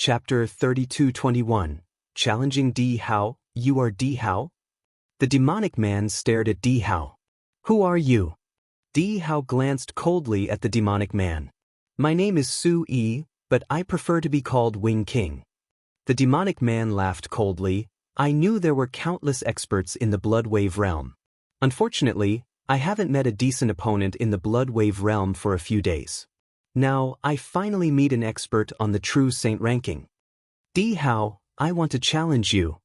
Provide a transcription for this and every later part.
Chapter 32:21. Challenging Di Hao. You are Di Hao? The demonic man stared at Di Hao. Who are you? Di Hao glanced coldly at the demonic man. My name is Su Yi, but I prefer to be called Wing King. The demonic man laughed coldly. I knew there were countless experts in the Blood Wave realm. Unfortunately, I haven't met a decent opponent in the Blood Wave realm for a few days. Now, I finally meet an expert on the true saint ranking. Di Hao, I want to challenge you.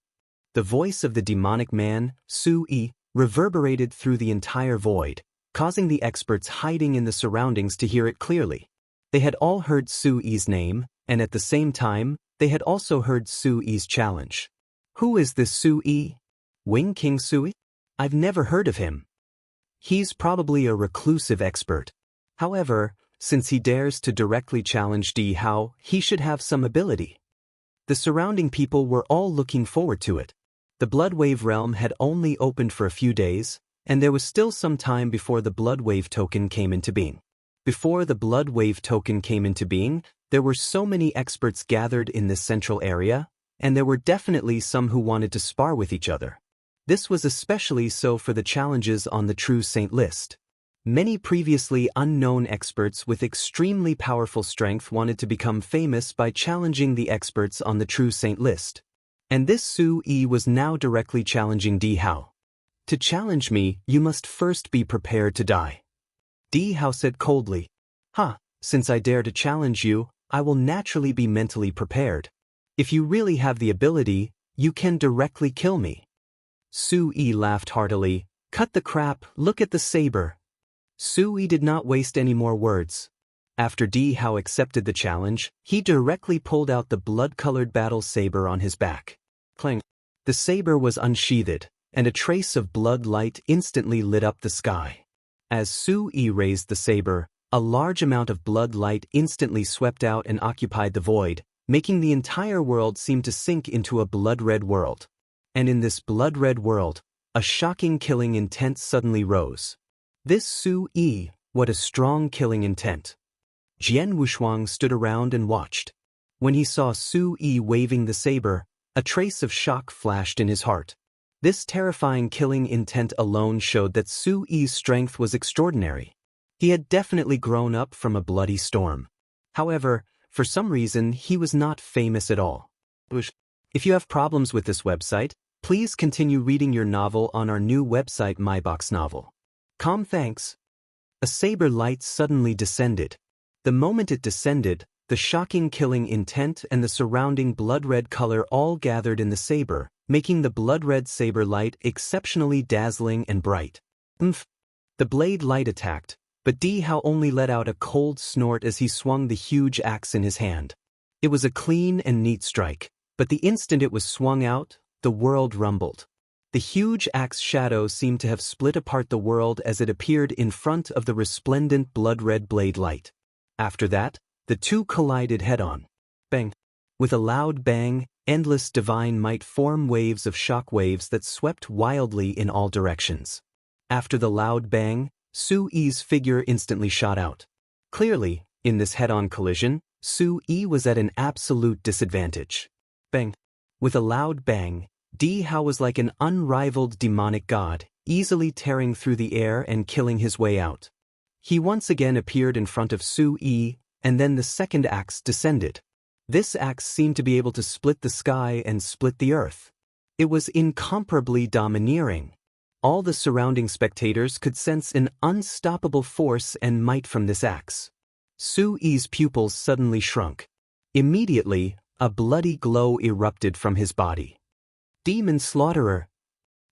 The voice of the demonic man, Su Yi, reverberated through the entire void, causing the experts hiding in the surroundings to hear it clearly. They had all heard Su Yi's name, and at the same time, they had also heard Su Yi's challenge. Who is this Su Yi? Wing King Su Yi? I've never heard of him. He's probably a reclusive expert. However, since he dares to directly challenge Di Hao, he should have some ability. The surrounding people were all looking forward to it. The Blood Wave realm had only opened for a few days, and there was still some time before the Blood Wave token came into being. Before the Blood Wave token came into being, there were so many experts gathered in this central area, and there were definitely some who wanted to spar with each other. This was especially so for the challenges on the True Saint list. Many previously unknown experts with extremely powerful strength wanted to become famous by challenging the experts on the True Saint list. And this Su Yi was now directly challenging Di Hao. To challenge me, you must first be prepared to die. Di Hao said coldly. Since I dare to challenge you, I will naturally be mentally prepared. If you really have the ability, you can directly kill me. Su Yi laughed heartily. Cut the crap, look at the saber. Su Yi did not waste any more words. After Di Hao accepted the challenge, he directly pulled out the blood-colored battle saber on his back. Clang. The saber was unsheathed, and a trace of blood light instantly lit up the sky. As Su Yi raised the saber, a large amount of blood light instantly swept out and occupied the void, making the entire world seem to sink into a blood-red world. And in this blood-red world, a shocking killing intent suddenly rose. This Su Yi, what a strong killing intent. Jian Wushuang stood around and watched. When he saw Su Yi waving the saber, a trace of shock flashed in his heart. This terrifying killing intent alone showed that Su Yi's strength was extraordinary. He had definitely grown up from a bloody storm. However, for some reason, he was not famous at all. If you have problems with this website, please continue reading your novel on our new website MyBox Novel. Thanks. A saber light suddenly descended. The moment it descended, the shocking killing intent and the surrounding blood-red color all gathered in the saber, making the blood-red saber light exceptionally dazzling and bright. The blade light attacked, but Di Hao only let out a cold snort as he swung the huge axe in his hand. It was a clean and neat strike, but the instant it was swung out, the world rumbled. The huge axe shadow seemed to have split apart the world as it appeared in front of the resplendent blood-red blade light. After that, the two collided head-on. Bang! With a loud bang, endless divine might formed waves of shock waves that swept wildly in all directions. After the loud bang, Su Yi's figure instantly shot out. Clearly, in this head-on collision, Su Yi was at an absolute disadvantage. Bang! With a loud bang, Di Hao was like an unrivaled demonic god, easily tearing through the air and killing his way out. He once again appeared in front of Su Yi, and then the second axe descended. This axe seemed to be able to split the sky and split the earth. It was incomparably domineering. All the surrounding spectators could sense an unstoppable force and might from this axe. Su Yi's pupils suddenly shrunk. Immediately, a bloody glow erupted from his body. Demon Slaughterer!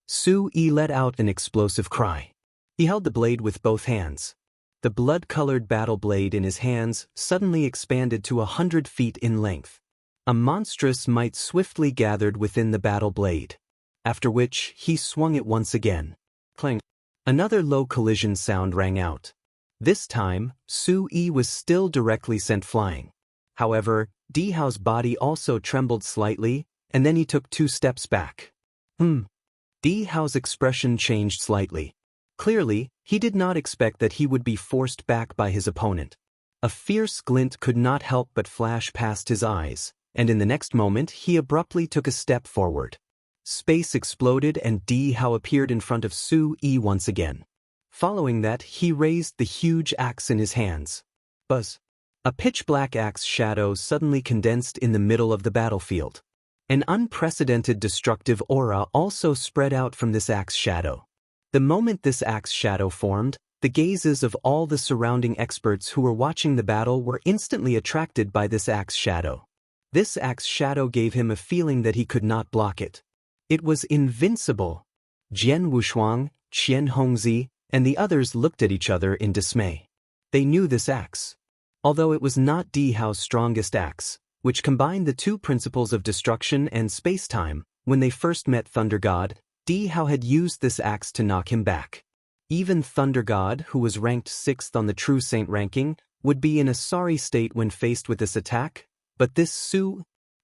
Su Yi let out an explosive cry. He held the blade with both hands. The blood-colored battle blade in his hands suddenly expanded to 100 feet in length. A monstrous might swiftly gathered within the battle blade. After which, he swung it once again. Clang! Another low collision sound rang out. This time, Su Yi was still directly sent flying. However, Di Hao's body also trembled slightly, and then he took 2 steps back. Di Hao's expression changed slightly. Clearly, he did not expect that he would be forced back by his opponent. A fierce glint could not help but flash past his eyes, and in the next moment he abruptly took a step forward. Space exploded and Di Hao appeared in front of Su Yi once again. Following that, he raised the huge axe in his hands. Buzz! A pitch-black axe shadow suddenly condensed in the middle of the battlefield. An unprecedented destructive aura also spread out from this axe shadow. The moment this axe shadow formed, the gazes of all the surrounding experts who were watching the battle were instantly attracted by this axe shadow. This axe shadow gave him a feeling that he could not block it. It was invincible. Jian Wushuang, Qian Hongzi, and the others looked at each other in dismay. They knew this axe. Although it was not Di Hao's strongest axe, which combined the two principles of destruction and space-time, when they first met Thunder God, Di Hao had used this axe to knock him back. Even Thunder God, who was ranked 6th on the True Saint ranking, would be in a sorry state when faced with this attack, but this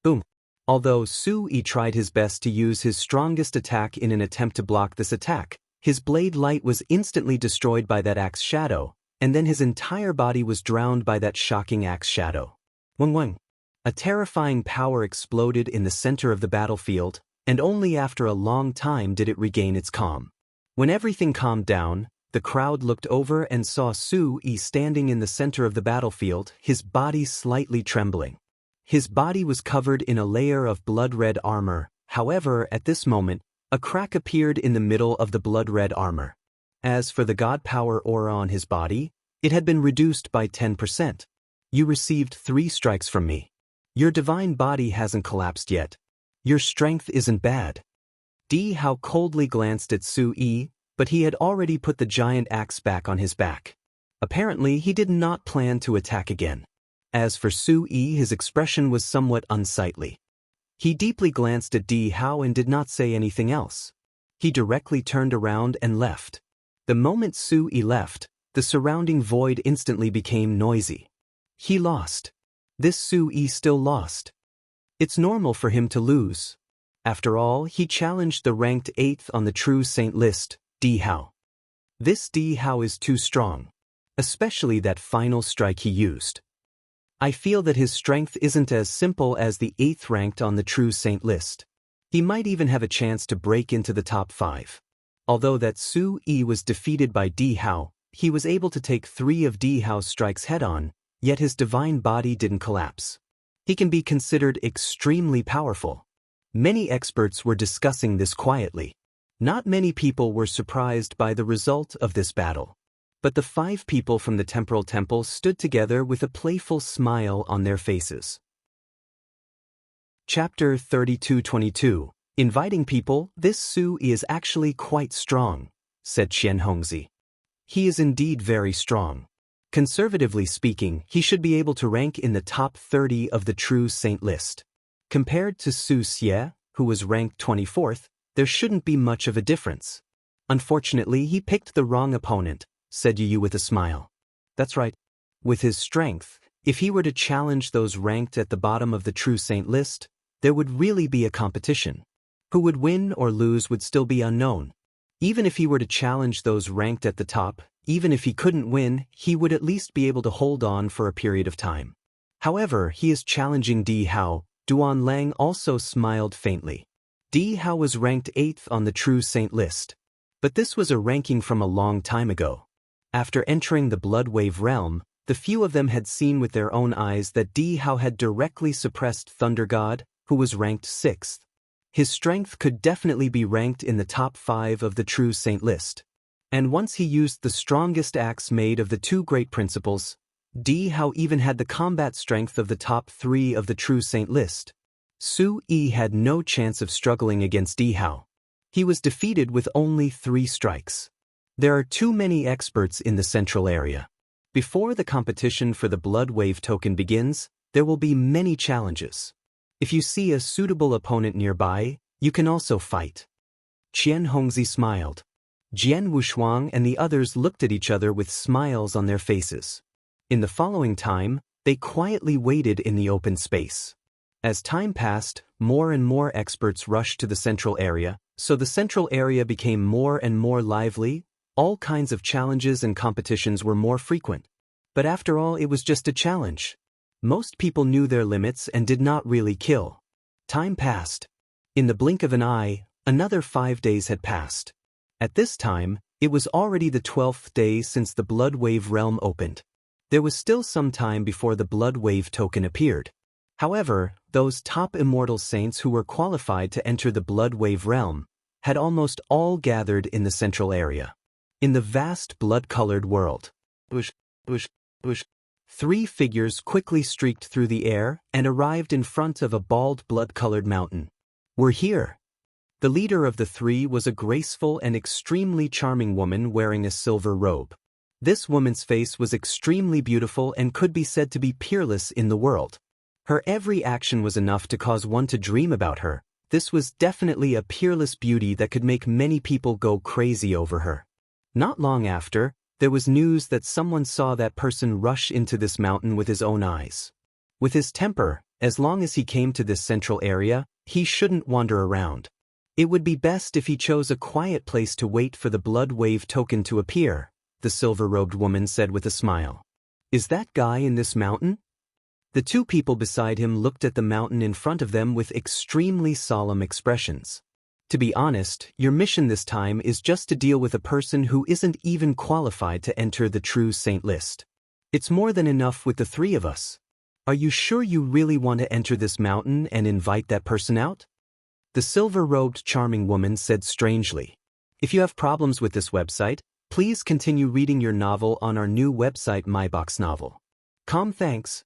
Boom! Although Su Yi tried his best to use his strongest attack in an attempt to block this attack, his blade light was instantly destroyed by that axe shadow, and then his entire body was drowned by that shocking axe shadow. Weng Weng. A terrifying power exploded in the center of the battlefield, and only after a long time did it regain its calm. When everything calmed down, the crowd looked over and saw Su Yi standing in the center of the battlefield, his body slightly trembling. His body was covered in a layer of blood-red armor. However, at this moment, a crack appeared in the middle of the blood-red armor. As for the god power aura on his body, it had been reduced by 10%. You received 3 strikes from me. Your divine body hasn't collapsed yet. Your strength isn't bad. Di Hao coldly glanced at Su Yi, but he had already put the giant axe back on his back. Apparently, he did not plan to attack again. As for Su Yi, his expression was somewhat unsightly. He deeply glanced at Di Hao and did not say anything else. He directly turned around and left. The moment Su Yi left, the surrounding void instantly became noisy. He lost. This Su Yi still lost. It's normal for him to lose. After all, he challenged the ranked 8th on the True Saint list, Di Hao. This Di Hao is too strong. Especially that final strike he used. I feel that his strength isn't as simple as the 8th ranked on the True Saint list. He might even have a chance to break into the top 5. Although that Su Yi was defeated by Di Hao, he was able to take 3 of Di Hao's strikes head-on, yet his divine body didn't collapse. He can be considered extremely powerful. Many experts were discussing this quietly. Not many people were surprised by the result of this battle. But the 5 people from the Temporal Temple stood together with a playful smile on their faces. Chapter 32:22. Inviting people. This Su Yi is actually quite strong, said Qian Hongzi. He is indeed very strong. Conservatively speaking, he should be able to rank in the top 30 of the True Saint list. Compared to Su Xie, who was ranked 24th, there shouldn't be much of a difference. Unfortunately, he picked the wrong opponent, said Yu with a smile. That's right. With his strength, if he were to challenge those ranked at the bottom of the True Saint list, there would really be a competition. Who would win or lose would still be unknown. Even if he were to challenge those ranked at the top, even if he couldn't win, he would at least be able to hold on for a period of time. However, he is challenging Di Hao. Duan Lang also smiled faintly. Di Hao was ranked 8th on the True Saint list. But this was a ranking from a long time ago. After entering the Blood Wave realm, the few of them had seen with their own eyes that Di Hao had directly suppressed Thunder God, who was ranked 6th. His strength could definitely be ranked in the top 5 of the True Saint list. And once he used the strongest axe made of the 2 great principles, Di Hao even had the combat strength of the top 3 of the True Saint list. Su Yi had no chance of struggling against Di Hao. He was defeated with only 3 strikes. There are too many experts in the central area. Before the competition for the Blood Wave token begins, there will be many challenges. If you see a suitable opponent nearby, you can also fight. Qian Hongzi smiled. Jian Wushuang and the others looked at each other with smiles on their faces. In the following time, they quietly waited in the open space. As time passed, more and more experts rushed to the central area, so the central area became more and more lively. All kinds of challenges and competitions were more frequent. But after all, it was just a challenge. Most people knew their limits and did not really kill. Time passed. In the blink of an eye, another 5 days had passed. At this time, it was already the 12th day since the Blood Wave realm opened. There was still some time before the Blood Wave token appeared. However, those top immortal saints who were qualified to enter the Blood Wave realm had almost all gathered in the central area. In the vast blood-colored world. Bush. 3 figures quickly streaked through the air and arrived in front of a bald blood-colored mountain. "We're here." The leader of the 3 was a graceful and extremely charming woman wearing a silver robe. This woman's face was extremely beautiful and could be said to be peerless in the world. Her every action was enough to cause one to dream about her. This was definitely a peerless beauty that could make many people go crazy over her. Not long after, there was news that someone saw that person rush into this mountain with his own eyes. With his temper, as long as he came to this central area, he shouldn't wander around. It would be best if he chose a quiet place to wait for the Blood Wave token to appear, the silver-robed woman said with a smile. "Is that guy in this mountain?" The 2 people beside him looked at the mountain in front of them with extremely solemn expressions. "To be honest, your mission this time is just to deal with a person who isn't even qualified to enter the true saint list. It's more than enough with the 3 of us. Are you sure you really want to enter this mountain and invite that person out?" The silver-robed charming woman said strangely. "If you have problems with this website, please continue reading your novel on our new website MyBox Novel. Thanks.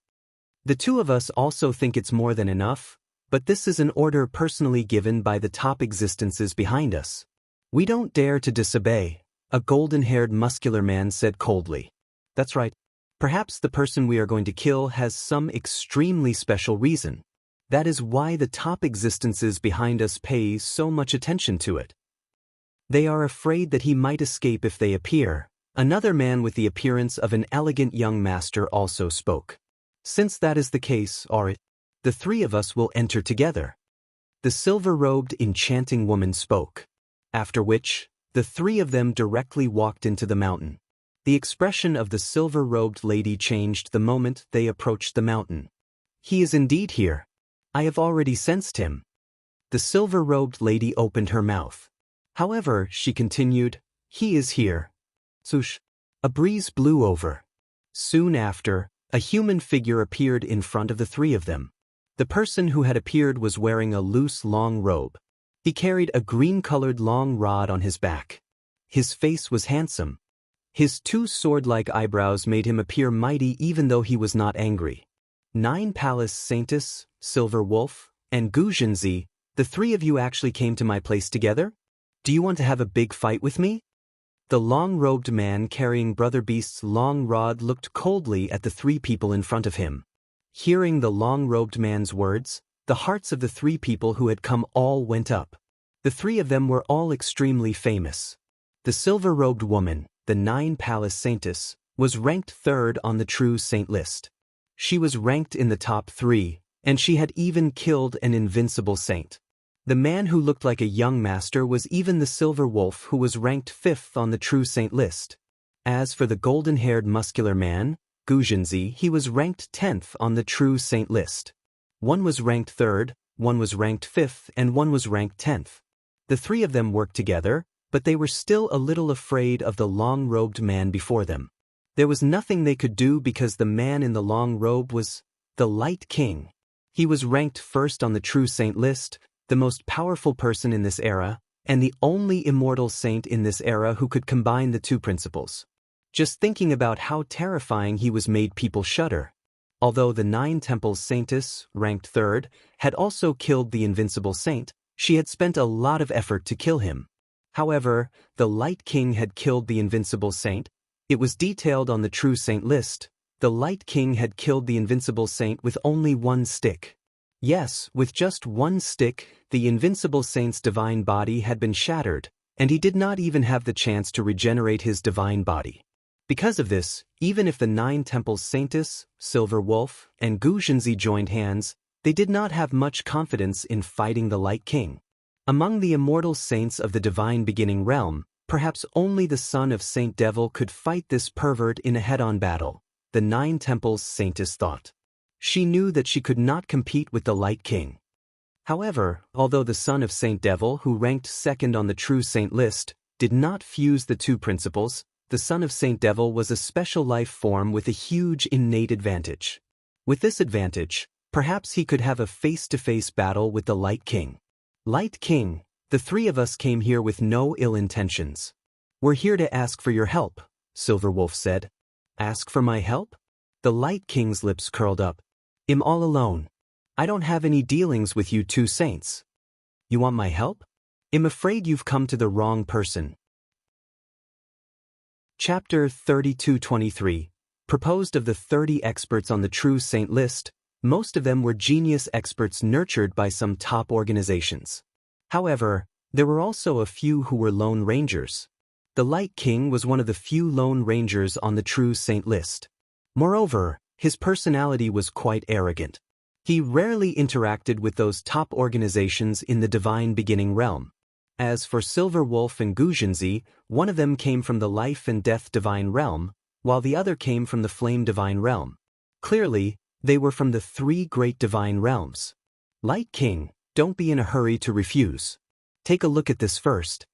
The 2 of us also think it's more than enough, but this is an order personally given by the top existences behind us. We don't dare to disobey," a golden-haired muscular man said coldly. "That's right. Perhaps the person we are going to kill has some extremely special reason. That is why the top existences behind us pay so much attention to it. They are afraid that he might escape if they appear." Another man with the appearance of an elegant young master also spoke. "Since that is the case, alright, the 3 of us will enter together." The silver-robed enchanting woman spoke. After which, the 3 of them directly walked into the mountain. The expression of the silver-robed lady changed the moment they approached the mountain. "He is indeed here. I have already sensed him." The silver-robed lady opened her mouth. "However," she continued, "he is here." Swoosh! A breeze blew over. Soon after, a human figure appeared in front of the 3 of them. The person who had appeared was wearing a loose long robe. He carried a green-colored long rod on his back. His face was handsome. His 2 sword-like eyebrows made him appear mighty even though he was not angry. 9 Palace Saintess, Silver Wolf, and Guzhenzi, the 3 of you actually came to my place together? Do you want to have a big fight with me? The long-robed man carrying Brother Beast's long rod looked coldly at the 3 people in front of him. Hearing the long-robed man's words, the hearts of the 3 people who had come all went up. The 3 of them were all extremely famous. The silver-robed woman, the 9 Palace Saintess, was ranked 3rd on the true saint list. She was ranked in the top 3, and she had even killed an invincible saint. The man who looked like a young master was even the silver wolf who was ranked 5th on the true saint list. As for the golden-haired muscular man, Guzhenzi, he was ranked 10th on the true saint list. One was ranked 3rd, one was ranked 5th, and one was ranked 10th. The 3 of them worked together, but they were still a little afraid of the long-robed man before them. There was nothing they could do because the man in the long robe was the Light King. He was ranked 1st on the true saint list, the most powerful person in this era, and the only immortal saint in this era who could combine the 2 principles. Just thinking about how terrifying he was made people shudder. Although the 9 Temples Saintess, ranked 3rd, had also killed the invincible saint, she had spent a lot of effort to kill him. However, the Light King had killed the invincible saint. It was detailed on the true saint list. The Light King had killed the invincible saint with only 1 stick. Yes, with just 1 stick, the invincible saint's divine body had been shattered, and he did not even have the chance to regenerate his divine body. Because of this, even if the 9 Temples Saintess, Silver Wolf, and Guzhenzi joined hands, they did not have much confidence in fighting the Light King. Among the immortal saints of the divine beginning realm, perhaps only the son of Saint Devil could fight this pervert in a head-on battle, the 9 Temples Saintess thought. She knew that she could not compete with the Light King. However, although the son of Saint Devil, who ranked second on the true saint list, did not fuse the two principles, the son of Saint Devil was a special life form with a huge innate advantage. With this advantage, perhaps he could have a face-to-face battle with the Light King. Light King, the three of us came here with no ill intentions. We're here to ask for your help, Silver Wolf said. Ask for my help? The Light King's lips curled up. I'm all alone. I don't have any dealings with you two saints. You want my help? I'm afraid you've come to the wrong person. Chapter 3223. Proposed of the 30 experts on the true saint list, most of them were genius experts nurtured by some top organizations. However, there were also a few who were lone rangers. The Light King was one of the few lone rangers on the true saint list. Moreover, his personality was quite arrogant. He rarely interacted with those top organizations in the divine beginning realm. As for Silver Wolf and Guzhenzi, one of them came from the life and death divine realm, while the other came from the flame divine realm. Clearly, they were from the three great divine realms. Light King, don't be in a hurry to refuse. Take a look at this first.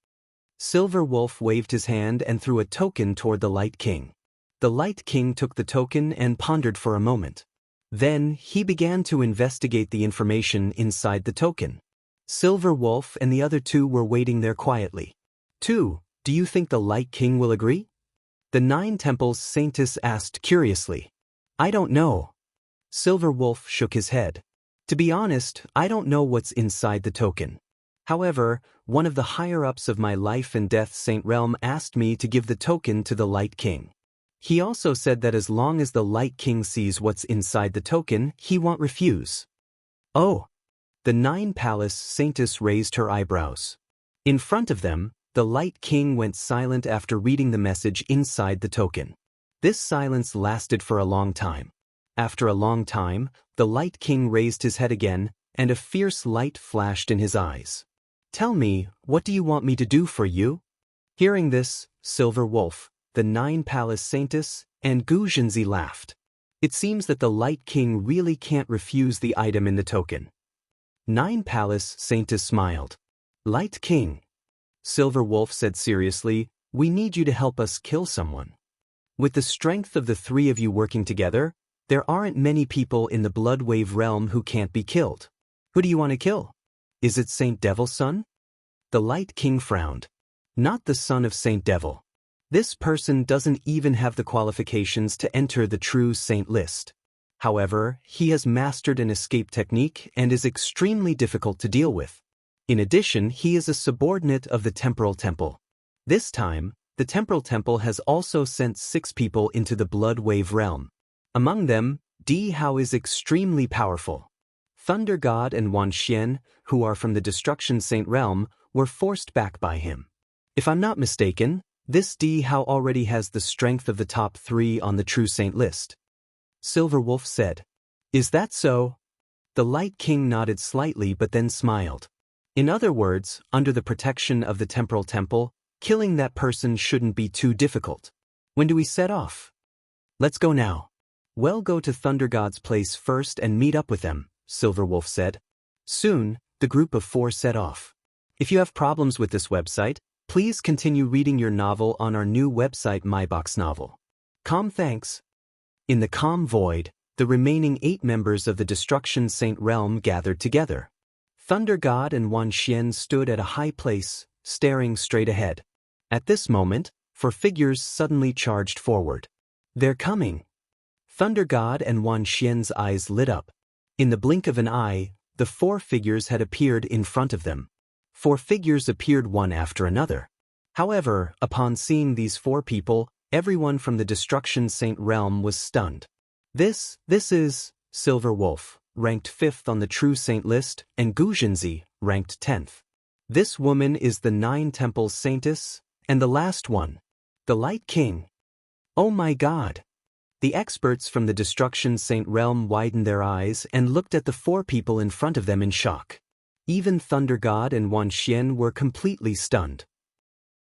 Silver Wolf waved his hand and threw a token toward the Light King. The Light King took the token and pondered for a moment. Then, he began to investigate the information inside the token. Silver Wolf and the other two were waiting there quietly. Do you think the Light King will agree? The Nine Temples Saintess asked curiously. I don't know. Silver Wolf shook his head. To be honest, I don't know what's inside the token. However, one of the higher-ups of my life and death saint realm asked me to give the token to the Light King. He also said that as long as the Light King sees what's inside the token, he won't refuse. Oh! The Nine Palace Saintess raised her eyebrows. In front of them, the Light King went silent after reading the message inside the token. This silence lasted for a long time. After a long time, the Light King raised his head again, and a fierce light flashed in his eyes. Tell me, what do you want me to do for you? Hearing this, Silver Wolf, the Nine Palace Saintess, and Guzhenzi laughed. It seems that the Light King really can't refuse the item in the token. Nine Palace Saintess smiled. Light King, Silver Wolf said seriously, we need you to help us kill someone. With the strength of the three of you working together, there aren't many people in the Blood Wave realm who can't be killed. Who do you want to kill? Is it Saint Devil's son? The Light King frowned. Not the son of Saint Devil. This person doesn't even have the qualifications to enter the true saint list. However, he has mastered an escape technique and is extremely difficult to deal with. In addition, he is a subordinate of the Temporal Temple. This time, the Temporal Temple has also sent 6 people into the Blood Wave realm. Among them, Di Hao is extremely powerful. Thunder God and Wan Xian, who are from the Destruction Saint realm, were forced back by him. If I'm not mistaken, this Di Hao already has the strength of the top 3 on the true saint list. Silver Wolf said. Is that so? The Light King nodded slightly but then smiled. In other words, under the protection of the Temporal Temple, killing that person shouldn't be too difficult. When do we set off? Let's go now. Well, go to Thunder God's place first and meet up with them, Silver Wolf said. Soon, the group of 4 set off. If you have problems with this website, please continue reading your novel on our new website MyBox Novel. Calm thanks. In the calm void, the remaining 8 members of the Destruction Saint realm gathered together. Thunder God and Wan Xian stood at a high place, staring straight ahead. At this moment, 4 figures suddenly charged forward. They're coming. Thunder God and Wan Xian's eyes lit up. In the blink of an eye, the 4 figures had appeared in front of them. 4 figures appeared one after another. However, upon seeing these 4 people, everyone from the Destruction Saint realm was stunned. This is Silver Wolf, ranked 5th on the true saint list, and Guzhenzi, ranked 10th. This woman is the Nine Temples Saintess, and the last one, the Light King. Oh my God! The experts from the Destruction Saint realm widened their eyes and looked at the 4 people in front of them in shock. Even Thunder God and Wan Xian were completely stunned.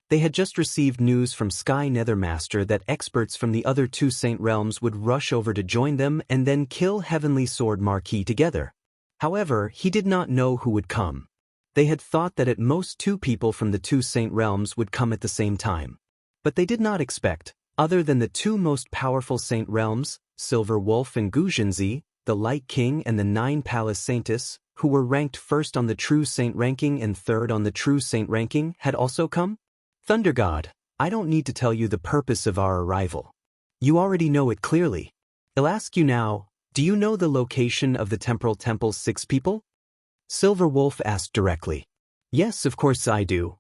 They had just received news from Sky Nethermaster that experts from the other two Saint Realms would rush over to join them and then kill Heavenly Sword Marquis together. However, he did not know who would come. They had thought that at most 2 people from the 2 Saint Realms would come at the same time. But they did not expect, other than the 2 most powerful Saint Realms, Silver Wolf and Guzhenzi, the Light King and the 9 Palace Saintess, who were ranked first on the True Saint ranking and third on the True Saint ranking, had also come? Thunder God, I don't need to tell you the purpose of our arrival. You already know it clearly. I'll ask you now, do you know the location of the Temporal Temple's 6 people? Silver Wolf asked directly. Yes, of course I do.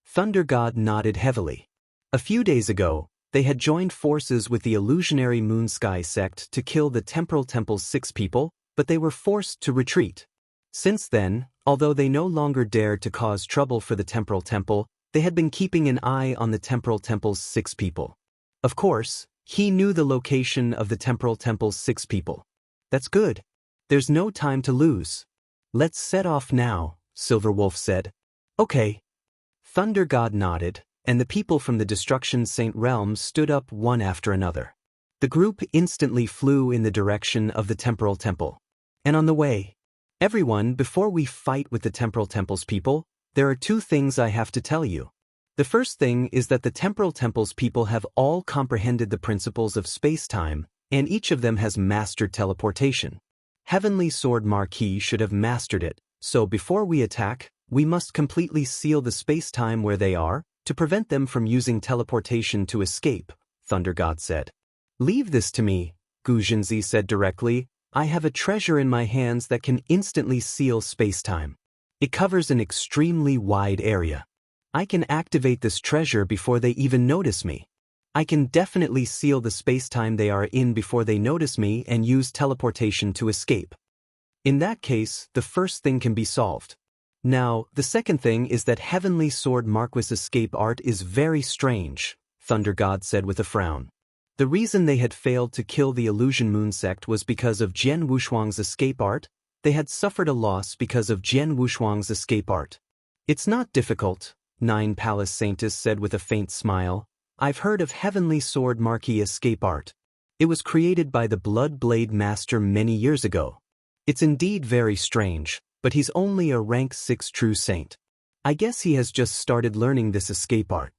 Thunder God nodded heavily. A few days ago, they had joined forces with the illusionary Moonsky sect to kill the Temporal Temple's 6 people, but they were forced to retreat. Since then, although they no longer dared to cause trouble for the Temporal Temple, they had been keeping an eye on the Temporal Temple's 6 people. Of course, he knew the location of the Temporal Temple's 6 people. That's good. There's no time to lose. Let's set off now, Silver Wolf said. Okay. Thunder God nodded, and the people from the Destruction Saint Realm stood up one after another. The group instantly flew in the direction of the Temporal Temple. And on the way, everyone, before we fight with the Temporal Temple's people, there are 2 things I have to tell you. The first thing is that the Temporal Temple's people have all comprehended the principles of space-time, and each of them has mastered teleportation. Heavenly Sword Marquis should have mastered it, so before we attack, we must completely seal the space-time where they are, to prevent them from using teleportation to escape, Thunder God said. Leave this to me, Guzhenzi said directly. I have a treasure in my hands that can instantly seal space-time. It covers an extremely wide area. I can activate this treasure before they even notice me. I can definitely seal the space-time they are in before they notice me and use teleportation to escape. In that case, the first thing can be solved. Now, the second thing is that Heavenly Sword Marquis' escape art is very strange, Thunder God said with a frown. The reason they had failed to kill the Illusion Moon sect was because of Jian Wushuang's escape art. They had suffered a loss because of Jian Wushuang's escape art. It's not difficult, 9 Palace Saintess said with a faint smile. I've heard of Heavenly Sword Marquis escape art. It was created by the Blood Blade Master many years ago. It's indeed very strange, but he's only a rank 6 true saint. I guess he has just started learning this escape art.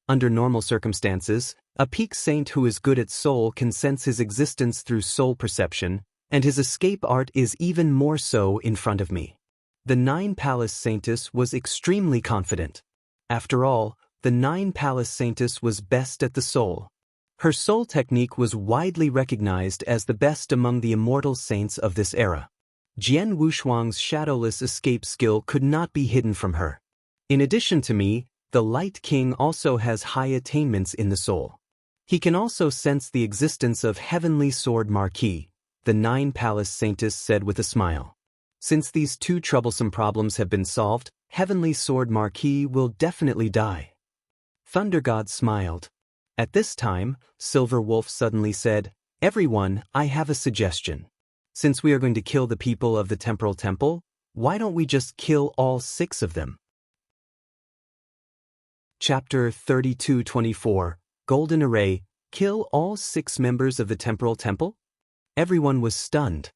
Under normal circumstances, a peak saint who is good at soul can sense his existence through soul perception, and his escape art is even more so in front of me. The 9 Palace Saintess was extremely confident. After all, the 9 Palace Saintess was best at the soul. Her soul technique was widely recognized as the best among the immortal saints of this era. Jian Wushuang's shadowless escape skill could not be hidden from her. In addition to me, the Light King also has high attainments in the soul. He can also sense the existence of Heavenly Sword Marquis, the 9 Palace Saintess said with a smile. Since these 2 troublesome problems have been solved, Heavenly Sword Marquis will definitely die. Thunder God smiled. At this time, Silver Wolf suddenly said, Everyone, I have a suggestion. Since we are going to kill the people of the Temporal Temple, why don't we just kill all 6 of them? Chapter 32-24, Golden Array, Kill all 6 members of the Temporal Temple? Everyone was stunned.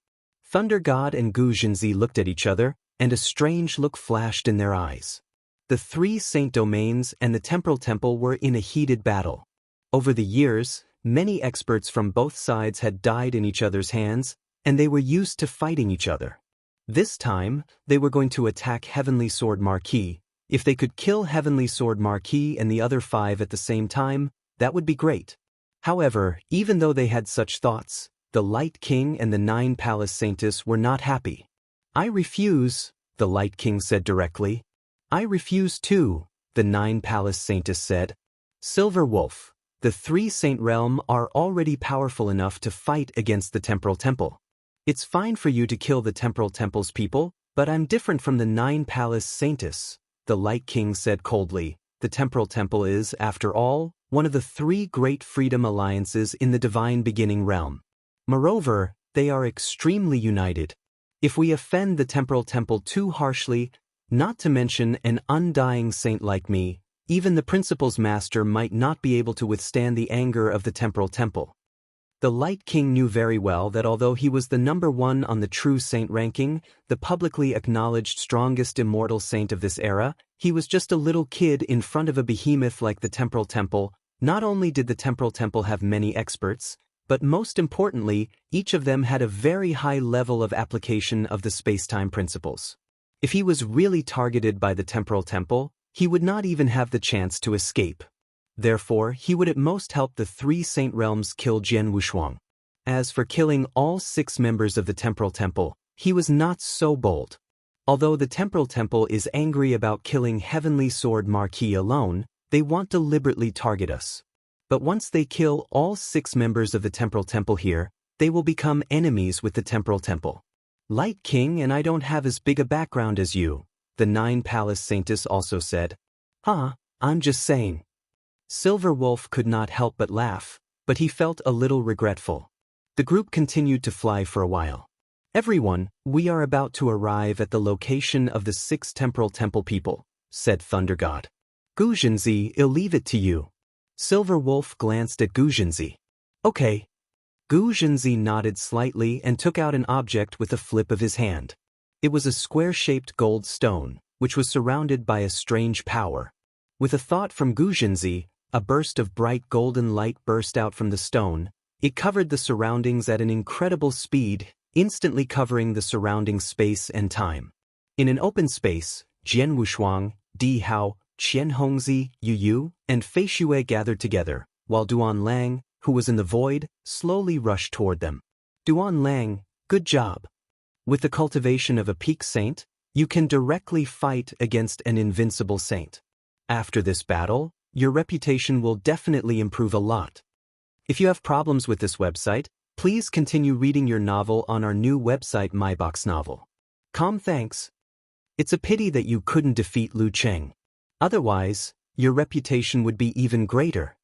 Thunder God and Guzhenzi looked at each other, and a strange look flashed in their eyes. The 3 Saint Domains and the Temporal Temple were in a heated battle. Over the years, many experts from both sides had died in each other's hands, and they were used to fighting each other. This time, they were going to attack Heavenly Sword Marquis. If they could kill Heavenly Sword Marquis and the other 5 at the same time, that would be great. However, even though they had such thoughts, the Light King and the 9 Palace Saintess were not happy. I refuse, the Light King said directly. I refuse too, the 9 Palace Saintess said. Silver Wolf, the 3 Saint Realm are already powerful enough to fight against the Temporal Temple. It's fine for you to kill the Temporal Temple's people, but I'm different from the 9 Palace Saintess, the Light King said coldly. The Temporal Temple is, after all, one of the 3 great freedom alliances in the Divine Beginning realm. Moreover, they are extremely united. If we offend the Temporal Temple too harshly, not to mention an undying saint like me, even the principal's master might not be able to withstand the anger of the temporal temple. The Light King knew very well that although he was the number one on the true saint ranking, the publicly acknowledged strongest immortal saint of this era, he was just a little kid in front of a behemoth like the temporal temple. Not only did the temporal temple have many experts, but most importantly, each of them had a very high level of application of the space-time principles. If he was really targeted by the temporal temple, he would not even have the chance to escape. Therefore, he would at most help the three saint realms kill Jian Wushuang. As for killing all 6 members of the temporal temple, he was not so bold. Although the temporal temple is angry about killing Heavenly Sword Marquis alone, they won't deliberately target us. But once they kill all 6 members of the temporal temple here, they will become enemies with the temporal temple. Light King, and I don't have as big a background as you, the 9 Palace Saintess also said. I'm just saying. Silver Wolf could not help but laugh, but he felt a little regretful. The group continued to fly for a while. Everyone, we are about to arrive at the location of the 6 temporal temple people, said Thunder God. Gu Zhenzi, I'll leave it to you. Silver Wolf glanced at Gu Zhenzi. Okay. Gu Zhenzi nodded slightly and took out an object with a flip of his hand. It was a square-shaped gold stone, which was surrounded by a strange power. With a thought from Gu Zhenzi, a burst of bright golden light burst out from the stone. It covered the surroundings at an incredible speed, instantly covering the surrounding space and time. In an open space, Jian Wushuang, Di Hao, Qian Hongzi, Yu Yu, and Fei Xue gathered together, while Duan Lang, who was in the void, slowly rushed toward them. Duan Lang, good job. With the cultivation of a peak saint, you can directly fight against an invincible saint. After this battle, your reputation will definitely improve a lot. If you have problems with this website, please continue reading your novel on our new website MyBox Novel. Thanks. It's a pity that you couldn't defeat Lu Cheng. Otherwise, your reputation would be even greater.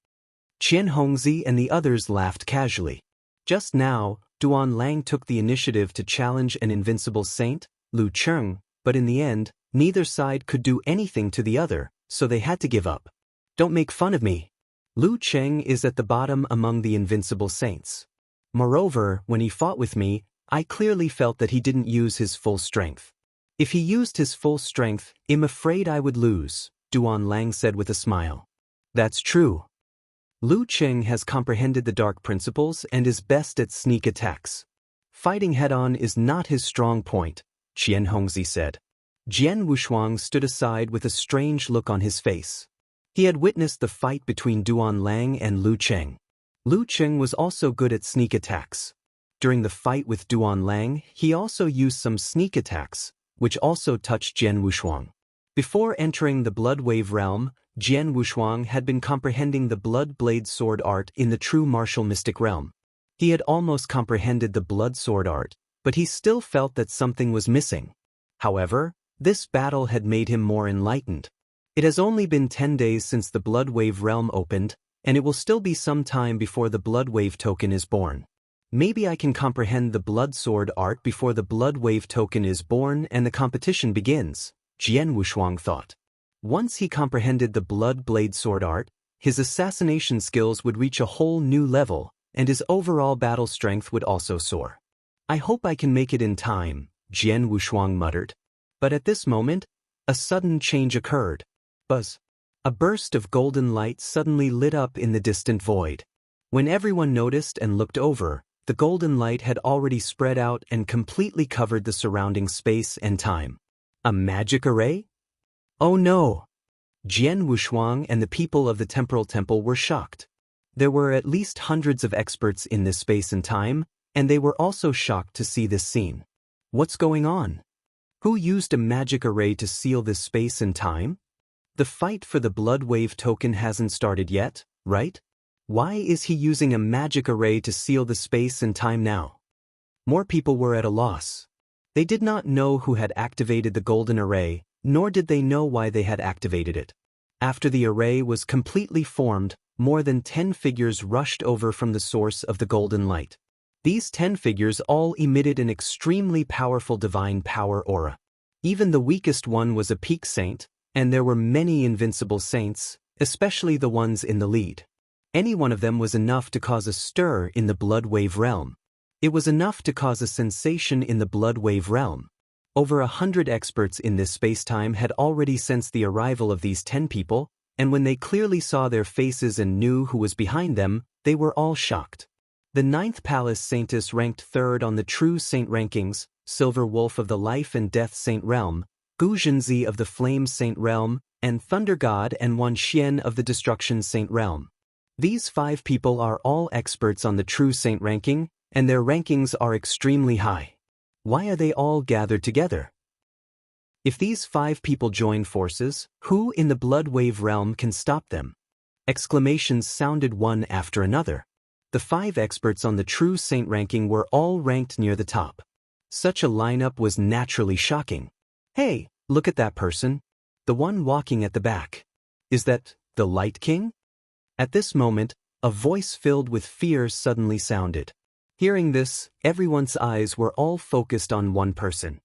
Qian Hongzi and the others laughed casually. Just now, Duan Lang took the initiative to challenge an invincible saint, Lu Cheng, but in the end, neither side could do anything to the other, so they had to give up. Don't make fun of me. Lu Cheng is at the bottom among the invincible saints. Moreover, when he fought with me, I clearly felt that he didn't use his full strength. If he used his full strength, I'm afraid I would lose, Duan Lang said with a smile. That's true. Lu Cheng has comprehended the dark principles and is best at sneak attacks. Fighting head-on is not his strong point, Qian Hongzi said. Jian Wushuang stood aside with a strange look on his face. He had witnessed the fight between Duan Lang and Lu Cheng. Lu Cheng was also good at sneak attacks. During the fight with Duan Lang, he also used some sneak attacks, which also touched Jian Wushuang. Before entering the Blood Wave realm, Jian Wushuang had been comprehending the Blood Blade Sword art in the true martial mystic realm. He had almost comprehended the Blood Sword art, but he still felt that something was missing. However, this battle had made him more enlightened. It has only been 10 days since the Blood Wave realm opened, and it will still be some time before the Blood Wave token is born. Maybe I can comprehend the Blood Sword art before the Blood Wave token is born and the competition begins, Jian Wushuang thought. Once he comprehended the Blood Blade Sword art, his assassination skills would reach a whole new level, and his overall battle strength would also soar. I hope I can make it in time, Jian Wushuang muttered. But at this moment, a sudden change occurred. Buzz. A burst of golden light suddenly lit up in the distant void. When everyone noticed and looked over, the golden light had already spread out and completely covered the surrounding space and time. A magic array? Oh no! Jian Wushuang and the people of the temporal temple were shocked. There were at least hundreds of experts in this space and time, and they were also shocked to see this scene. What's going on? Who used a magic array to seal this space and time? The fight for the Blood Wave token hasn't started yet, right? Why is he using a magic array to seal the space and time now? More people were at a loss. They did not know who had activated the golden array, nor did they know why they had activated it. After the array was completely formed, more than 10 figures rushed over from the source of the golden light. These 10 figures all emitted an extremely powerful divine power aura. Even the weakest one was a peak saint, And there were many invincible saints, especially the ones in the lead. Any one of them was enough to cause a stir in the blood wave realm. It was enough to cause a sensation in the blood wave realm. Over 100 experts in this spacetime had already sensed the arrival of these 10 people, and when they clearly saw their faces and knew who was behind them, they were all shocked. The 9th Palace Saintess ranked 3rd on the True Saint rankings, Silver Wolf of the Life and Death Saint realm, Gu Zhenzi of the Flame Saint realm, and Thunder God and Wan Xian of the Destruction Saint realm. These 5 people are all experts on the True Saint ranking, and their rankings are extremely high. Why are they all gathered together? If these 5 people join forces, who in the blood wave realm can stop them? Exclamations sounded one after another. The 5 experts on the True Saint ranking were all ranked near the top. Such a lineup was naturally shocking. Hey, look at that person. The one walking at the back. Is that the Light King? At this moment, a voice filled with fear suddenly sounded. Hearing this, everyone's eyes were all focused on one person.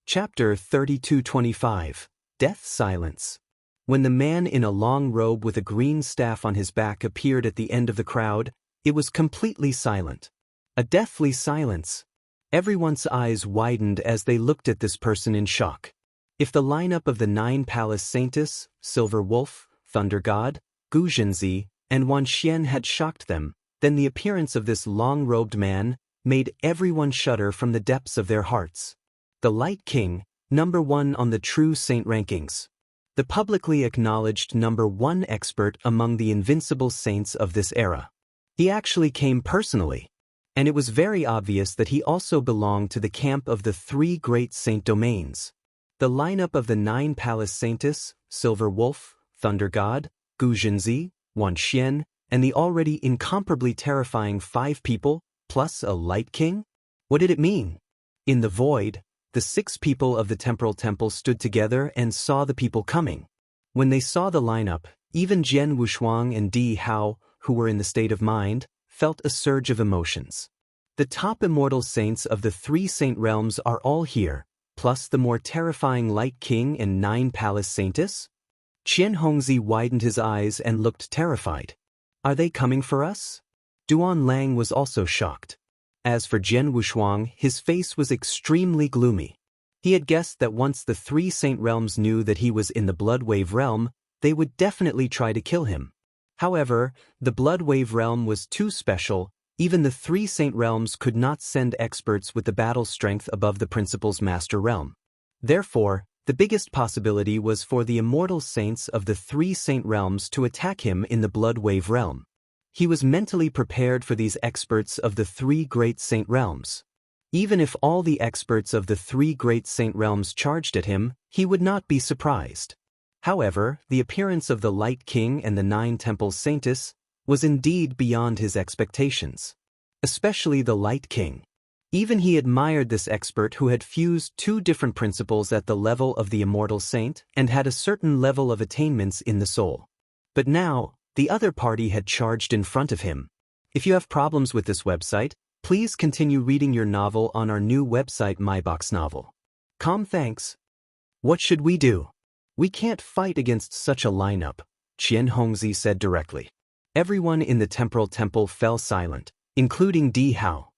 Chapter 32:25. Death Silence. When the man in a long robe with a green staff on his back appeared at the end of the crowd, it was completely silent. A deathly silence. Everyone's eyes widened as they looked at this person in shock. If the lineup of the 9 Palace Saintess, Silver Wolf, Thunder God, Gu Zhenzi, and Wan Xian had shocked them, then the appearance of this long-robed man made everyone shudder from the depths of their hearts. The Light King, number 1 on the True Saint rankings. The publicly acknowledged number 1 expert among the invincible saints of this era. He actually came personally. And it was very obvious that he also belonged to the camp of the 3 great saint domains. The lineup of the 9 Palace Saintess, Silver Wolf, Thunder God, Gu Zhenzi, Wan Xian, and the already incomparably terrifying 5 people, plus a Light King? What did it mean? In the void, the 6 people of the temporal temple stood together and saw the people coming. When they saw the lineup, even Jian Wushuang and Di Hao, who were in the state of mind, felt a surge of emotions. The top immortal saints of the 3 saint realms are all here, plus the more terrifying Light King and 9 Palace Saintess? Qian Hongzi widened his eyes and looked terrified. Are they coming for us? Duan Lang was also shocked. As for Jian Wushuang, his face was extremely gloomy. He had guessed that once the 3 saint realms knew that he was in the blood wave realm, they would definitely try to kill him. However, the blood wave realm was too special. Even the 3 saint realms could not send experts with the battle strength above the principal's master realm. Therefore, the biggest possibility was for the immortal saints of the 3 saint realms to attack him in the blood wave realm. He was mentally prepared for these experts of the 3 great saint realms. Even if all the experts of the 3 great saint realms charged at him, he would not be surprised. However, the appearance of the Light King and the 9 Temple Saintess was indeed beyond his expectations. Especially the Light King. Even he admired this expert who had fused 2 different principles at the level of the immortal saint and had a certain level of attainments in the soul. But now, the other party had charged in front of him. If you have problems with this website, please continue reading your novel on our new website MyBox Novel. Thanks. What should we do? We can't fight against such a lineup, Qian Hongzi said directly. Everyone in the temporal temple fell silent, including Di Hao.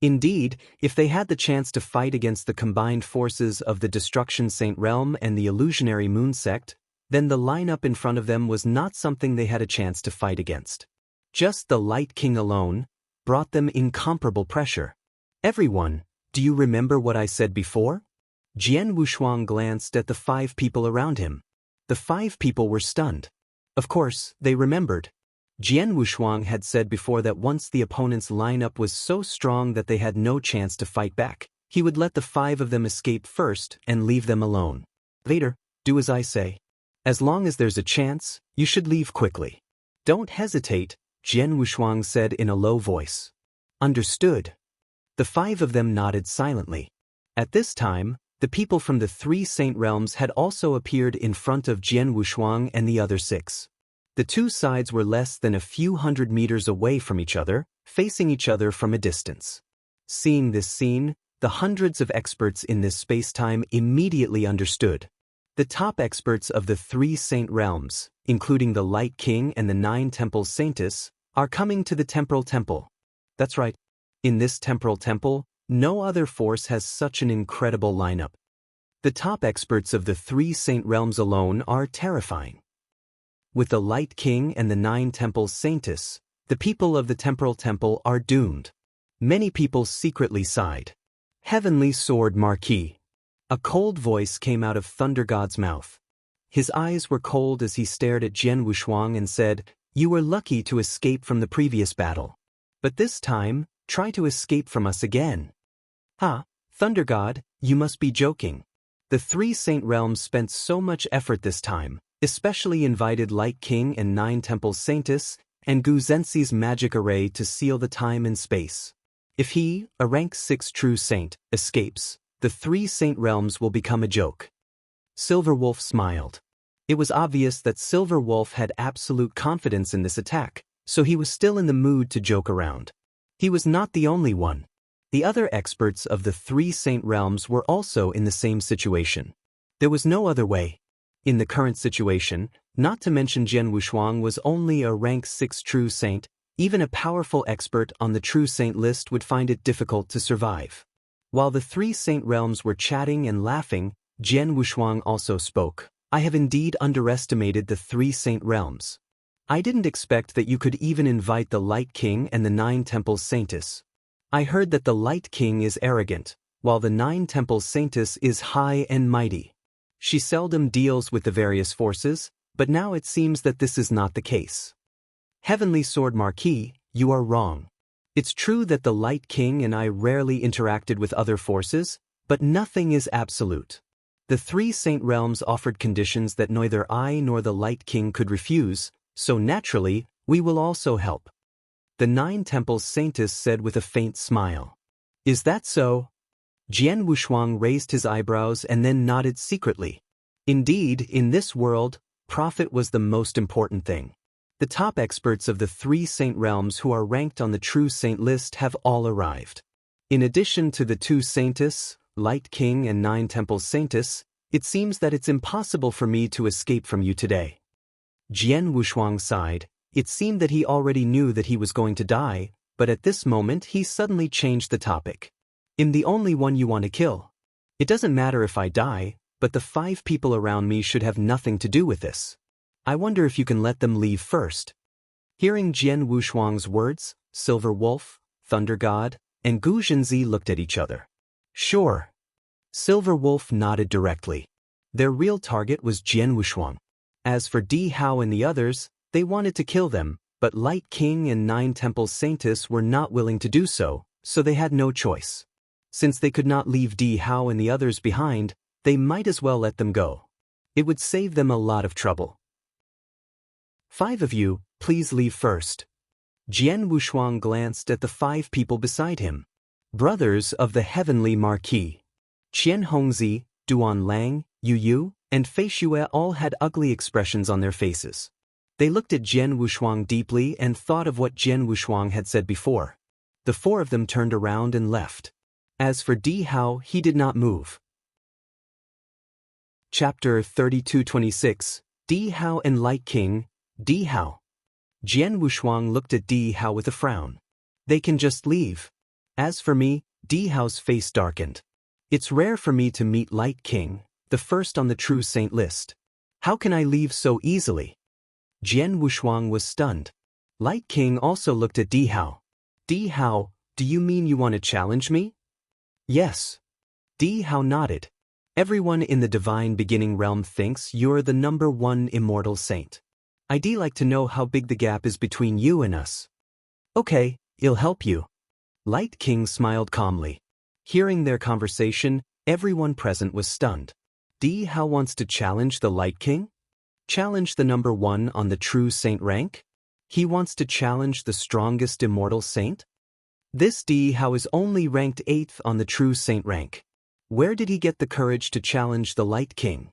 Indeed, if they had the chance to fight against the combined forces of the Destruction Saint Realm and the Illusionary Moon Sect, then the lineup in front of them was not something they had a chance to fight against. Just the Light King alone brought them incomparable pressure. Everyone, do you remember what I said before? Jian Wushuang glanced at the 5 people around him. The 5 people were stunned. Of course, they remembered. Jian Wushuang had said before that once the opponent's lineup was so strong that they had no chance to fight back, he would let the 5 of them escape first and leave them alone. Later, do as I say. As long as there's a chance, you should leave quickly. Don't hesitate, Jian Wushuang said in a low voice. Understood. The 5 of them nodded silently. At this time, the people from the 3 saint realms had also appeared in front of Jian Wushuang and the other 6. The 2 sides were less than a few hundred meters away from each other, facing each other from a distance. Seeing this scene, The hundreds of experts in this space-time immediately understood. The top experts of the 3 saint realms, including the Light King and the 9 temples saintess, are coming to the temporal temple. That's right. In this temporal temple, no other force has such an incredible lineup. The top experts of the 3 saint realms alone are terrifying. With the Light King and the 9 temples saintess, the people of the temporal temple are doomed. Many people secretly sighed. Heavenly Sword Marquis. A cold voice came out of Thunder God's mouth. His eyes were cold as he stared at Jian Wushuang and said, "You were lucky to escape from the previous battle. But this time, try to escape from us again." "Ha, Thunder God, you must be joking. The 3 saint realms spent so much effort this time, especially invited Light King and 9 temples saintess, and Gu Zhenxi's magic array to seal the time and space. If he, a rank 6 true saint, escapes, the 3 saint realms will become a joke." Silver Wolf smiled. It was obvious that Silver Wolf had absolute confidence in this attack, so he was still in the mood to joke around. He was not the only one. The other experts of the 3 saint realms were also in the same situation. There was no other way. In the current situation, not to mention Jian Wushuang was only a rank 6 true saint, even a powerful expert on the true saint list would find it difficult to survive. While the 3 saint realms were chatting and laughing, Jian Wushuang also spoke. "I have indeed underestimated the 3 saint realms. I didn't expect that you could even invite the Light King and the 9 temples saintess. I heard that the Light King is arrogant, while the 9 temples saintess is high and mighty. She seldom deals with the various forces, but now it seems that this is not the case." Heavenly Sword Marquis, you are wrong. It's true that the Light King and I rarely interacted with other forces, but nothing is absolute. The 3 saint realms offered conditions that neither I nor the Light King could refuse, so naturally, we will also help. The 9 temples saintess said with a faint smile. "Is that so?" Jian Wushuang raised his eyebrows and then nodded secretly. Indeed, in this world, profit was the most important thing. The top experts of the 3 saint realms who are ranked on the true saint list have all arrived. In addition to the 2 saintess, Light King and 9 temples saintess, it seems that it's impossible for me to escape from you today. Jian Wushuang sighed. It seemed that he already knew that he was going to die, but at this moment he suddenly changed the topic. "I'm the only one you want to kill. It doesn't matter if I die, but the 5 people around me should have nothing to do with this. I wonder if you can let them leave first." Hearing Jian Wushuang's words, Silver Wolf, Thunder God, and Gu Zhenxi looked at each other. "Sure." Silver Wolf nodded directly. Their real target was Jian Wushuang. As for Di Hao and the others, they wanted to kill them, but Light King and 9 temples saintess were not willing to do so, so they had no choice. Since they could not leave Di Hao and the others behind, they might as well let them go. It would save them a lot of trouble. "5 of you, please leave first." Jian Wushuang glanced at the 5 people beside him. Brothers of the Heavenly Marquis. Qian Hongzi, Duan Lang, Yu Yu, and Fei Xue all had ugly expressions on their faces. They looked at Jian Wushuang deeply and thought of what Jian Wushuang had said before. The 4 of them turned around and left. As for Di Hao, he did not move. Chapter 32-26, Di Hao and Light King. Di Hao. Jian Wushuang looked at Di Hao with a frown. "They can just leave. As for me," Di Hao's face darkened. "It's rare for me to meet Light King, the first on the true saint list. How can I leave so easily?" Jian Wushuang was stunned. Light King also looked at Di Hao. "Di Hao, do you mean you want to challenge me?" "Yes." Di Hao nodded. "Everyone in the divine beginning realm thinks you're the #1 immortal saint. I'd like to know how big the gap is between you and us." "Okay, it'll help you." Light King smiled calmly. Hearing their conversation, everyone present was stunned. Di Hao wants to challenge the Light King? Challenge the #1 on the true saint rank? He wants to challenge the strongest immortal saint? This Di Hao is only ranked 8th on the true saint rank. Where did he get the courage to challenge the Light King?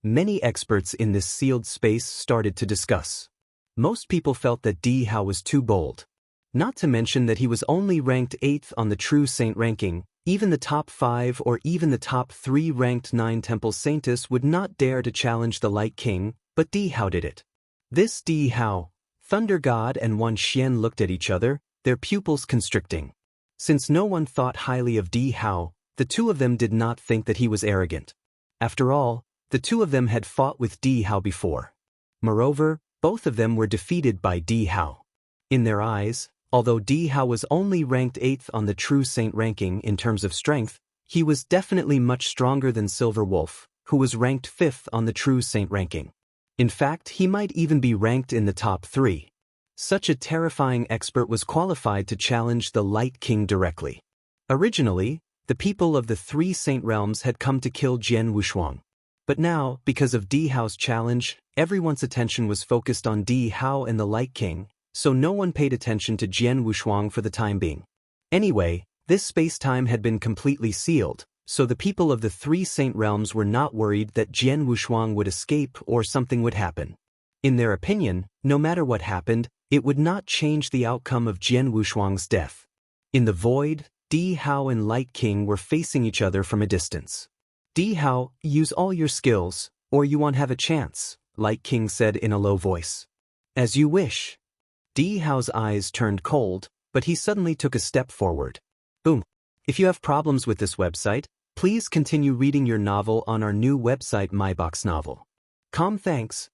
Many experts in this sealed space started to discuss. Most people felt that Di Hao was too bold. Not to mention that he was only ranked 8th on the true saint ranking, Even the top 5 or even the top 3 ranked 9 Temple Saints would not dare to challenge the Light King, but Di Hao did it. This Di Hao, Thunder God and Wan Xian looked at each other, their pupils constricting. Since no one thought highly of Di Hao, the two of them did not think that he was arrogant. After all, the two of them had fought with Di Hao before. Moreover, both of them were defeated by Di Hao. In their eyes, although Di Hao was only ranked 8th on the True Saint ranking in terms of strength, he was definitely much stronger than Silver Wolf, who was ranked 5th on the True Saint ranking. In fact, he might even be ranked in the top 3. Such a terrifying expert was qualified to challenge the Light King directly. Originally, the people of the 3 Saint Realms had come to kill Jian Wushuang. But now, because of Di Hao's challenge, everyone's attention was focused on Di Hao and the Light King, so no one paid attention to Jian Wushuang for the time being. Anyway, this space-time had been completely sealed, so the people of the 3 Saint Realms were not worried that Jian Wushuang would escape or something would happen. In their opinion, no matter what happened, it would not change the outcome of Jian Wushuang's death. In the void, Di Hao and Light King were facing each other from a distance. Di Hao, use all your skills, or you won't have a chance, Light King said in a low voice. As you wish. Di Hao's eyes turned cold, but he suddenly took a step forward. Boom. If you have problems with this website, please continue reading your novel on our new website MyBox Novel. Thanks.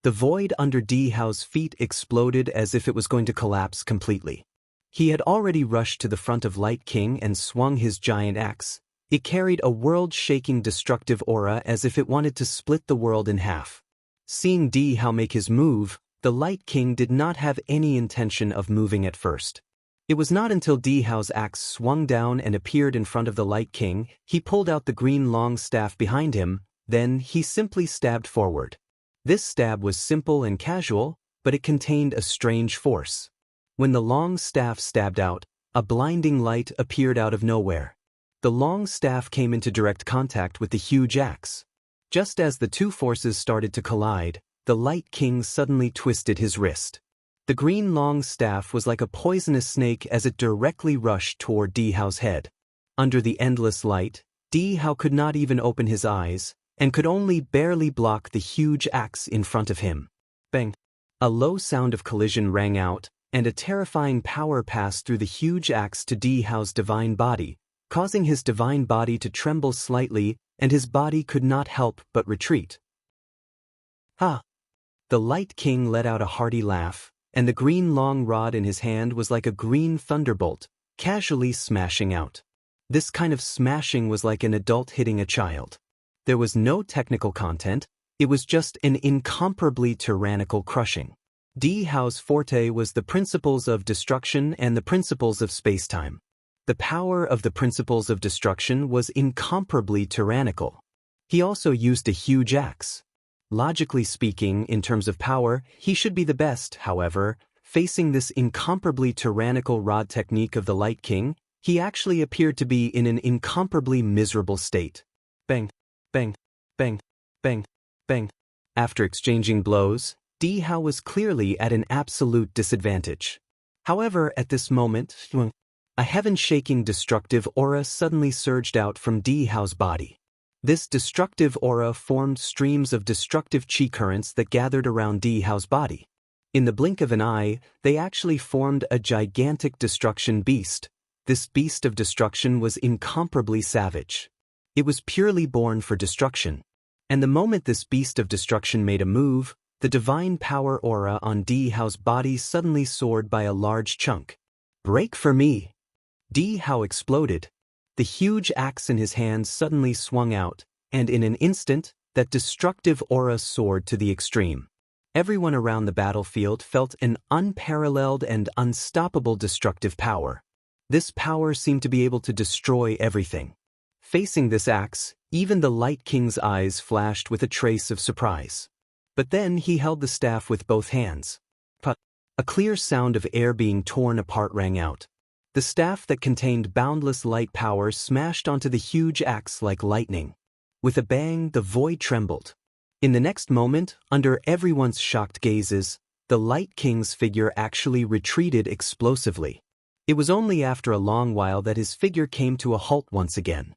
The void under Di Hao's feet exploded as if it was going to collapse completely. He had already rushed to the front of Light King and swung his giant axe. It carried a world-shaking destructive aura as if it wanted to split the world in half. Seeing Di Hao make his move, the Light King did not have any intention of moving at first. It was not until Di Hao's axe swung down and appeared in front of the Light King, he pulled out the green long staff behind him, then he simply stabbed forward. This stab was simple and casual, but it contained a strange force. When the long staff stabbed out, a blinding light appeared out of nowhere. The long staff came into direct contact with the huge axe. Just as the two forces started to collide, the Light King suddenly twisted his wrist. The green long staff was like a poisonous snake as it directly rushed toward Di Hao's head. Under the endless light, Di Hao could not even open his eyes, and could only barely block the huge axe in front of him. Bang! A low sound of collision rang out, and a terrifying power passed through the huge axe to Di Hao's divine body, causing his divine body to tremble slightly, and his body could not help but retreat. Ha! The Light King let out a hearty laugh, and the green long rod in his hand was like a green thunderbolt, casually smashing out. This kind of smashing was like an adult hitting a child. There was no technical content, it was just an incomparably tyrannical crushing. Di Hao's forte was the principles of destruction and the principles of space-time. The power of the principles of destruction was incomparably tyrannical. He also used a huge axe. Logically speaking, in terms of power, he should be the best. However, facing this incomparably tyrannical rod technique of the Light King, he actually appeared to be in an incomparably miserable state. Bang, bang, bang, bang, bang. After exchanging blows, Di Hao was clearly at an absolute disadvantage. However, at this moment, a heaven-shaking destructive aura suddenly surged out from Di Hao's body. This destructive aura formed streams of destructive chi currents that gathered around Di Hao's body. In the blink of an eye, they actually formed a gigantic destruction beast. This beast of destruction was incomparably savage. It was purely born for destruction. And the moment this beast of destruction made a move, the divine power aura on Di Hao's body suddenly soared by a large chunk. Break for me! Di Hao exploded. The huge axe in his hand suddenly swung out, and in an instant, that destructive aura soared to the extreme. Everyone around the battlefield felt an unparalleled and unstoppable destructive power. This power seemed to be able to destroy everything. Facing this axe, even the Light King's eyes flashed with a trace of surprise. But then he held the staff with both hands. Put! A clear sound of air being torn apart rang out. The staff that contained boundless light power smashed onto the huge axe like lightning. With a bang, the void trembled. In the next moment, under everyone's shocked gazes, the Light King's figure actually retreated explosively. It was only after a long while that his figure came to a halt once again.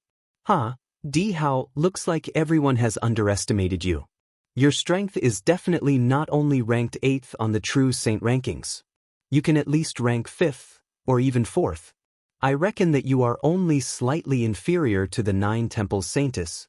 Di Hao, looks like everyone has underestimated you. Your strength is definitely not only ranked 8th on the true saint rankings. You can at least rank 5th, or even 4th. I reckon that you are only slightly inferior to the 9 temple saintess.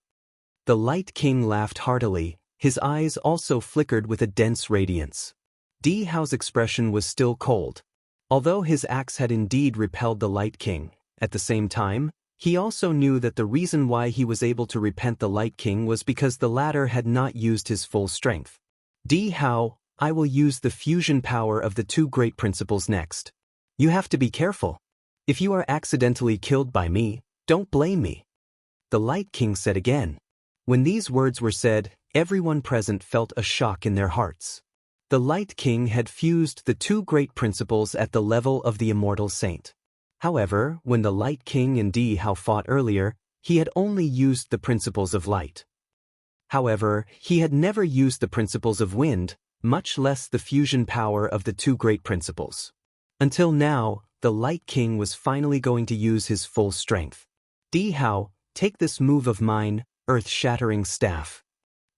The Light King laughed heartily, his eyes also flickered with a dense radiance. Di Hao's expression was still cold. Although his axe had indeed repelled the Light King, at the same time, he also knew that the reason why he was able to repent the Light King was because the latter had not used his full strength. Di Hao, I will use the fusion power of the 2 great principles next. You have to be careful. If you are accidentally killed by me, don't blame me. The Light King said again. When these words were said, everyone present felt a shock in their hearts. The Light King had fused the 2 great principles at the level of the immortal saint. However, when the Light King and Di Hao fought earlier, he had only used the principles of light. However, he had never used the principles of wind, much less the fusion power of the 2 great principles. Until now, the Light King was finally going to use his full strength. Di Hao, take this move of mine, earth-shattering staff.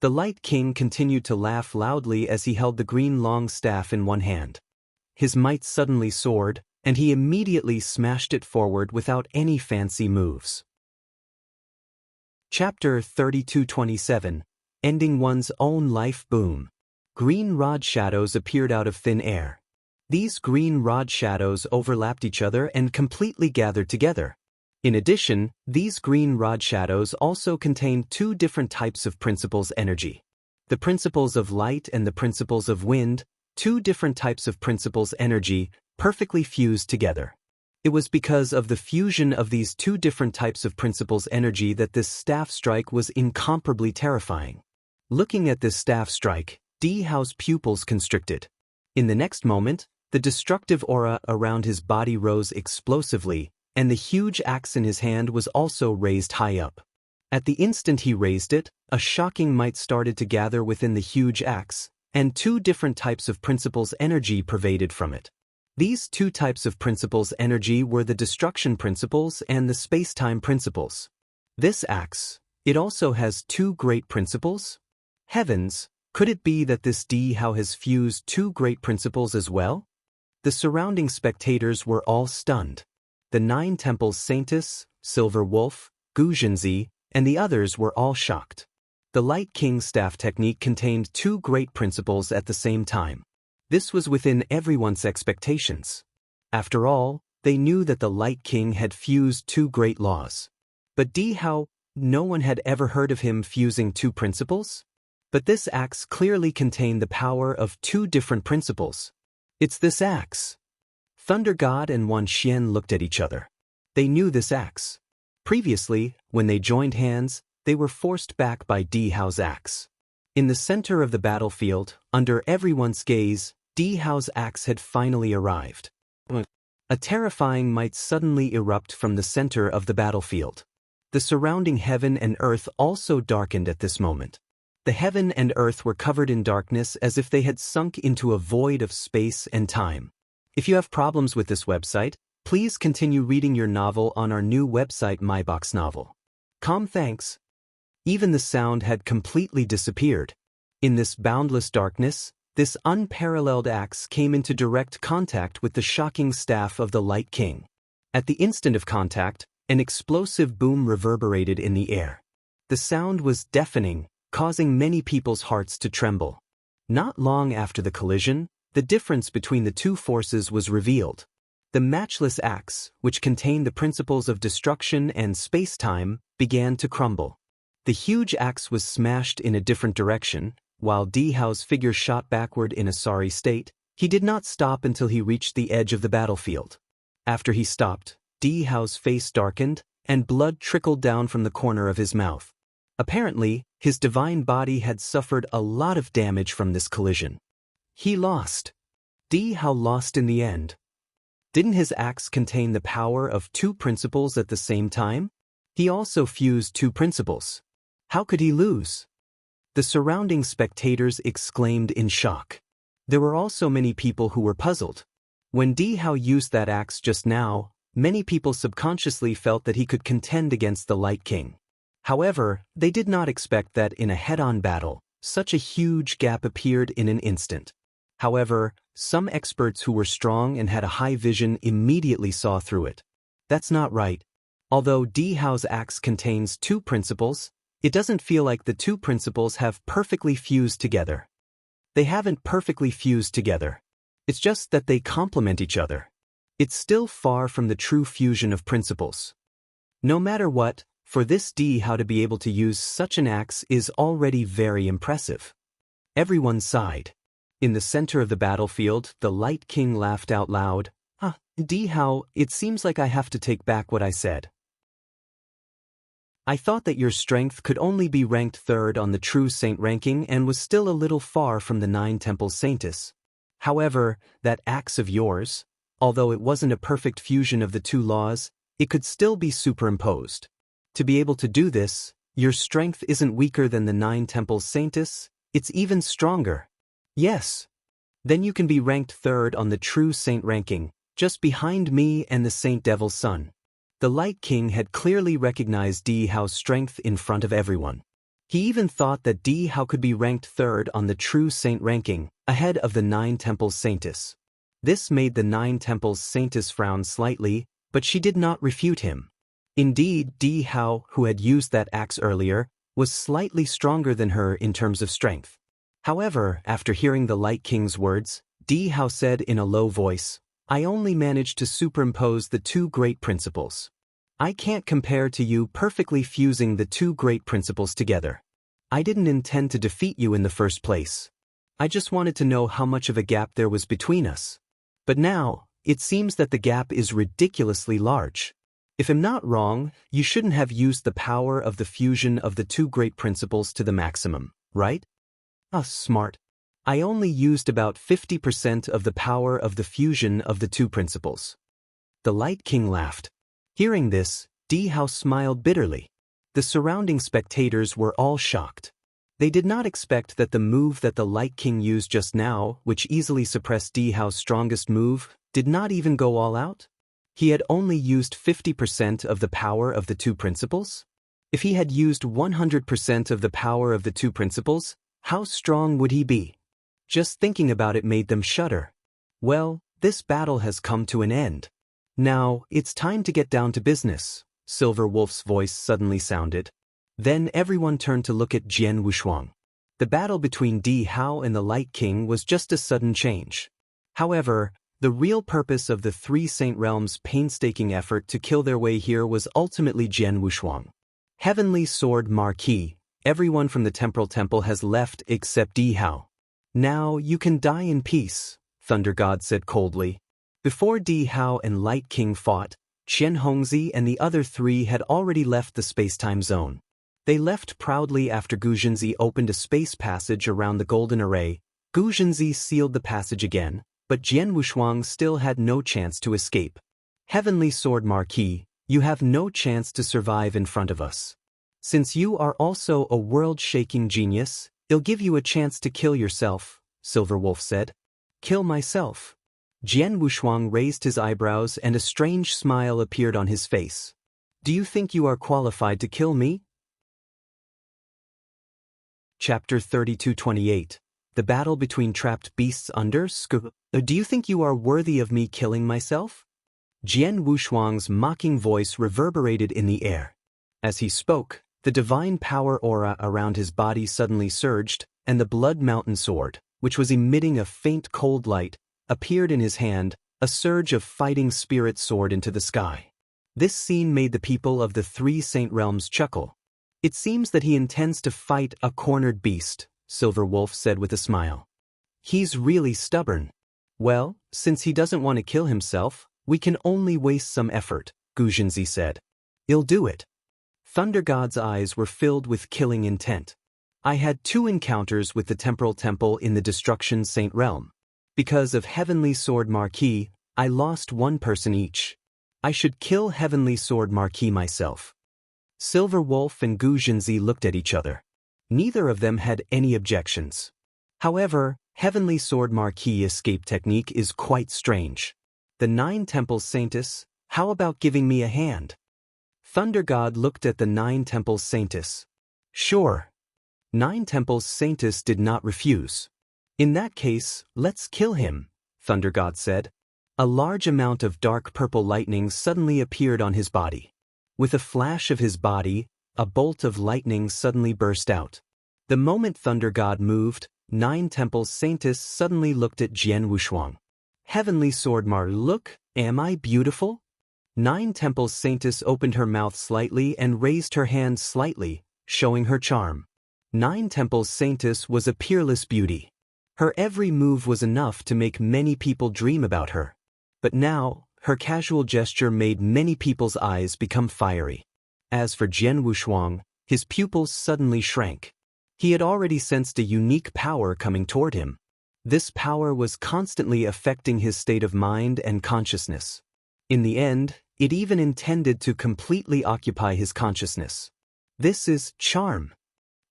The Light King continued to laugh loudly as he held the green long staff in one hand. His might suddenly soared, and he immediately smashed it forward without any fancy moves. Chapter 32:27, Ending One's Own Life. Boom. Green rod shadows appeared out of thin air. These green rod shadows overlapped each other and completely gathered together. In addition, these green rod shadows also contained 2 different types of principles energy. The principles of light and the principles of wind, 2 different types of principles energy, perfectly fused together. It was because of the fusion of these 2 different types of principles energy that this staff strike was incomparably terrifying. Looking at this staff strike, Di Hao's pupils constricted. In the next moment, the destructive aura around his body rose explosively, and the huge axe in his hand was also raised high up. At the instant he raised it, a shocking might started to gather within the huge axe, and 2 different types of principles energy pervaded from it. These 2 types of principles energy were the destruction principles and the space-time principles. This axe, it also has 2 great principles? Heavens, could it be that this Di Hao has fused 2 great principles as well? The surrounding spectators were all stunned. The 9 temples Saintess, Silver Wolf, Gu Zhenzi, and the others were all shocked. The Light King's staff technique contained 2 great principles at the same time. This was within everyone's expectations. After all, they knew that the Light King had fused 2 great laws. But Di Hao, no one had ever heard of him fusing 2 principles? But this axe clearly contained the power of 2 different principles. It's this axe. Thunder God and Wan Xian looked at each other. They knew this axe. Previously, when they joined hands, they were forced back by Di Hao's axe. In the center of the battlefield, under everyone's gaze, Di Hao's axe had finally arrived. A terrifying might suddenly erupt from the center of the battlefield. The surrounding heaven and earth also darkened at this moment. The heaven and earth were covered in darkness as if they had sunk into a void of space and time. If you have problems with this website, please continue reading your novel on our new website MyBox Novel. Thanks. Even the sound had completely disappeared. In this boundless darkness, this unparalleled axe came into direct contact with the shocking staff of the Light King. At the instant of contact, an explosive boom reverberated in the air. The sound was deafening, causing many people's hearts to tremble. Not long after the collision, the difference between the 2 forces was revealed. The matchless axe, which contained the principles of destruction and space-time, began to crumble. The huge axe was smashed in a different direction. While Di Hao's figure shot backward in a sorry state, he did not stop until he reached the edge of the battlefield. After he stopped, Di Hao's face darkened, and blood trickled down from the corner of his mouth. Apparently, his divine body had suffered a lot of damage from this collision. He lost. Di Hao lost in the end. Didn't his axe contain the power of 2 principles at the same time? He also fused 2 principles. How could he lose? The surrounding spectators exclaimed in shock. There were also many people who were puzzled. When Di Hao used that axe just now, many people subconsciously felt that he could contend against the Light King. However, they did not expect that in a head-on battle, such a huge gap appeared in an instant. However, some experts who were strong and had a high vision immediately saw through it. That's not right. Although Di Hao's axe contains two principles, it doesn't feel like the two principles have perfectly fused together. They haven't perfectly fused together. It's just that they complement each other. It's still far from the true fusion of principles. No matter what, for this Di Hao to be able to use such an axe is already very impressive. Everyone sighed. In the center of the battlefield, the Light King laughed out loud. Di Hao, it seems like I have to take back what I said. I thought that your strength could only be ranked third on the true saint ranking and was still a little far from the 9 Temple Saintess. However, that axe of yours, although it wasn't a perfect fusion of the two laws, it could still be superimposed. To be able to do this, your strength isn't weaker than the 9 Temple Saintess, it's even stronger. Yes. Then you can be ranked third on the true saint ranking, just behind me and the Saint Devil's son. The Light King had clearly recognized Di Hao's strength in front of everyone. He even thought that Di Hao could be ranked third on the true saint ranking, ahead of the 9 Temple Saintess. This made the 9 Temple Saintess frown slightly, but she did not refute him. Indeed, Di Hao, who had used that axe earlier, was slightly stronger than her in terms of strength. However, after hearing the Light King's words, Di Hao said in a low voice, I only managed to superimpose the two great principles. I can't compare to you perfectly fusing the two great principles together. I didn't intend to defeat you in the first place. I just wanted to know how much of a gap there was between us. But now, it seems that the gap is ridiculously large. If I'm not wrong, you shouldn't have used the power of the fusion of the two great principles to the maximum, right? Smart. I only used about 50% of the power of the fusion of the two principles. The Light King laughed. Hearing this, Di Hao smiled bitterly. The surrounding spectators were all shocked. They did not expect that the move that the Light King used just now, which easily suppressed Di Hao's strongest move, did not even go all out. He had only used 50% of the power of the two principles? If he had used 100% of the power of the two principles, how strong would he be? Just thinking about it made them shudder. Well, this battle has come to an end. Now, it's time to get down to business, Silver Wolf's voice suddenly sounded. Then everyone turned to look at Jian Wushuang. The battle between Di Hao and the Light King was just a sudden change. However, the real purpose of the 3 Saint Realms' painstaking effort to kill their way here was ultimately Jian Wushuang. Heavenly Sword Marquis, everyone from the Temporal Temple has left except Di Hao. Now you can die in peace, Thunder God said coldly. Before Di Hao and Light King fought, Qian Hongzi and the other 3 had already left the space-time zone. They left proudly after Gu Zhenzi opened a space passage around the Golden Array. Gu Zhenzi sealed the passage again, but Jian Wushuang still had no chance to escape. Heavenly Sword Marquis, you have no chance to survive in front of us. Since you are also a world-shaking genius, it'll give you a chance to kill yourself, Silver Wolf said. Kill myself? Jian Wushuang raised his eyebrows and a strange smile appeared on his face. Do you think you are qualified to kill me? Chapter 3228. The battle between trapped beasts under Sku. Do you think you are worthy of me killing myself? Jian Wushuang's mocking voice reverberated in the air. As he spoke, the divine power aura around his body suddenly surged, and the Blood Mountain sword, which was emitting a faint cold light, appeared in his hand, a surge of fighting spirit soared into the sky. This scene made the people of the 3 Saint Realms chuckle. It seems that he intends to fight a cornered beast, Silver Wolf said with a smile. He's really stubborn. Well, since he doesn't want to kill himself, we can only waste some effort, Gu Zhenzi said. He'll do it. Thunder God's eyes were filled with killing intent. I had 2 encounters with the Temporal Temple in the Destruction Saint Realm. Because of Heavenly Sword Marquis, I lost 1 person each. I should kill Heavenly Sword Marquis myself. Silver Wolf and Gu Zhenzi looked at each other. Neither of them had any objections. However, Heavenly Sword Marquis' escape technique is quite strange. The 9 Temples Saintess, how about giving me a hand? Thunder God looked at the 9 Temples Saintess. Sure. 9 Temples Saintess did not refuse. In that case, let's kill him, Thunder God said. A large amount of dark purple lightning suddenly appeared on his body. With a flash of his body, a bolt of lightning suddenly burst out. The moment Thunder God moved, 9 Temples Saintess suddenly looked at Jian Wushuang. Heavenly Swordmar, look, am I beautiful? 9 Temples Saintess opened her mouth slightly and raised her hand slightly, showing her charm. 9 Temples Saintess was a peerless beauty. Her every move was enough to make many people dream about her. But now, her casual gesture made many people's eyes become fiery. As for Jian Wushuang, his pupils suddenly shrank. He had already sensed a unique power coming toward him. This power was constantly affecting his state of mind and consciousness. In the end, it even intended to completely occupy his consciousness. This is charm.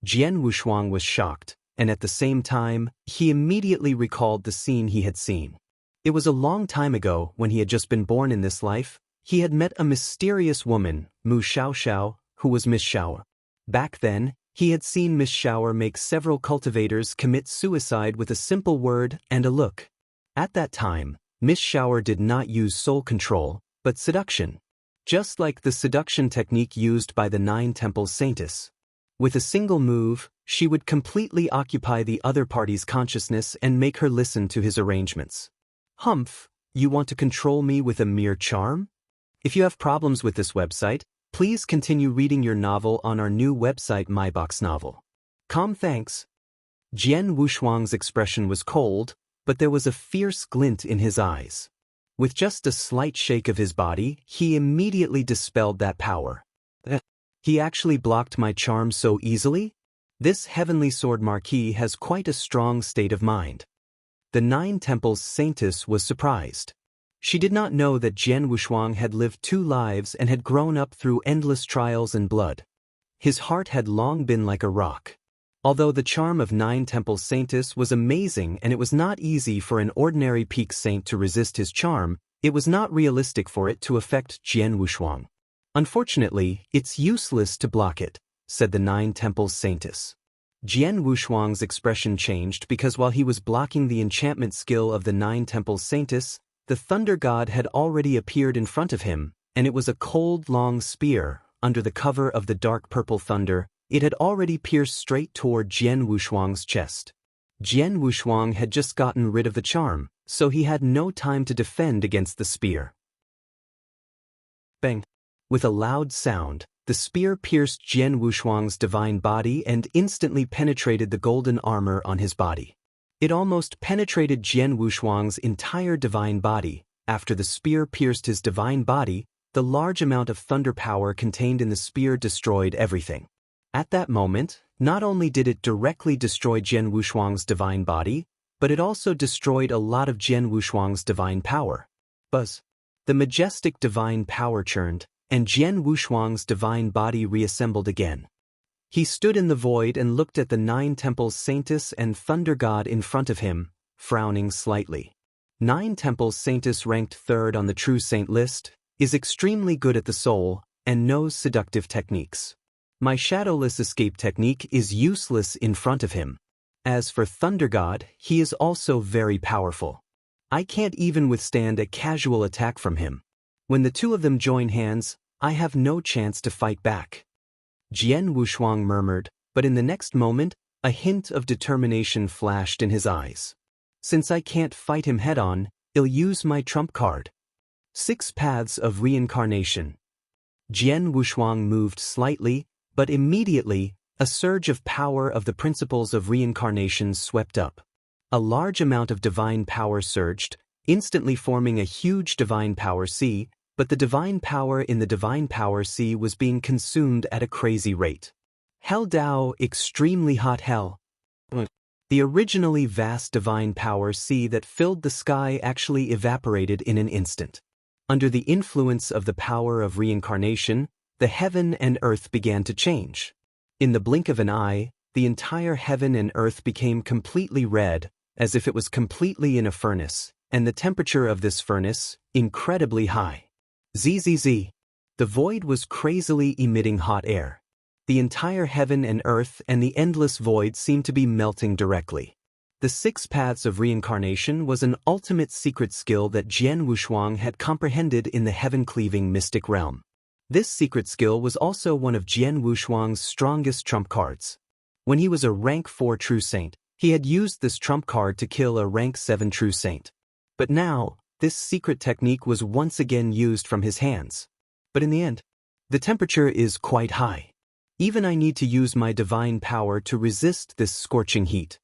Jian Wushuang was shocked, and at the same time, he immediately recalled the scene he had seen. It was a long time ago when he had just been born in this life. He had met a mysterious woman, Mu Xiaoxiao, who was Miss Xiao. Back then, he had seen Miss Xiao make several cultivators commit suicide with a simple word and a look. At that time, Miss Xiao did not use soul control, but seduction. Just like the seduction technique used by the 9 Temples Saintess. With a single move, she would completely occupy the other party's consciousness and make her listen to his arrangements. Humph, you want to control me with a mere charm? If you have problems with this website, please continue reading your novel on our new website MyBox Novel. Thanks. Jian Wushuang's expression was cold, but there was a fierce glint in his eyes. With just a slight shake of his body, he immediately dispelled that power. He actually blocked my charm so easily? This Heavenly Sword Marquis has quite a strong state of mind. The 9 Temples Saintess was surprised. She did not know that Jian Wushuang had lived 2 lives and had grown up through endless trials and blood. His heart had long been like a rock. Although the charm of 9 Temples Saintess was amazing and it was not easy for an ordinary peak saint to resist his charm, it was not realistic for it to affect Jian Wushuang. Unfortunately, it's useless to block it, said the 9 Temples Saintess. Jian Wushuang's expression changed because while he was blocking the enchantment skill of the 9 Temples Saintess, the Thunder God had already appeared in front of him, and it was a cold, long spear. Under the cover of the dark purple thunder, it had already pierced straight toward Jian Wushuang's chest. Jian Wushuang had just gotten rid of the charm, so he had no time to defend against the spear. Bang! With a loud sound, the spear pierced Jian Wushuang's divine body and instantly penetrated the golden armor on his body. It almost penetrated Jian Wushuang's entire divine body. After the spear pierced his divine body, the large amount of thunder power contained in the spear destroyed everything. At that moment, not only did it directly destroy Jian Wushuang's divine body, but it also destroyed a lot of Jian Wushuang's divine power. Buzz! The majestic divine power churned, and Jian Wushuang's divine body reassembled again. He stood in the void and looked at the 9 Temples Saintess and Thunder God in front of him, frowning slightly. 9 Temples Saintess ranked 3rd on the True Saint list, is extremely good at the soul, and knows seductive techniques. My shadowless escape technique is useless in front of him. As for Thunder God, he is also very powerful. I can't even withstand a casual attack from him. When the 2 of them join hands, I have no chance to fight back. Jian Wushuang murmured, but in the next moment, a hint of determination flashed in his eyes. Since I can't fight him head-on, I'll use my trump card. 6 Paths of Reincarnation. Jian Wushuang moved slightly, but immediately, a surge of power of the principles of reincarnation swept up. A large amount of divine power surged, instantly forming a huge divine power sea, but the divine power in the divine power sea was being consumed at a crazy rate. Hell Dao, extremely hot hell. The originally vast divine power sea that filled the sky actually evaporated in an instant. Under the influence of the power of reincarnation, the heaven and earth began to change. In the blink of an eye, the entire heaven and earth became completely red, as if it was completely in a furnace. and the temperature of this furnace, incredibly high. Zzz. The void was crazily emitting hot air. The entire heaven and earth and the endless void seemed to be melting directly. The 6 paths of reincarnation was an ultimate secret skill that Jian Wushuang had comprehended in the heaven-cleaving mystic realm. This secret skill was also one of Jian Wushuang's strongest trump cards. When he was a rank 4 true saint, he had used this trump card to kill a rank 7 true saint. But now, this secret technique was once again used from his hands. But in the end, the temperature is quite high. Even I need to use my divine power to resist this scorching heat.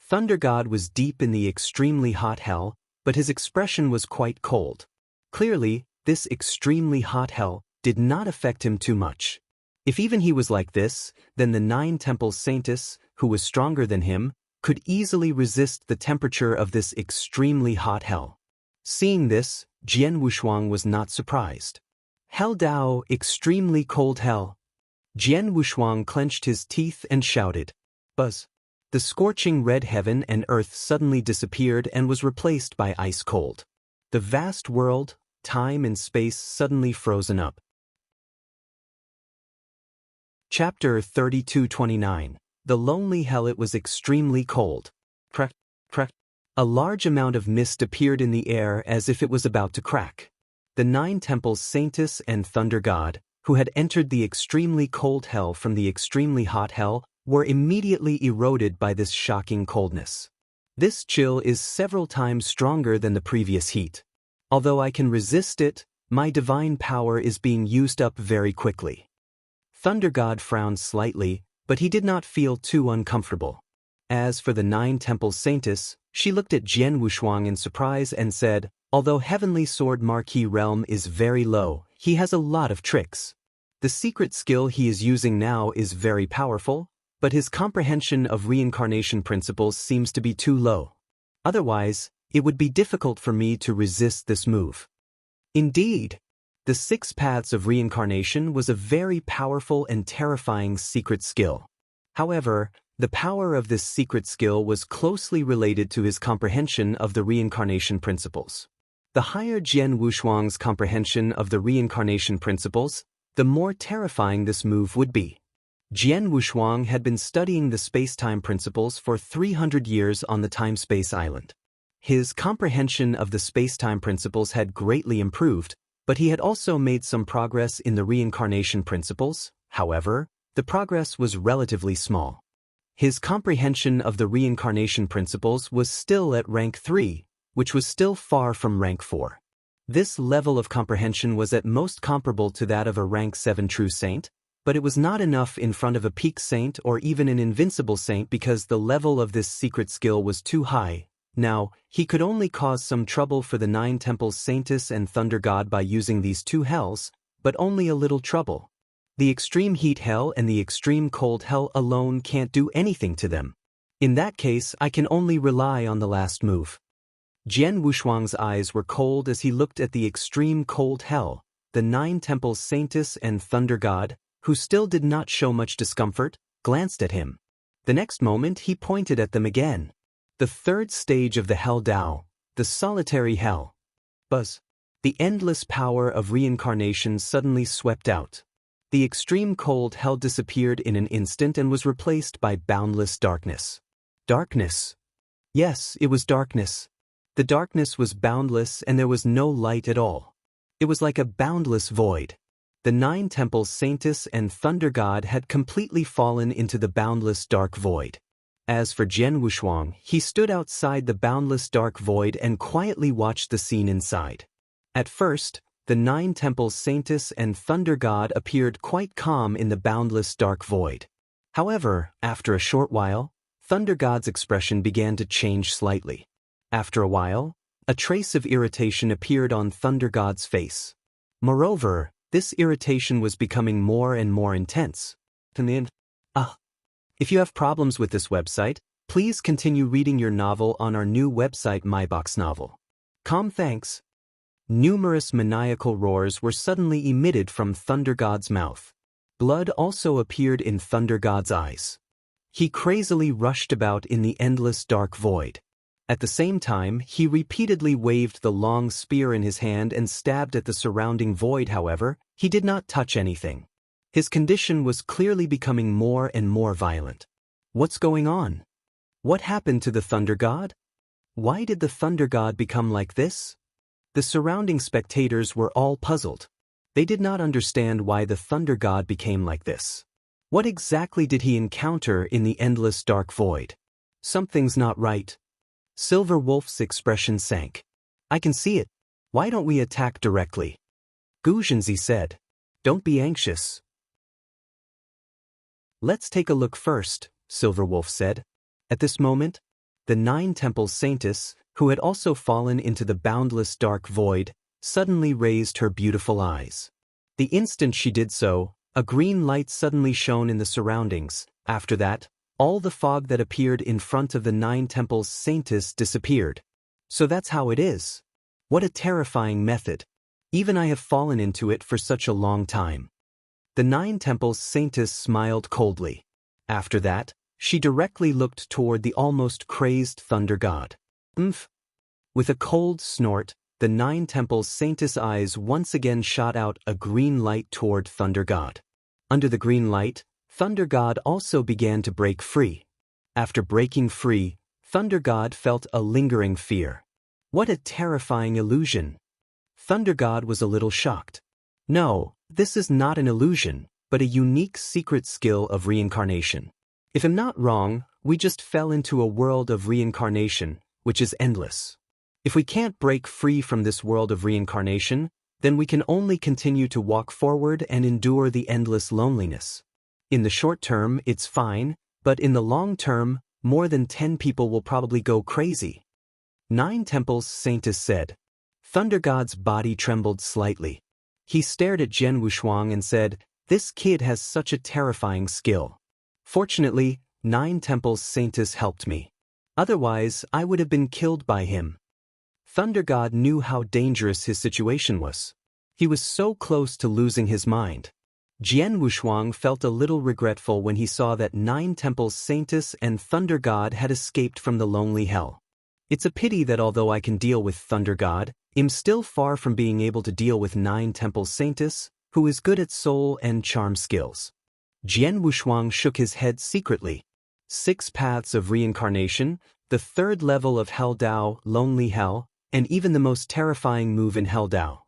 Thunder God was deep in the extremely hot hell, but his expression was quite cold. Clearly, this extremely hot hell did not affect him too much. If even he was like this, then the 9 Temples Saintess, who was stronger than him, could easily resist the temperature of this extremely hot hell. Seeing this, Jian Wushuang was not surprised. Hell Dao, extremely cold hell. Jian Wushuang clenched his teeth and shouted. Buzz. The scorching red heaven and earth suddenly disappeared and was replaced by ice cold. The vast world, time and space suddenly frozen up. Chapter 3229. The Lonely Hell. It was extremely cold. Crack, crack. A large amount of mist appeared in the air as if it was about to crack. The 9 Temples Saintess and Thunder God, who had entered the extremely cold hell from the extremely hot hell, were immediately eroded by this shocking coldness. This chill is several times stronger than the previous heat. Although I can resist it, my divine power is being used up very quickly. Thunder God frowned slightly, but he did not feel too uncomfortable. As for the 9 Temples Saintess, she looked at Jian Wushuang in surprise and said, although Heavenly Sword Marquis realm is very low, he has a lot of tricks. The secret skill he is using now is very powerful, but his comprehension of reincarnation principles seems to be too low. Otherwise, it would be difficult for me to resist this move. Indeed, the 6 paths of reincarnation was a very powerful and terrifying secret skill. However, the power of this secret skill was closely related to his comprehension of the reincarnation principles. The higher Jian Wushuang's comprehension of the reincarnation principles, the more terrifying this move would be. Jian Wushuang had been studying the space-time principles for 300 years on the time-space island. His comprehension of the space-time principles had greatly improved, but he had also made some progress in the reincarnation principles. However, the progress was relatively small. His comprehension of the reincarnation principles was still at rank 3, which was still far from rank 4. This level of comprehension was at most comparable to that of a rank 7 true saint, but it was not enough in front of a peak saint or even an invincible saint because the level of this secret skill was too high. Now, he could only cause some trouble for the 9 Temples Saintess and Thunder God by using these 2 hells, but only a little trouble. The extreme heat hell and the extreme cold hell alone can't do anything to them. In that case, I can only rely on the last move. Jian Wushuang's eyes were cold as he looked at the extreme cold hell. The 9 Temples Saintess and Thunder God, who still did not show much discomfort, glanced at him. The next moment he pointed at them again. The 3rd stage of the Hell Dao, the solitary hell. Buzz. The endless power of reincarnation suddenly swept out. The extreme cold hell disappeared in an instant and was replaced by boundless darkness. Darkness. Yes, it was darkness. The darkness was boundless and there was no light at all. It was like a boundless void. The 9 Temples Saintess and Thunder God had completely fallen into the boundless dark void. As for Jian Wushuang, he stood outside the boundless dark void and quietly watched the scene inside. At first, the 9 Temples Saintess and Thunder God appeared quite calm in the boundless dark void. However, after a short while, Thunder God's expression began to change slightly. After a while, a trace of irritation appeared on Thunder God's face. Moreover, this irritation was becoming more and more intense. If you have problems with this website, please continue reading your novel on our new website MyBox Novel. Thanks. Numerous maniacal roars were suddenly emitted from Thunder God's mouth. Blood also appeared in Thunder God's eyes. He crazily rushed about in the endless dark void. At the same time, he repeatedly waved the long spear in his hand and stabbed at the surrounding void. However, he did not touch anything. His condition was clearly becoming more and more violent. What's going on? What happened to the Thunder God? Why did the Thunder God become like this? The surrounding spectators were all puzzled. They did not understand why the Thunder God became like this. What exactly did he encounter in the endless dark void? Something's not right. Silver Wolf's expression sank. I can see it. Why don't we attack directly? Guzhenzi said. Don't be anxious. Let's take a look first, Silver Wolf said. At this moment, the 9 Temples Saintess, who had also fallen into the boundless dark void, suddenly raised her beautiful eyes. The instant she did so, a green light suddenly shone in the surroundings. After that, all the fog that appeared in front of the 9 Temples Saintess disappeared. So that's how it is. What a terrifying method. Even I have fallen into it for such a long time. The 9 Temples Saintess smiled coldly. After that, she directly looked toward the almost crazed Thunder God. Umph! With a cold snort, the 9 Temples Saintess' eyes once again shot out a green light toward Thunder God. Under the green light, Thunder God also began to break free. After breaking free, Thunder God felt a lingering fear. What a terrifying illusion! Thunder God was a little shocked. No, this is not an illusion, but a unique secret skill of reincarnation. If I'm not wrong, we just fell into a world of reincarnation, which is endless. If we can't break free from this world of reincarnation, then we can only continue to walk forward and endure the endless loneliness. In the short term, it's fine, but in the long term, more than 10 people will probably go crazy. 9 Temples Saintess said. Thunder God's body trembled slightly. He stared at Jian Wushuang and said, "This kid has such a terrifying skill." Fortunately, 9 Temples Saintess helped me. Otherwise, I would have been killed by him. Thunder God knew how dangerous his situation was. He was so close to losing his mind. Jian Wushuang felt a little regretful when he saw that 9 Temples Saintess and Thunder God had escaped from the lonely hell. It's a pity that although I can deal with Thunder God, I'm still far from being able to deal with 9 Temples Saintess, who is good at soul and charm skills. Jian Wushuang shook his head secretly. 6 paths of reincarnation, the 3rd level of Hell Dao, Lonely Hell, and even the most terrifying move in Hell Dao.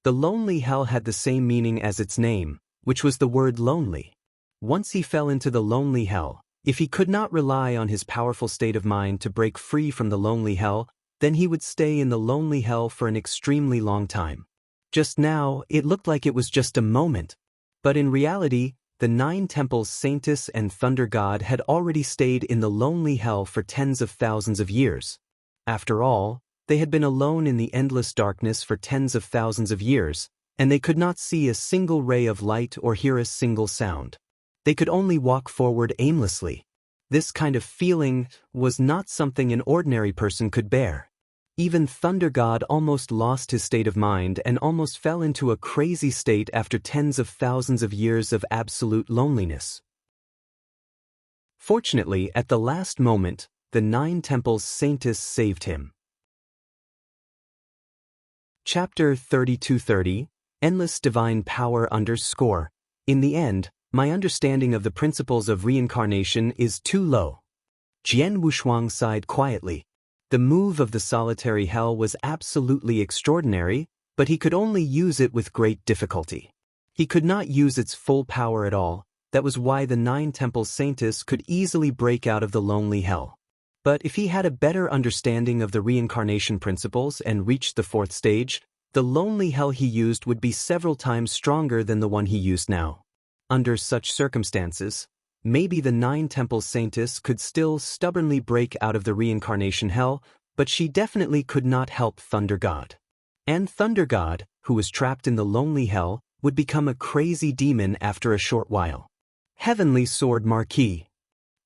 The Lonely Hell had the same meaning as its name, which was the word lonely. Once he fell into the Lonely Hell, if he could not rely on his powerful state of mind to break free from the Lonely Hell, then he would stay in the Lonely Hell for an extremely long time. Just now, it looked like it was just a moment. But in reality, the 9 Temples Saintess and Thunder God had already stayed in the Lonely Hell for tens of thousands of years. After all, they had been alone in the endless darkness for tens of thousands of years, and they could not see a single ray of light or hear a single sound. They could only walk forward aimlessly. This kind of feeling was not something an ordinary person could bear. Even Thunder God almost lost his state of mind and almost fell into a crazy state after tens of thousands of years of absolute loneliness. Fortunately, at the last moment, the 9 Temples Saintess saved him. Chapter 3230, Endless Divine Power _ In the end, my understanding of the principles of reincarnation is too low. Jian Wushuang sighed quietly. The move of the solitary hell was absolutely extraordinary, but he could only use it with great difficulty. He could not use its full power at all. That was why the 9 Temples Saintess could easily break out of the lonely hell. But if he had a better understanding of the reincarnation principles and reached the 4th stage, the lonely hell he used would be several times stronger than the one he used now. Under such circumstances, maybe the 9 Temples Saintess could still stubbornly break out of the reincarnation hell, but she definitely could not help Thunder God. And Thunder God, who was trapped in the lonely hell, would become a crazy demon after a short while. Heavenly Sword Marquis.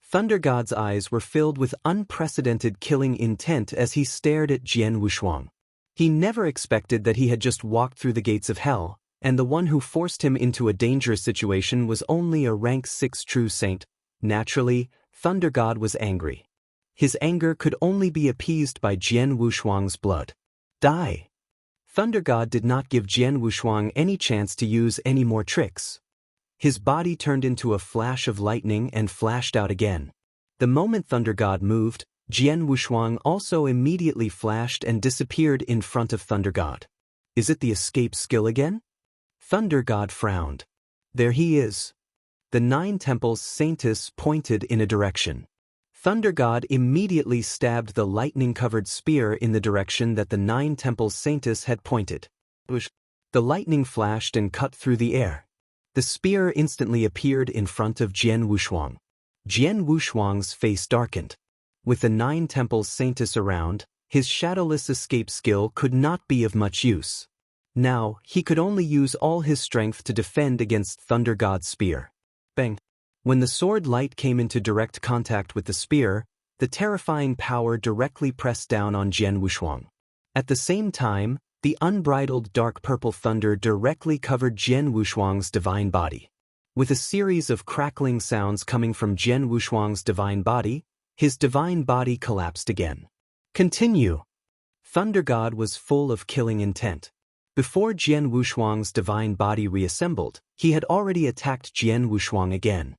Thunder God's eyes were filled with unprecedented killing intent as he stared at Jian Wushuang. He never expected that he had just walked through the gates of hell, and the one who forced him into a dangerous situation was only a rank 6 true saint. Naturally, Thunder God was angry. His anger could only be appeased by Jian Wushuang's blood. Die! Thunder God did not give Jian Wushuang any chance to use any more tricks. His body turned into a flash of lightning and flashed out again. The moment Thunder God moved, Jian Wushuang also immediately flashed and disappeared in front of Thunder God. Is it the escape skill again? Thunder God frowned. There he is. The 9 temples Saintess pointed in a direction. Thunder God immediately stabbed the lightning-covered spear in the direction that the 9 temples Saintess had pointed. The lightning flashed and cut through the air. The spear instantly appeared in front of Jian Wushuang. Jian Wushuang's face darkened. With the 9 temples Saintess around, his shadowless escape skill could not be of much use. Now, he could only use all his strength to defend against Thunder God's spear. Bang! When the sword light came into direct contact with the spear, the terrifying power directly pressed down on Jian Wushuang. At the same time, the unbridled dark purple thunder directly covered Jian Wushuang's divine body. With a series of crackling sounds coming from Jian Wushuang's divine body, his divine body collapsed again. Continue! Thunder God was full of killing intent. Before Jian Wushuang's divine body reassembled, he had already attacked Jian Wushuang again.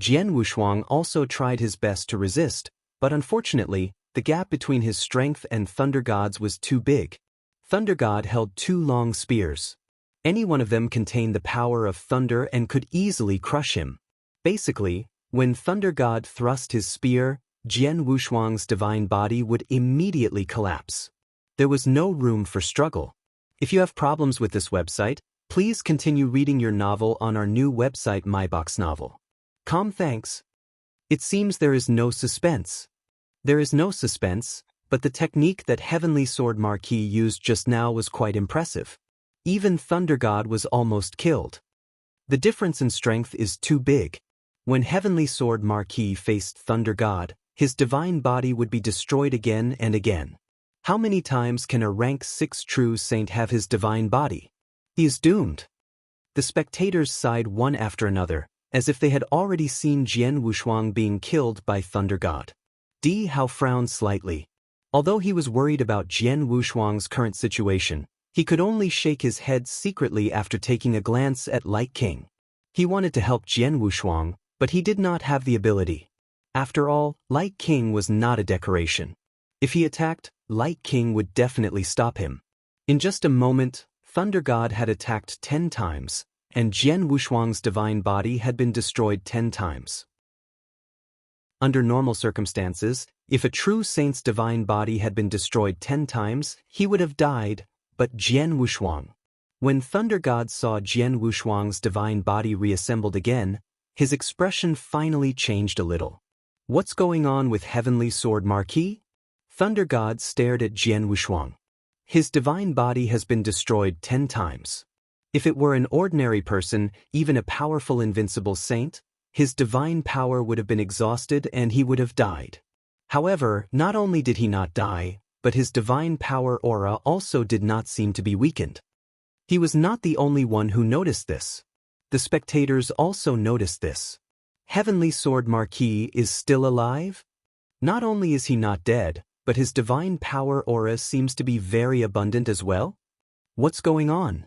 Jian Wushuang also tried his best to resist, but unfortunately, the gap between his strength and Thunder God's was too big. Thunder God held 2 long spears. Any one of them contained the power of thunder and could easily crush him. Basically, when Thunder God thrust his spear, Jian Wushuang's divine body would immediately collapse. There was no room for struggle. If you have problems with this website, please continue reading your novel on our new website MyBox Novel. Thanks. It seems there is no suspense. There is no suspense, but the technique that Heavenly Sword Marquis used just now was quite impressive. Even Thunder God was almost killed. The difference in strength is too big. When Heavenly Sword Marquis faced Thunder God, his divine body would be destroyed again and again. How many times can a rank 6 true saint have his divine body? He is doomed. The spectators sighed one after another, as if they had already seen Jian Wushuang being killed by Thunder God. Di Hao frowned slightly. Although he was worried about Jian Wushuang's current situation, he could only shake his head secretly after taking a glance at Light King. He wanted to help Jian Wushuang, but he did not have the ability. After all, Light King was not a decoration. If he attacked, Light King would definitely stop him. In just a moment, Thunder God had attacked 10 times, and Jian Wushuang's divine body had been destroyed 10 times. Under normal circumstances, if a true saint's divine body had been destroyed 10 times, he would have died, but Jian Wushuang. When Thunder God saw Jian Wushuang's divine body reassembled again, his expression finally changed a little. What's going on with Heavenly Sword Marquis? Thunder God stared at Jian Wushuang. His divine body has been destroyed 10 times. If it were an ordinary person, even a powerful invincible saint, his divine power would have been exhausted and he would have died. However, not only did he not die, but his divine power aura also did not seem to be weakened. He was not the only one who noticed this. The spectators also noticed this. Heavenly Sword Marquis is still alive? Not only is he not dead, but his divine power aura seems to be very abundant as well? What's going on?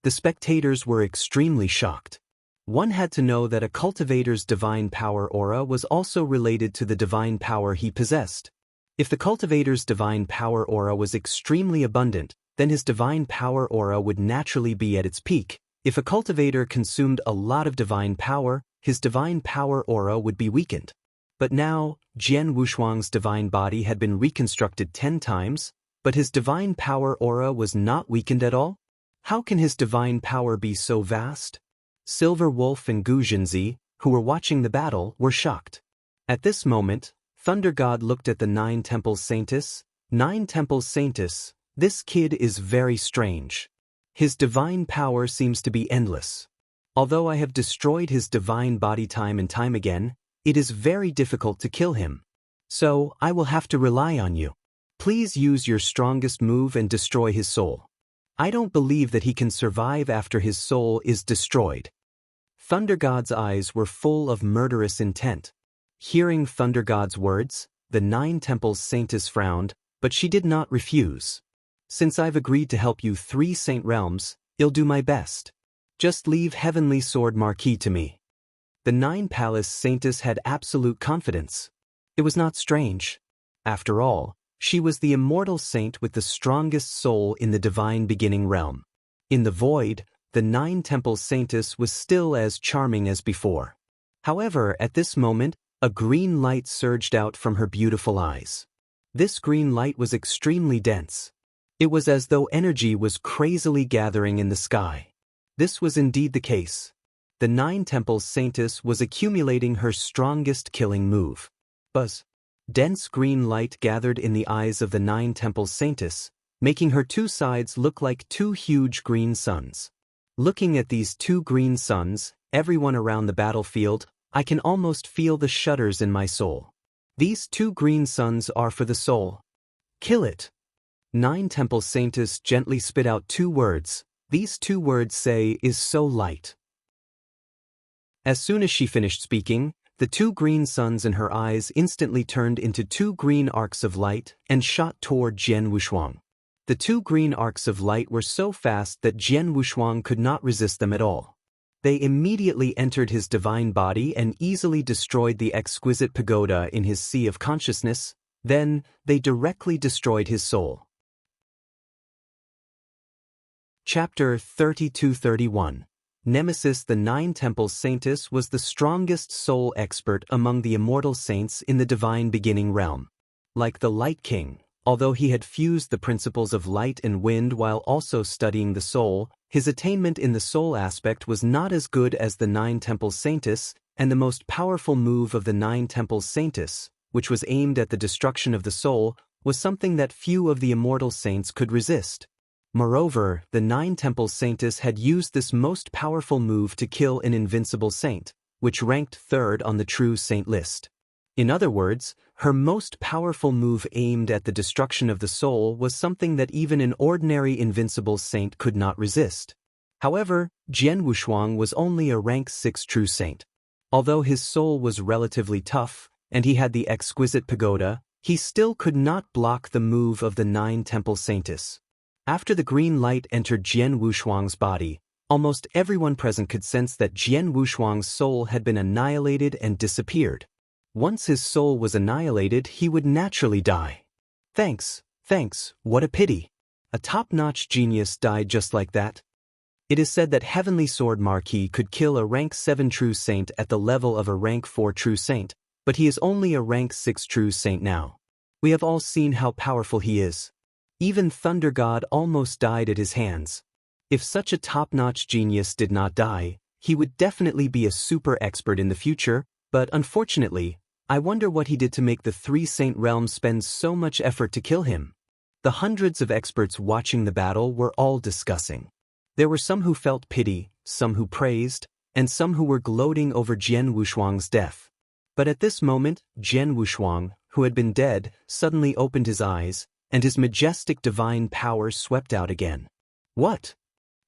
The spectators were extremely shocked. One had to know that a cultivator's divine power aura was also related to the divine power he possessed. If the cultivator's divine power aura was extremely abundant, then his divine power aura would naturally be at its peak. If a cultivator consumed a lot of divine power, his divine power aura would be weakened. But now, Jian Wushuang's divine body had been reconstructed 10 times, but his divine power aura was not weakened at all? How can his divine power be so vast? Silver Wolf and Gu Jinzi, who were watching the battle, were shocked. At this moment, Thunder God looked at the 9 temples Saintess. 9 temples Saintess, this kid is very strange. His divine power seems to be endless. Although I have destroyed his divine body time and time again, it is very difficult to kill him. So, I will have to rely on you. Please use your strongest move and destroy his soul. I don't believe that he can survive after his soul is destroyed. Thunder God's eyes were full of murderous intent. Hearing Thunder God's words, the Nine Temples Saintess frowned, but she did not refuse. Since I've agreed to help you 3 Saint Realms, I'll do my best. Just leave Heavenly Sword Marquis to me. The Nine Palace Saintess had absolute confidence. It was not strange. After all, she was the immortal saint with the strongest soul in the divine beginning realm. In the void, the Nine Temples Saintess was still as charming as before. However, at this moment, a green light surged out from her beautiful eyes. This green light was extremely dense. It was as though energy was crazily gathering in the sky. This was indeed the case. The Nine Temples Saintess was accumulating her strongest killing move. Buzz. Dense green light gathered in the eyes of the Nine Temples Saintess, making her 2 sides look like 2 huge green suns. Looking at these 2 green suns, everyone around the battlefield, I can almost feel the shudders in my soul. These 2 green suns are for the soul. Kill it. Nine Temples Saintess gently spit out 2 words. These 2 words say, is so light. As soon as she finished speaking, the 2 green suns in her eyes instantly turned into 2 green arcs of light and shot toward Jian Wushuang. The 2 green arcs of light were so fast that Jian Wushuang could not resist them at all. They immediately entered his divine body and easily destroyed the exquisite pagoda in his sea of consciousness. Then, they directly destroyed his soul. Chapter 32-31. Nemesis. The Nine Temples Saintess was the strongest soul expert among the immortal saints in the divine beginning realm. Like the Light King, although he had fused the principles of light and wind while also studying the soul, his attainment in the soul aspect was not as good as the Nine Temples Saintess, and the most powerful move of the Nine Temples Saintess, which was aimed at the destruction of the soul, was something that few of the immortal saints could resist. Moreover, the Nine Temples Saintess had used this most powerful move to kill an invincible saint, which ranked 3rd on the true saint list. In other words, her most powerful move aimed at the destruction of the soul was something that even an ordinary invincible saint could not resist. However, Jian Wushuang was only a rank 6 true saint. Although his soul was relatively tough, and he had the exquisite pagoda, he still could not block the move of the Nine Temples Saintess. After the green light entered Jian Wushuang's body, almost everyone present could sense that Jian Wushuang's soul had been annihilated and disappeared. Once his soul was annihilated, he would naturally die. Thanks, what a pity. A top-notch genius died just like that. It is said that Heavenly Sword Marquis could kill a rank 7 true saint at the level of a rank 4 true saint, but he is only a rank 6 true saint now. We have all seen how powerful he is. Even Thunder God almost died at his hands. If such a top-notch genius did not die, he would definitely be a super expert in the future, but unfortunately, I wonder what he did to make the 3 Saint Realms spend so much effort to kill him. The hundreds of experts watching the battle were all discussing. There were some who felt pity, some who praised, and some who were gloating over Jian Wushuang's death. But at this moment, Jian Wushuang, who had been dead, suddenly opened his eyes, and his majestic divine power swept out again. What?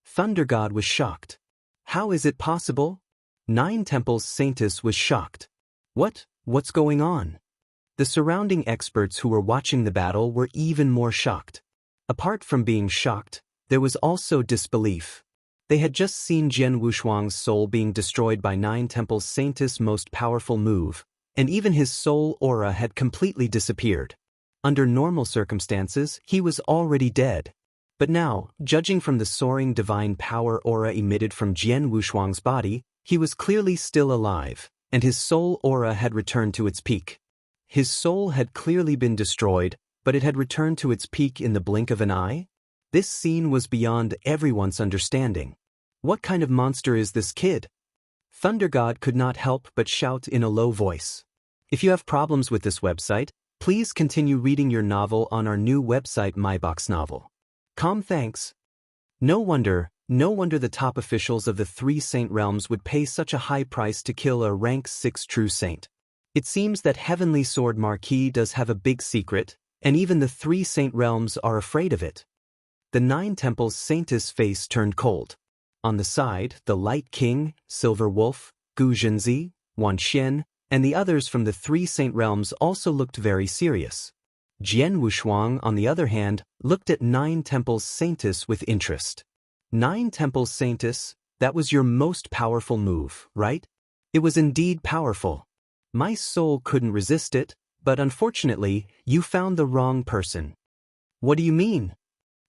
Thunder God was shocked. How is it possible? Nine Temples Saintess was shocked. What's going on? The surrounding experts who were watching the battle were even more shocked. Apart from being shocked, there was also disbelief. They had just seen Jian Wushuang's soul being destroyed by Nine Temples Saintess' most powerful move, and even his soul aura had completely disappeared. Under normal circumstances, he was already dead. But now, judging from the soaring divine power aura emitted from Jian Wushuang's body, he was clearly still alive, and his soul aura had returned to its peak. His soul had clearly been destroyed, but it had returned to its peak in the blink of an eye? This scene was beyond everyone's understanding. What kind of monster is this kid? Thunder God could not help but shout in a low voice. If you have problems with this website, please continue reading your novel on our new website MyBox Novel. Thanks. No wonder the top officials of the 3 Saint Realms would pay such a high price to kill a rank 6 true saint. It seems that Heavenly Sword Marquis does have a big secret, and even the 3 Saint Realms are afraid of it. The Nine Temples Saintess' face turned cold. On the side, the Light King, Silver Wolf, Gu Zhenzi, Wan Xian, and the others from the three saint realms also looked very serious. Jian Wushuang, on the other hand, looked at Nine Temples Saintess with interest. Nine Temples Saintess, that was your most powerful move, right? It was indeed powerful. My soul couldn't resist it, but unfortunately, you found the wrong person. What do you mean?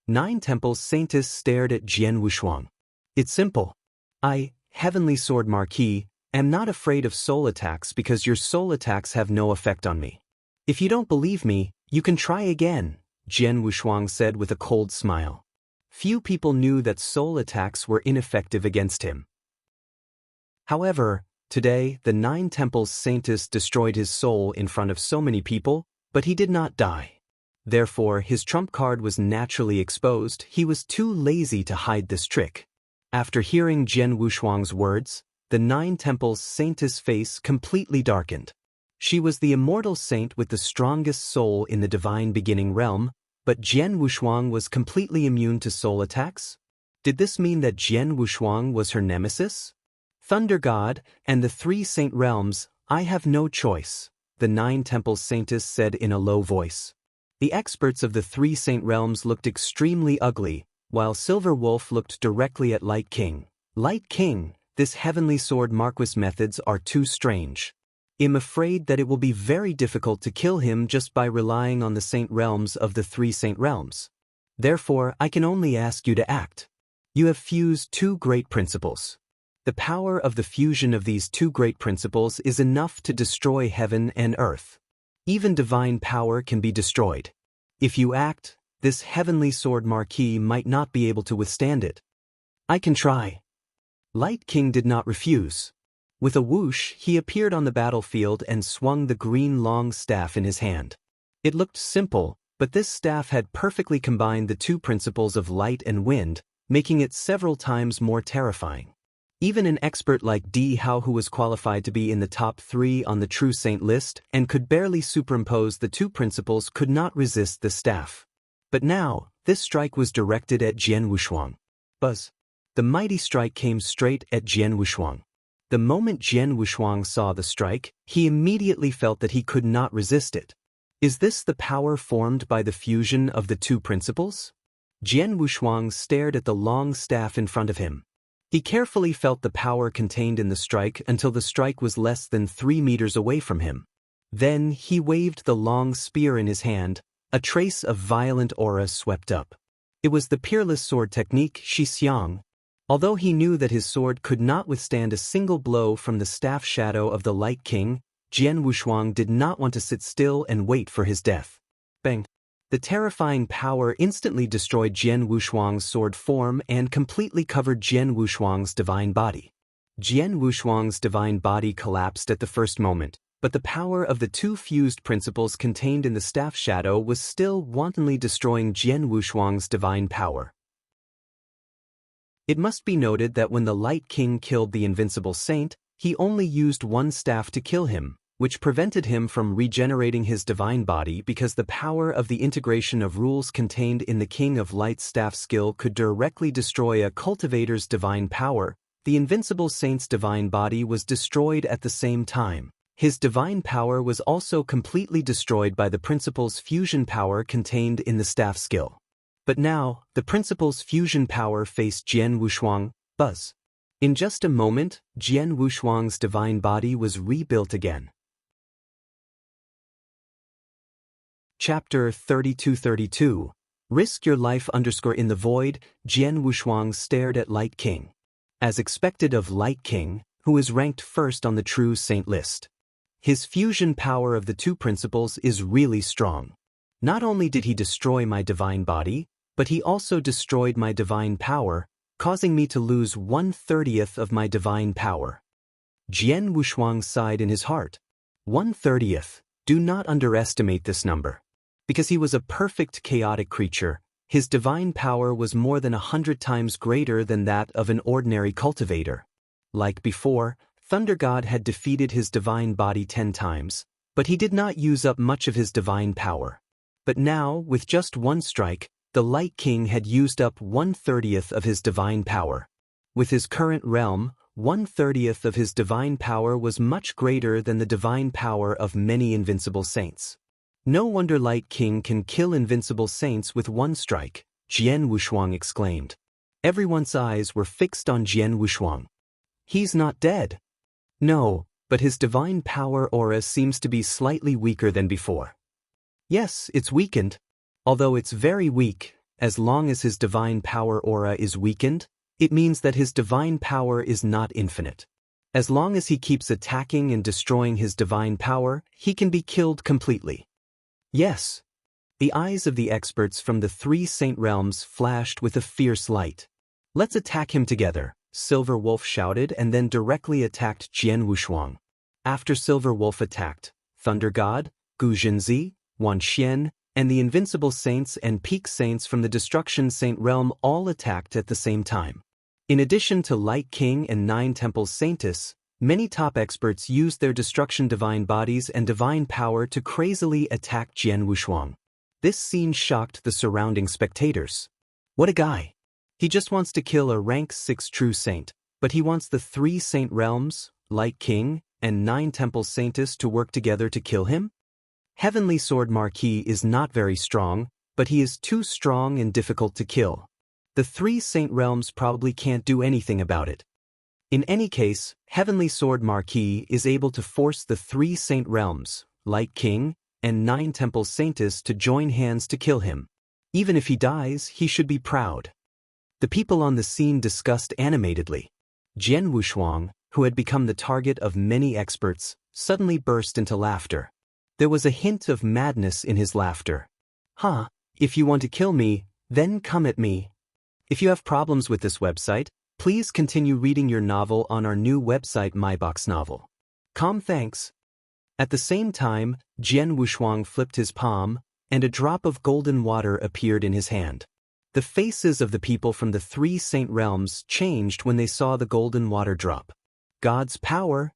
Nine Temples Saintess stared at Jian Wushuang. It's simple. I, Heavenly Sword Marquis, am not afraid of soul attacks because your soul attacks have no effect on me. If you don't believe me, you can try again, Jian Wushuang said with a cold smile. Few people knew that soul attacks were ineffective against him. However, today the Nine Temples Saintess destroyed his soul in front of so many people, but he did not die. Therefore, his trump card was naturally exposed. He was too lazy to hide this trick. After hearing Jian Wushuang's words, the Nine Temples Saintess' face completely darkened. She was the immortal saint with the strongest soul in the divine beginning realm, but Jian Wushuang was completely immune to soul attacks? Did this mean that Jian Wushuang was her nemesis? Thunder God and the three saint realms, I have no choice, the Nine Temples Saintess said in a low voice. The experts of the three saint realms looked extremely ugly, while Silver Wolf looked directly at Light King. Light King, this heavenly sword Marquis methods are too strange. I'm afraid that it will be very difficult to kill him just by relying on the saint realms of the three saint realms. Therefore, I can only ask you to act. You have fused two great principles. The power of the fusion of these two great principles is enough to destroy heaven and earth. Even divine power can be destroyed. If you act, this heavenly sword Marquis might not be able to withstand it. I can try. Light King did not refuse. With a whoosh, he appeared on the battlefield and swung the green long staff in his hand. It looked simple, but this staff had perfectly combined the two principles of light and wind, making it several times more terrifying. Even an expert like Di Hao, who was qualified to be in the top 3 on the True Saint list and could barely superimpose the two principles, could not resist the staff. But now, this strike was directed at Jian Wushuang. Buzz. The mighty strike came straight at Jian Wushuang. The moment Jian Wushuang saw the strike, he immediately felt that he could not resist it. Is this the power formed by the fusion of the two principles? Jian Wushuang stared at the long staff in front of him. He carefully felt the power contained in the strike until the strike was less than 3 meters away from him. Then he waved the long spear in his hand. A trace of violent aura swept up. It was the peerless sword technique Shi Xiang. Although he knew that his sword could not withstand a single blow from the staff shadow of the Light King, Jian Wushuang did not want to sit still and wait for his death. Bang! The terrifying power instantly destroyed Jian Wushuang's sword form and completely covered Jian Wushuang's divine body. Jian Wushuang's divine body collapsed at the first moment, but the power of the two fused principles contained in the staff shadow was still wantonly destroying Jian Wushuang's divine power. It must be noted that when the Light King killed the invincible saint, he only used one staff to kill him, which prevented him from regenerating his divine body because the power of the integration of rules contained in the King of Light's staff skill could directly destroy a cultivator's divine power. The invincible saint's divine body was destroyed at the same time. His divine power was also completely destroyed by the principle's fusion power contained in the staff skill. But now, the principle's fusion power faced Jian Wushuang. Buzz. In just a moment, Jian Wushuang's divine body was rebuilt again. Chapter 3232. Risk your life _in the void. Jian Wushuang stared at Light King. As expected of Light King, who is ranked first on the True Saint list. His fusion power of the two principles is really strong. Not only did he destroy my divine body, but he also destroyed my divine power, causing me to lose 1/30th of my divine power. Jian Wushuang sighed in his heart. 1/30th, do not underestimate this number. Because he was a perfect chaotic creature, his divine power was more than 100 times greater than that of an ordinary cultivator. Like before, Thunder God had defeated his divine body 10 times, but he did not use up much of his divine power. But now, with just one strike, the Light King had used up 1/30th of his divine power. With his current realm, 1/30th of his divine power was much greater than the divine power of many invincible saints. No wonder Light King can kill invincible saints with one strike, Jian Wushuang exclaimed. Everyone's eyes were fixed on Jian Wushuang. He's not dead. No, but his divine power aura seems to be slightly weaker than before. Yes, it's weakened. Although it's very weak, as long as his divine power aura is weakened, it means that his divine power is not infinite. As long as he keeps attacking and destroying his divine power, he can be killed completely. Yes. The eyes of the experts from the 3 saint realms flashed with a fierce light. Let's attack him together, Silver Wolf shouted and then directly attacked Jian Wushuang. After Silver Wolf attacked, Thunder God, Gu Jinzi, Wan Xian, and the invincible saints and peak saints from the Destruction Saint realm all attacked at the same time. In addition to Light King and 9 Temples Saintess, many top experts used their destruction divine bodies and divine power to crazily attack Jian Wushuang. This scene shocked the surrounding spectators. What a guy! He just wants to kill a rank 6 true saint, but he wants the 3 saint realms, Light King, and 9 Temples Saintess to work together to kill him? Heavenly Sword Marquis is not very strong, but he is too strong and difficult to kill. The 3 saint realms probably can't do anything about it. In any case, Heavenly Sword Marquis is able to force the 3 saint realms, Light King, and 9 Temples Saintess to join hands to kill him. Even if he dies, he should be proud. The people on the scene discussed animatedly. Jian Wushuang, who had become the target of many experts, suddenly burst into laughter. There was a hint of madness in his laughter. If you want to kill me, then come at me. If you have problems with this website, please continue reading your novel on our new website MyBox Novel. Thanks. At the same time, Jian Wushuang flipped his palm, and a drop of golden water appeared in his hand. The faces of the people from the 3 saint realms changed when they saw the golden water drop. God's power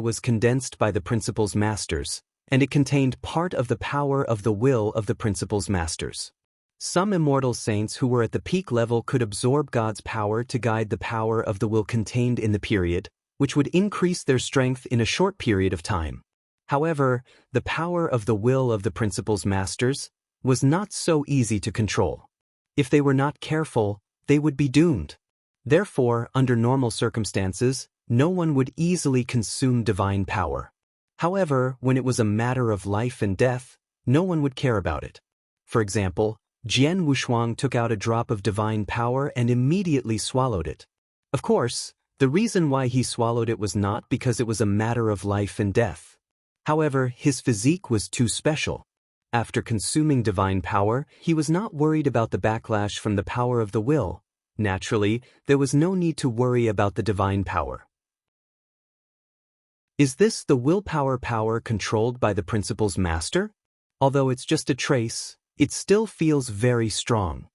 was condensed by the Principal's Masters, and it contained part of the power of the will of the Principal's Masters. Some immortal saints who were at the peak level could absorb God's power to guide the power of the will contained in the period, which would increase their strength in a short period of time. However, the power of the will of the Principal's Masters was not so easy to control. If they were not careful, they would be doomed. Therefore, under normal circumstances, no one would easily consume divine power. However, when it was a matter of life and death, no one would care about it. For example, Jian Wushuang took out a drop of divine power and immediately swallowed it. Of course, the reason why he swallowed it was not because it was a matter of life and death. However, his physique was too special. After consuming divine power, he was not worried about the backlash from the power of the will. Naturally, there was no need to worry about the divine power. Is this the willpower power controlled by the Principal's Master? Although it's just a trace, it still feels very strong.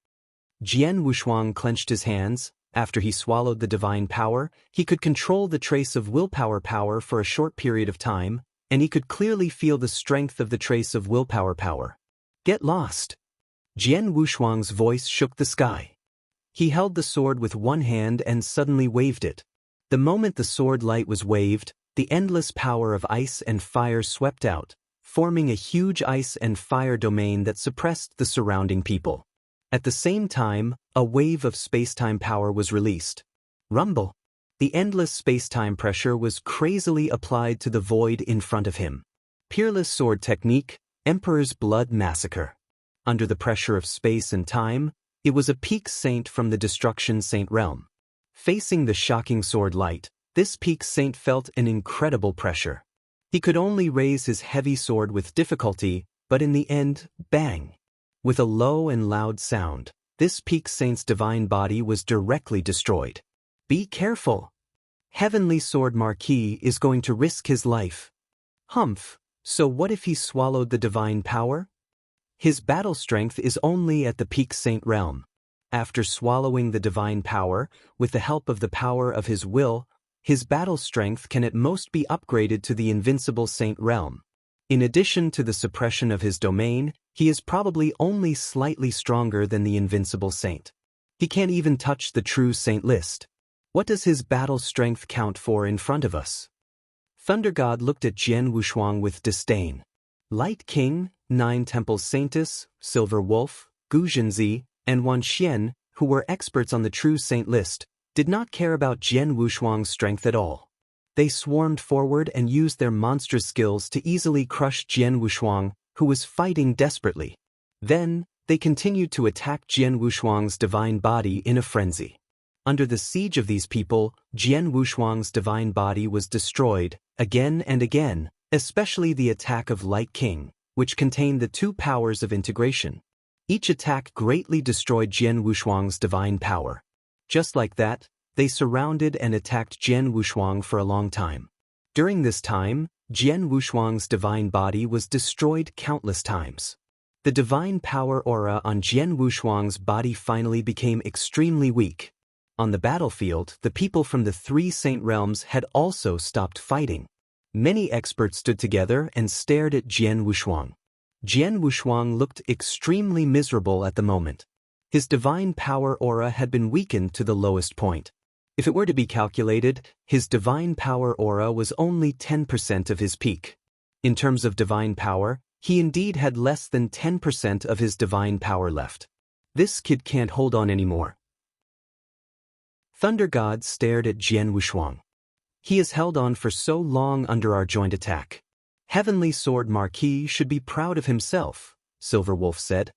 Jian Wushuang clenched his hands. After he swallowed the divine power, he could control the trace of willpower power for a short period of time, and he could clearly feel the strength of the trace of willpower power. Get lost. Jian Wushuang's voice shook the sky. He held the sword with one hand and suddenly waved it. The moment the sword light was waved, the endless power of ice and fire swept out, forming a huge ice and fire domain that suppressed the surrounding people. At the same time, a wave of space-time power was released. Rumble. The endless space-time pressure was crazily applied to the void in front of him. Peerless sword technique, Emperor's Blood Massacre. Under the pressure of space and time, it was a peak saint from the Destruction Saint realm. Facing the shocking sword light, this peak saint felt an incredible pressure. He could only raise his heavy sword with difficulty, but in the end, bang! With a low and loud sound, this peak saint's divine body was directly destroyed. Be careful! Heavenly Sword Marquis is going to risk his life. Humph, so what if he swallowed the divine power? His battle strength is only at the peak saint realm. After swallowing the divine power, with the help of the power of his will, his battle strength can at most be upgraded to the invincible saint realm. In addition to the suppression of his domain, he is probably only slightly stronger than the invincible saint. He can't even touch the true saint list. What does his battle strength count for in front of us? Thunder God looked at Jian Wushuang with disdain. Light King, 9 Temples Saintess, Silver Wolf, Gu Zhenzi, and Wan Xian, who were experts on the true saint list, did not care about Jian Wushuang's strength at all. They swarmed forward and used their monstrous skills to easily crush Jian Wushuang, who was fighting desperately. Then, they continued to attack Jian Wushuang's divine body in a frenzy. Under the siege of these people, Jian Wushuang's divine body was destroyed, again and again, especially the attack of Light King, which contained the 2 powers of integration. Each attack greatly destroyed Jian Wushuang's divine power. Just like that, they surrounded and attacked Jian Wushuang for a long time. During this time, Jian Wushuang's divine body was destroyed countless times. The divine power aura on Jian Wushuang's body finally became extremely weak. On the battlefield, the people from the 3 saint realms had also stopped fighting. Many experts stood together and stared at Jian Wushuang. Jian Wushuang looked extremely miserable at the moment. His divine power aura had been weakened to the lowest point. If it were to be calculated, his divine power aura was only 10% of his peak. In terms of divine power, he indeed had less than 10% of his divine power left. This kid can't hold on anymore. Thunder God stared at Jian Wushuang. He has held on for so long under our joint attack. Heavenly Sword Marquis should be proud of himself, Silver Wolf said.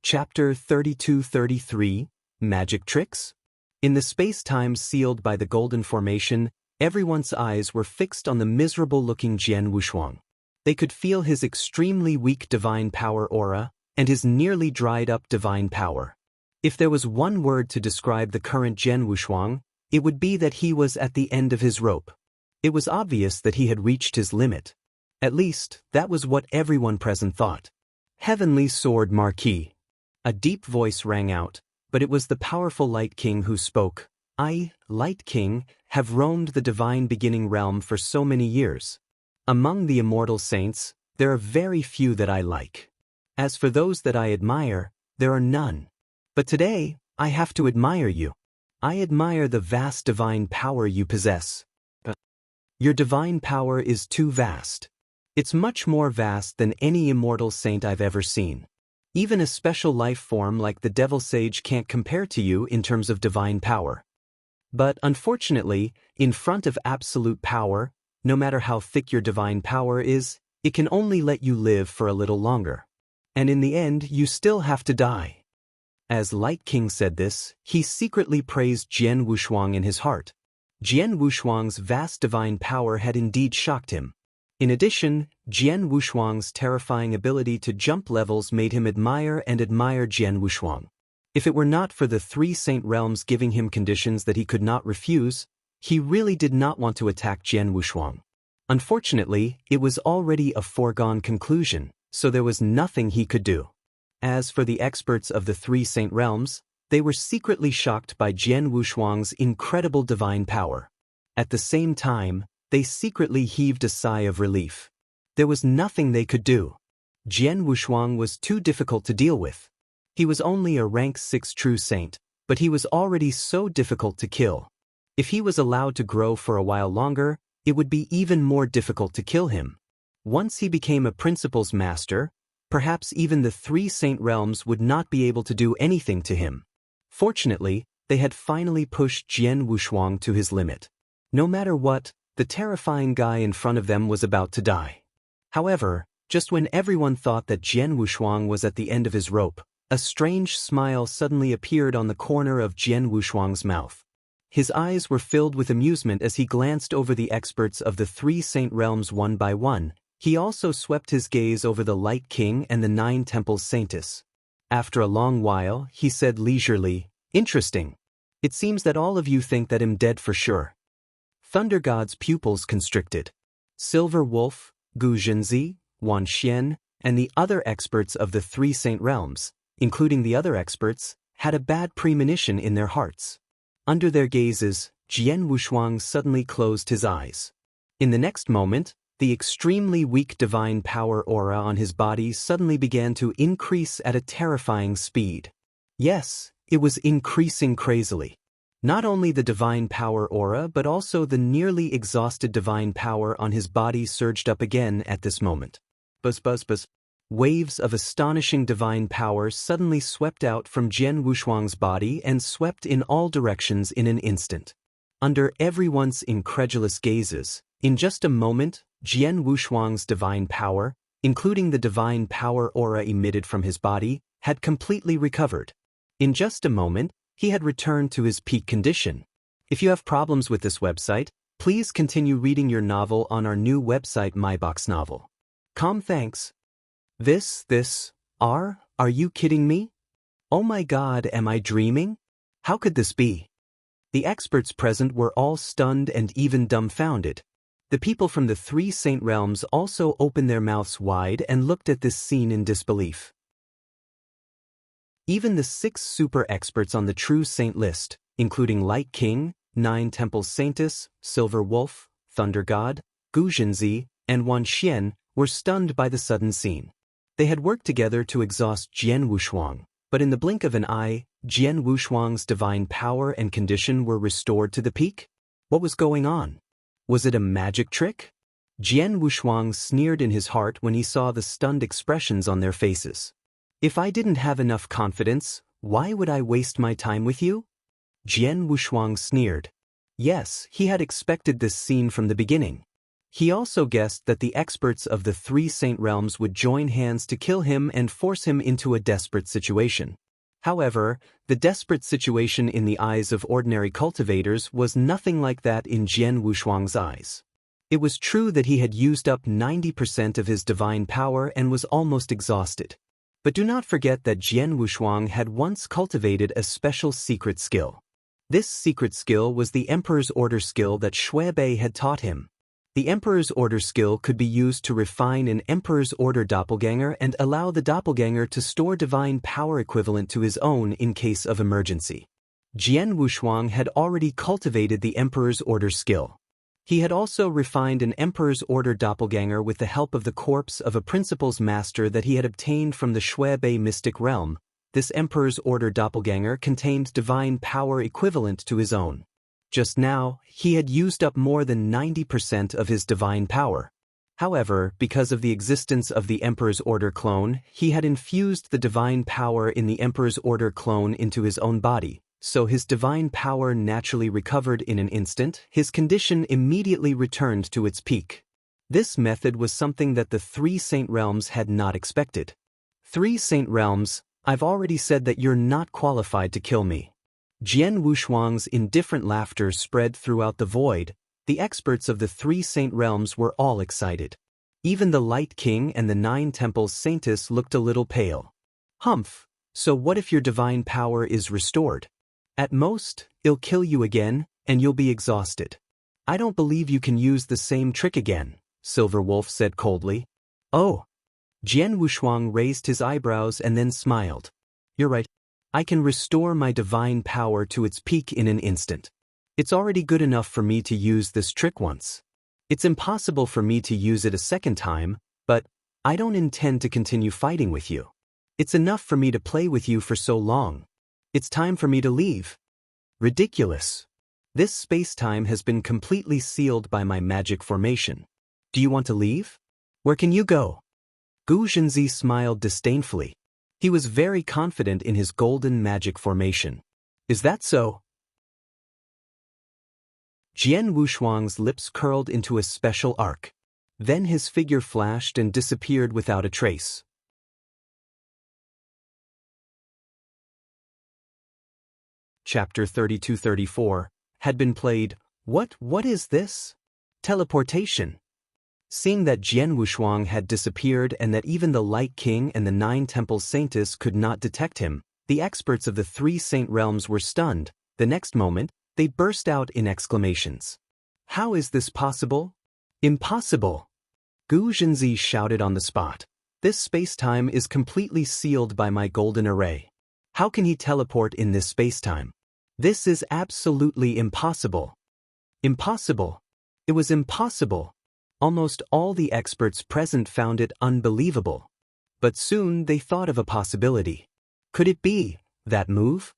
Chapter 32-33, Magic Tricks? In the space-time sealed by the Golden Formation, everyone's eyes were fixed on the miserable-looking Jian Wushuang. They could feel his extremely weak divine power aura and his nearly dried-up divine power. If there was one word to describe the current Jian Wushuang, it would be that he was at the end of his rope. It was obvious that he had reached his limit. At least, that was what everyone present thought. Heavenly Sword Marquis. A deep voice rang out, but it was the powerful Light King who spoke. I, Light King, have roamed the divine beginning realm for so many years. Among the immortal saints, there are very few that I like. As for those that I admire, there are none. But today, I have to admire you. I admire the vast divine power you possess. Your divine power is too vast. It's much more vast than any immortal saint I've ever seen. Even a special life form like the Devil Sage can't compare to you in terms of divine power. But unfortunately, in front of absolute power, no matter how thick your divine power is, it can only let you live for a little longer. And in the end, you still have to die. As Light King said this, he secretly praised Jian Wushuang in his heart. Jian Wushuang's vast divine power had indeed shocked him. In addition, Jian Wushuang's terrifying ability to jump levels made him admire Jian Wushuang. If it were not for the 3 saint realms giving him conditions that he could not refuse, he really did not want to attack Jian Wushuang. Unfortunately, it was already a foregone conclusion, so there was nothing he could do. As for the experts of the 3 saint realms, they were secretly shocked by Jian Wushuang's incredible divine power. At the same time, they secretly heaved a sigh of relief. There was nothing they could do. Jian Wushuang was too difficult to deal with. He was only a rank 6 true saint, but he was already so difficult to kill. If he was allowed to grow for a while longer, it would be even more difficult to kill him. Once he became a principal's master, perhaps even the 3 saint realms would not be able to do anything to him. Fortunately, they had finally pushed Jian Wushuang to his limit. No matter what, the terrifying guy in front of them was about to die. However, just when everyone thought that Jian Wushuang was at the end of his rope, a strange smile suddenly appeared on the corner of Jian Wushuang's mouth. His eyes were filled with amusement as he glanced over the experts of the 3 saint realms one by one. He also swept his gaze over the Light King and the 9 Temples Saintess. After a long while, he said leisurely, "Interesting. It seems that all of you think that I'm dead for sure." Thunder God's pupils constricted. Silver Wolf, Gu Zhenzi, Wan Xian, and the other experts of the 3 saint realms, including the other experts, had a bad premonition in their hearts. Under their gazes, Jian Wushuang suddenly closed his eyes. In the next moment, the extremely weak divine power aura on his body suddenly began to increase at a terrifying speed. Yes, It was increasing crazily. Not only the divine power aura but also the nearly exhausted divine power on his body surged up again at this moment. Buzz buzz buzz. Waves of astonishing divine power suddenly swept out from Jian Wushuang's body and swept in all directions in an instant. Under everyone's incredulous gazes, in just a moment, Jian Wushuang's divine power, including the divine power aura emitted from his body, had completely recovered. In just a moment, he had returned to his peak condition. If you have problems with this website, please continue reading your novel on our new website MyBox Novel. Thanks. Are you kidding me? Oh my God, am I dreaming? How could this be? The experts present were all stunned and even dumbfounded. The people from the 3 Saint Realms also opened their mouths wide and looked at this scene in disbelief. Even the 6 super experts on the True Saint list, including Light King, 9 Temples Saintess, Silver Wolf, Thunder God, Gu Jinzi, and Wan Xian, were stunned by the sudden scene. They had worked together to exhaust Jian Wushuang, but in the blink of an eye, Jian Wushuang's divine power and condition were restored to the peak? What was going on? Was it a magic trick? Jian Wushuang sneered in his heart when he saw the stunned expressions on their faces. If I didn't have enough confidence, why would I waste my time with you? Jian Wushuang sneered. Yes, he had expected this scene from the beginning. He also guessed that the experts of the 3 Saint Realms would join hands to kill him and force him into a desperate situation. However, the desperate situation in the eyes of ordinary cultivators was nothing like that in Jian Wushuang's eyes. It was true that he had used up 90% of his divine power and was almost exhausted. But do not forget that Jian Wushuang had once cultivated a special secret skill. This secret skill was the Emperor's Order skill that Shui Bei had taught him. The Emperor's Order skill could be used to refine an Emperor's Order doppelganger and allow the doppelganger to store divine power equivalent to his own in case of emergency. Jian Wushuang had already cultivated the Emperor's Order skill. He had also refined an Emperor's Order doppelganger with the help of the corpse of a principal's master that he had obtained from the Shui Bei mystic realm. This Emperor's Order doppelganger contained divine power equivalent to his own. Just now, he had used up more than 90% of his divine power. However, because of the existence of the Emperor's Order clone, he had infused the divine power in the Emperor's Order clone into his own body, so his divine power naturally recovered in an instant. His condition immediately returned to its peak. This method was something that the 3 Saint Realms had not expected. 3 Saint Realms, I've already said that you're not qualified to kill me. Jian Wushuang's indifferent laughter spread throughout the void. The experts of the 3 Saint Realms were all excited. Even the Light King and the 9 Temples Saintess looked a little pale. Humph, so what if your divine power is restored? At most, it'll kill you again, and you'll be exhausted. I don't believe you can use the same trick again, Silver Wolf said coldly. Oh. Jian Wushuang raised his eyebrows and then smiled. You're right. I can restore my divine power to its peak in an instant. It's already good enough for me to use this trick once. It's impossible for me to use it a second time, but I don't intend to continue fighting with you. It's enough for me to play with you for so long. It's time for me to leave. Ridiculous. This space-time has been completely sealed by my magic formation. Do you want to leave? Where can you go? Gu Jinzi smiled disdainfully. He was very confident in his golden magic formation. Is that so? Jian Wushuang's lips curled into a special arc. Then his figure flashed and disappeared without a trace. Chapter 32-34 had been played. What is this? Teleportation. Seeing that Jian Wushuang had disappeared and that even the Light King and the 9 Temples Saintess could not detect him, the experts of the 3 Saint Realms were stunned. The next moment, they burst out in exclamations. How is this possible? Impossible! Gu Jinzi shouted on the spot. This space-time is completely sealed by my golden array. How can he teleport in this space-time? This is absolutely impossible. Impossible. It was impossible. Almost all the experts present found it unbelievable. But soon they thought of a possibility. Could it be that move?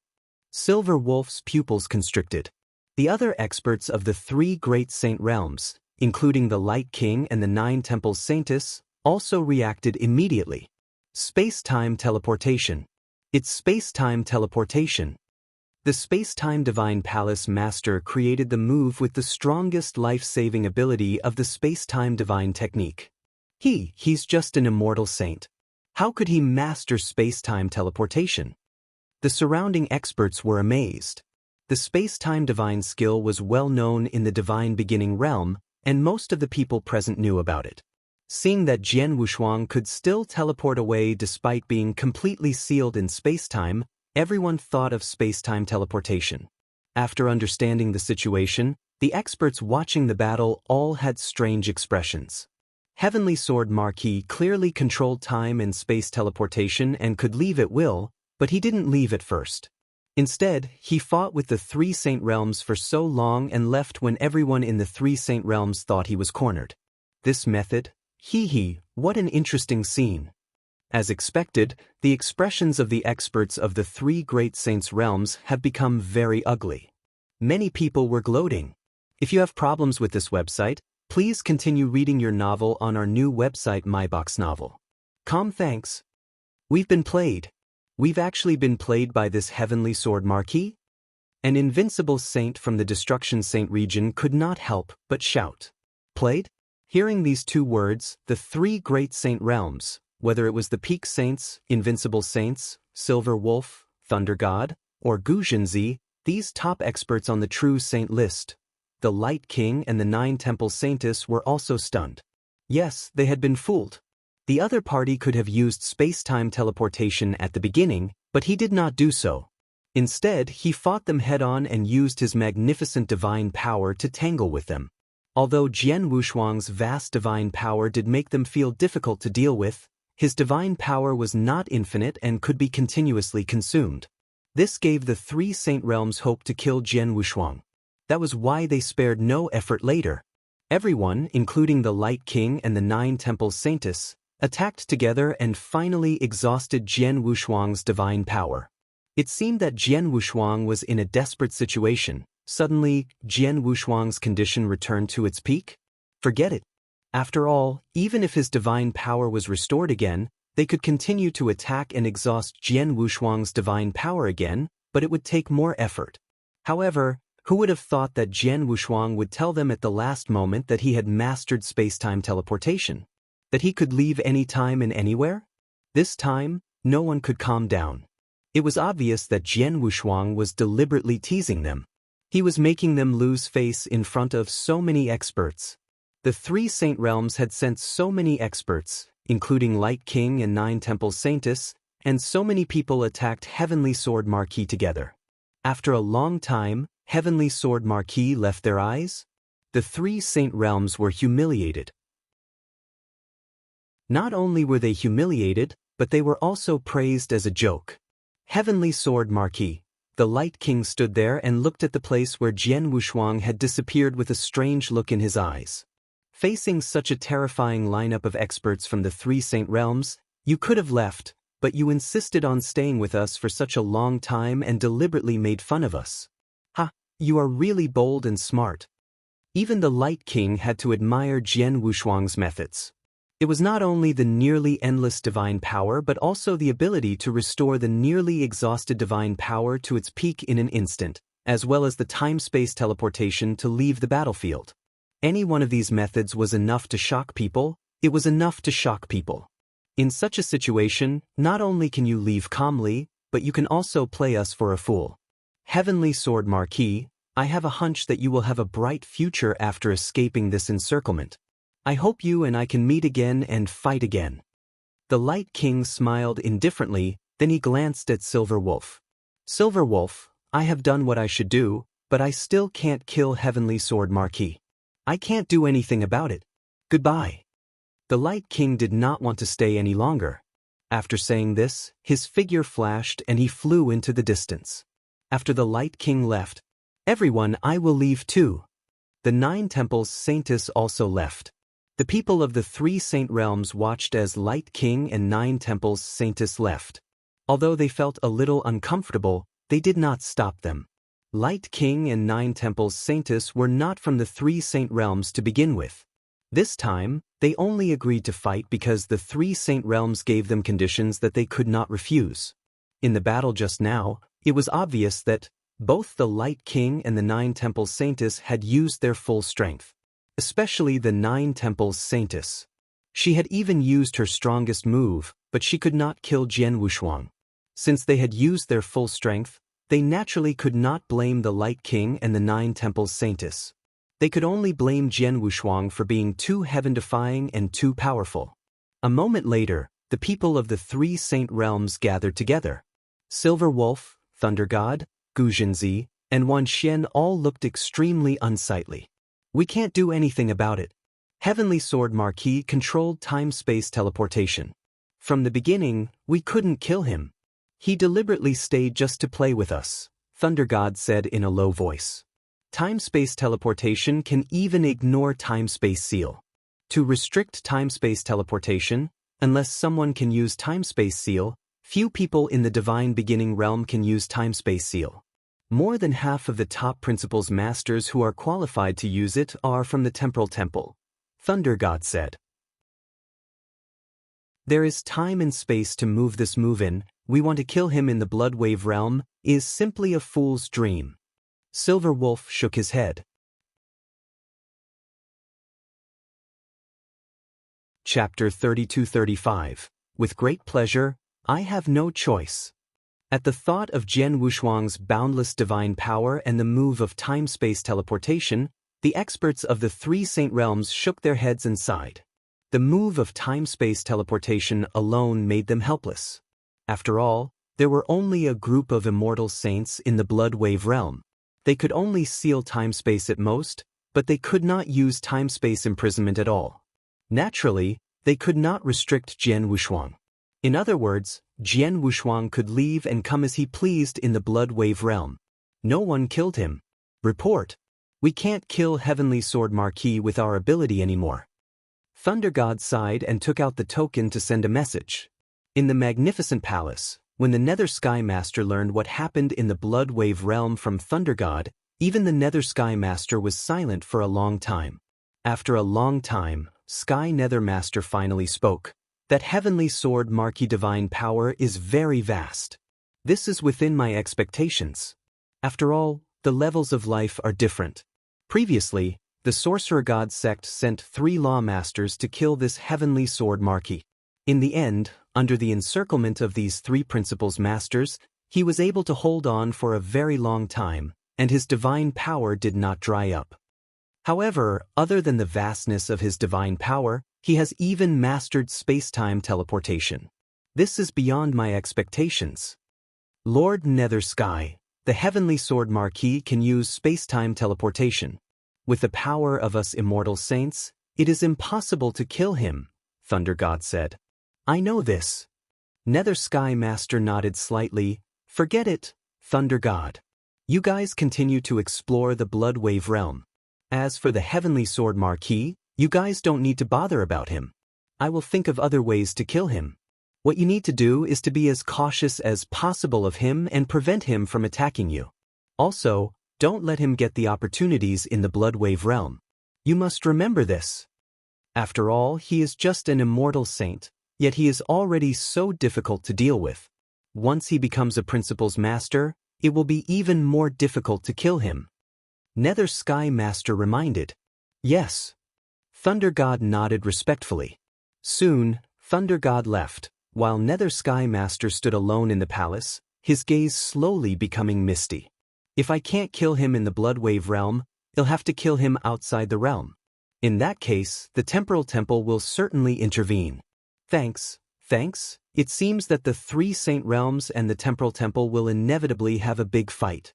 Silver Wolf's pupils constricted. The other experts of the three great saint realms, including the Light King and the 9 Temples Saintess, also reacted immediately. Space-time teleportation. It's space-time teleportation. The space-time divine palace master created the move with the strongest life-saving ability of the space-time divine technique. He's just an immortal saint. How could he master space-time teleportation? The surrounding experts were amazed. The space-time divine skill was well known in the divine beginning realm, and most of the people present knew about it. Seeing that Jian Wushuang could still teleport away despite being completely sealed in space-time, everyone thought of space-time teleportation. After understanding the situation, the experts watching the battle all had strange expressions. Heavenly Sword Marquis clearly controlled time and space teleportation and could leave at will, but he didn't leave at first. Instead, he fought with the 3 Saint Realms for so long and left when everyone in the 3 Saint Realms thought he was cornered. This method? What an interesting scene. As expected, the expressions of the experts of the 3 great saints' realms have become very ugly. Many people were gloating. If you have problems with this website, please continue reading your novel on our new website MyBox Novel. Thanks. We've been played. We've actually been played by this Heavenly Sword Marquis? An invincible saint from the Destruction Saint region could not help but shout. Played? Hearing these 2 words, the 3 great saint realms, whether it was the Peak Saints, Invincible Saints, Silver Wolf, Thunder God, or Guzhenzi, these top experts on the true saint list, the Light King and the 9 Temple Saintess were also stunned. Yes, they had been fooled. The other party could have used space-time teleportation at the beginning, but he did not do so. Instead, he fought them head-on and used his magnificent divine power to tangle with them. Although Jian Wushuang's vast divine power did make them feel difficult to deal with, his divine power was not infinite and could be continuously consumed. This gave the 3 Saint Realms hope to kill Jian Wushuang. That was why they spared no effort later. Everyone, including the Light King and the 9 Temple Saintess, attacked together and finally exhausted Jian Wushuang's divine power. It seemed that Jian Wushuang was in a desperate situation. Suddenly, Jian Wushuang's condition returned to its peak? Forget it. After all, even if his divine power was restored again, they could continue to attack and exhaust Jian Wushuang's divine power again, but it would take more effort. However, who would have thought that Jian Wushuang would tell them at the last moment that he had mastered space-time teleportation? That he could leave any time and anywhere? This time, no one could calm down. It was obvious that Jian Wushuang was deliberately teasing them. He was making them lose face in front of so many experts. The 3 Saint Realms had sent so many experts, including Light King and 9 Temple Saintess, and so many people attacked Heavenly Sword Marquis together. After a long time, Heavenly Sword Marquis left their eyes? The 3 Saint Realms were humiliated. Not only were they humiliated, but they were also praised as a joke. Heavenly Sword Marquis. The Light King stood there and looked at the place where Jian Wushuang had disappeared with a strange look in his eyes. Facing such a terrifying lineup of experts from the 3 Saint Realms, you could have left, but you insisted on staying with us for such a long time and deliberately made fun of us. You are really bold and smart. Even the Light King had to admire Jian Wushuang's methods. It was not only the nearly endless divine power but also the ability to restore the nearly exhausted divine power to its peak in an instant, as well as the time-space teleportation to leave the battlefield. Any one of these methods was enough to shock people. It was enough to shock people. In such a situation, not only can you leave calmly, but you can also play us for a fool. Heavenly Sword Marquis, I have a hunch that you will have a bright future after escaping this encirclement. I hope you and I can meet again and fight again. The Light King smiled indifferently, then he glanced at Silver Wolf. Silver Wolf, I have done what I should do, but I still can't kill Heavenly Sword Marquis. I can't do anything about it. Goodbye. The Light King did not want to stay any longer. After saying this, his figure flashed and he flew into the distance. After the Light King left, everyone, I will leave too. The 9 Temples Saintess also left. The people of the 3 Saint Realms watched as Light King and 9 Temples Saintess left. Although they felt a little uncomfortable, they did not stop them. Light King and 9 Temples Saintess were not from the 3 Saint Realms to begin with. This time, they only agreed to fight because the 3 Saint Realms gave them conditions that they could not refuse. In the battle just now, it was obvious that both the Light King and the 9 Temples Saintess had used their full strength. Especially the 9 Temples Saintess. She had even used her strongest move, but she could not kill Jian Wushuang. Since they had used their full strength, they naturally could not blame the Light King and the 9 Temples Saintess. They could only blame Jian Wushuang for being too heaven-defying and too powerful. A moment later, the people of the 3 Saint Realms gathered together. Silver Wolf, Thunder God, Gu Jinzi, and Wan Xian all looked extremely unsightly. We can't do anything about it. Heavenly Sword Marquis controlled time-space teleportation. From the beginning, we couldn't kill him. He deliberately stayed just to play with us, Thunder God said in a low voice. Time-space teleportation can even ignore time-space seal. To restrict time-space teleportation, unless someone can use time-space seal, few people in the Divine Beginning realm can use time-space seal. More than half of the top Principles Masters who are qualified to use it are from the Temporal Temple, Thunder God said. There is time and space to move this move in. We want to kill him in the Blood Wave realm is simply a fool's dream. Silver Wolf shook his head. Chapter 32-35. With great pleasure, I have no choice. At the thought of Jian Wushuang's boundless divine power and the move of time-space teleportation, the experts of the 3 Saint Realms shook their heads and sighed. The move of time-space teleportation alone made them helpless. After all, there were only a group of immortal saints in the Blood Wave realm. They could only seal time-space at most, but they could not use time-space imprisonment at all. Naturally, they could not restrict Jian Wushuang. In other words, Jian Wushuang could leave and come as he pleased in the Blood Wave realm. No one killed him. Report. We can't kill Heavenly Sword Marquis with our ability anymore. Thunder God sighed and took out the token to send a message. In the magnificent palace, when the Nether Sky Master learned what happened in the Blood Wave realm from Thunder God, even the Nether Sky Master was silent for a long time. After a long time, Sky Nether Master finally spoke. That Heavenly Sword Marquis divine power is very vast. This is within my expectations. After all, the levels of life are different. Previously, the Sorcerer God sect sent 3 Law Masters to kill this Heavenly Sword Marquis. In the end, under the encirclement of these 3 Principles Masters, he was able to hold on for a very long time, and his divine power did not dry up. However, other than the vastness of his divine power, he has even mastered space-time teleportation. This is beyond my expectations. Lord Nether Sky, the Heavenly Sword Marquis can use space-time teleportation. With the power of us immortal saints, it is impossible to kill him, Thunder God said. I know this. Nether Sky Master nodded slightly. Forget it, Thunder God. You guys continue to explore the Blood Wave realm. As for the Heavenly Sword Marquis, you guys don't need to bother about him. I will think of other ways to kill him. What you need to do is to be as cautious as possible of him and prevent him from attacking you. Also, don't let him get the opportunities in the Blood Wave realm. You must remember this. After all, he is just an immortal saint, yet he is already so difficult to deal with. Once he becomes a Principles Master, it will be even more difficult to kill him. Nether Sky Master reminded. Yes. Thunder God nodded respectfully. Soon, Thunder God left, while Nether Sky Master stood alone in the palace, his gaze slowly becoming misty. If I can't kill him in the Blood Wave realm, I'll have to kill him outside the realm. In that case, the Temporal Temple will certainly intervene. Thanks. It seems that the 3 Saint Realms and the Temporal Temple will inevitably have a big fight.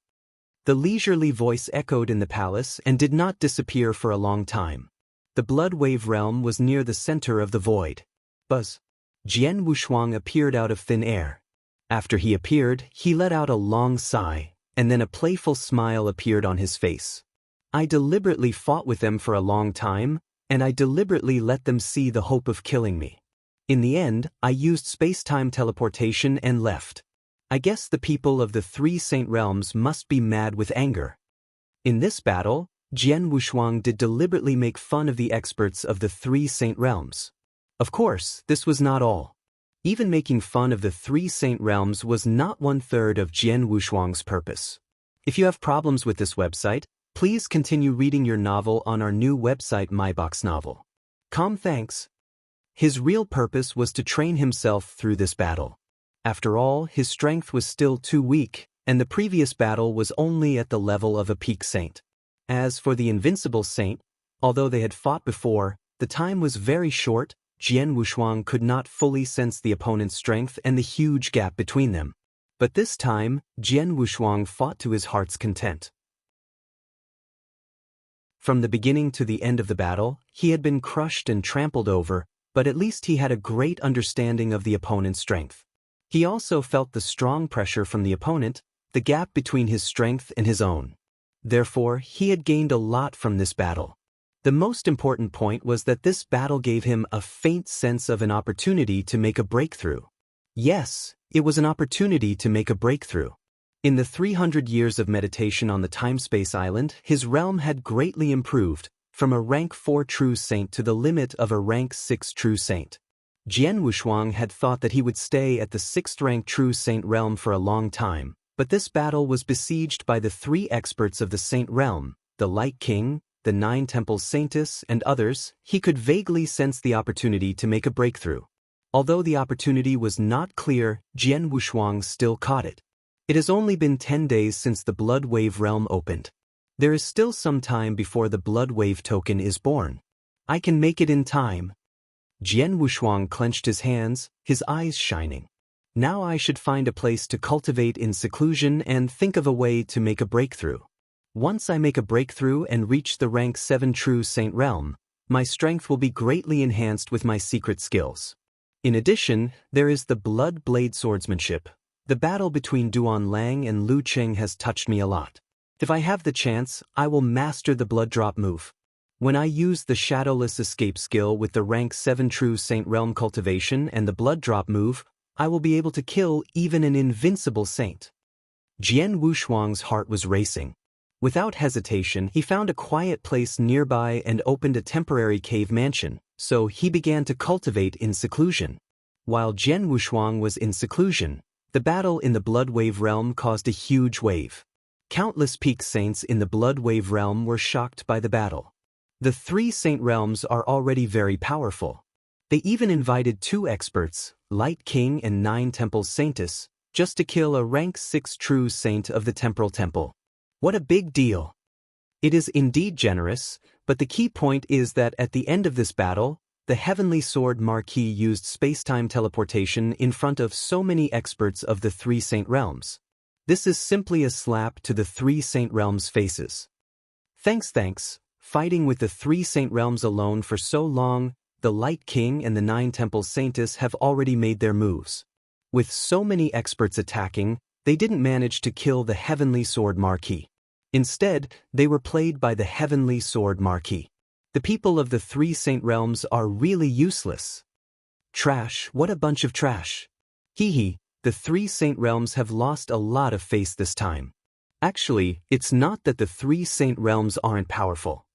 The leisurely voice echoed in the palace and did not disappear for a long time. The Blood Wave realm was near the center of the void. Buzz. Jian Wushuang appeared out of thin air. After he appeared, he let out a long sigh, and then a playful smile appeared on his face. I deliberately fought with them for a long time, and I deliberately let them see the hope of killing me. In the end, I used space-time teleportation and left. I guess the people of the three Saint Realms must be mad with anger. In this battle, Jian Wushuang did deliberately make fun of the experts of the three Saint Realms. Of course, this was not all. Even making fun of the three Saint Realms was not 1/3 of Jian Wushuang's purpose. If you have problems with this website, please continue reading your novel on our new website MyBox Novel. Thanks. His real purpose was to train himself through this battle. After all, his strength was still too weak, and the previous battle was only at the level of a peak saint. As for the invincible saint, although they had fought before, the time was very short. Jian Wushuang could not fully sense the opponent's strength and the huge gap between them. But this time, Jian Wushuang fought to his heart's content. From the beginning to the end of the battle, he had been crushed and trampled over, but at least he had a great understanding of the opponent's strength. He also felt the strong pressure from the opponent, the gap between his strength and his own. Therefore, he had gained a lot from this battle. The most important point was that this battle gave him a faint sense of an opportunity to make a breakthrough. Yes, it was an opportunity to make a breakthrough. In the 300 years of meditation on the time-space island, his realm had greatly improved, from a rank 4 true saint to the limit of a rank 6 true saint. Jian Wushuang had thought that he would stay at the 6th rank true saint realm for a long time, but this battle was besieged by the three experts of the saint realm, the Light King, the 9 temples saintess, and others. He could vaguely sense the opportunity to make a breakthrough. Although the opportunity was not clear, Jian Wushuang still caught it. It has only been 10 days since the Blood Wave realm opened. There is still some time before the Blood Wave token is born. I can make it in time. Jian Wushuang clenched his hands, his eyes shining. Now I should find a place to cultivate in seclusion and think of a way to make a breakthrough. Once I make a breakthrough and reach the rank 7 true saint realm, my strength will be greatly enhanced with my secret skills. In addition, there is the blood blade swordsmanship. The battle between Duan Lang and Lu Cheng has touched me a lot. If I have the chance, I will master the blood drop move. When I use the shadowless escape skill with the rank 7 true saint realm cultivation and the blood drop move, I will be able to kill even an invincible saint. Jian Wushuang's heart was racing. Without hesitation, he found a quiet place nearby and opened a temporary cave mansion, so he began to cultivate in seclusion. While Jian Wushuang was in seclusion, the battle in the Blood Wave realm caused a huge wave. Countless peak saints in the Blood Wave realm were shocked by the battle. The three saint realms are already very powerful. They even invited 2 experts, Light King and 9 temples saintess, just to kill a rank 6 true saint of the temporal temple. What a big deal! It is indeed generous, but the key point is that at the end of this battle, the Heavenly Sword Marquis used space-time teleportation in front of so many experts of the three saint realms. This is simply a slap to the three saint realms' faces. Thanks. Fighting with the three saint realms alone for so long, the Light King and the 9 temples saintess have already made their moves. With so many experts attacking, they didn't manage to kill the Heavenly Sword Marquis. Instead, they were played by the Heavenly Sword Marquis. The people of the three saint realms are really useless. Trash, what a bunch of trash. Hee, the three saint realms have lost a lot of face this time. Actually, it's not that the three saint realms aren't powerful.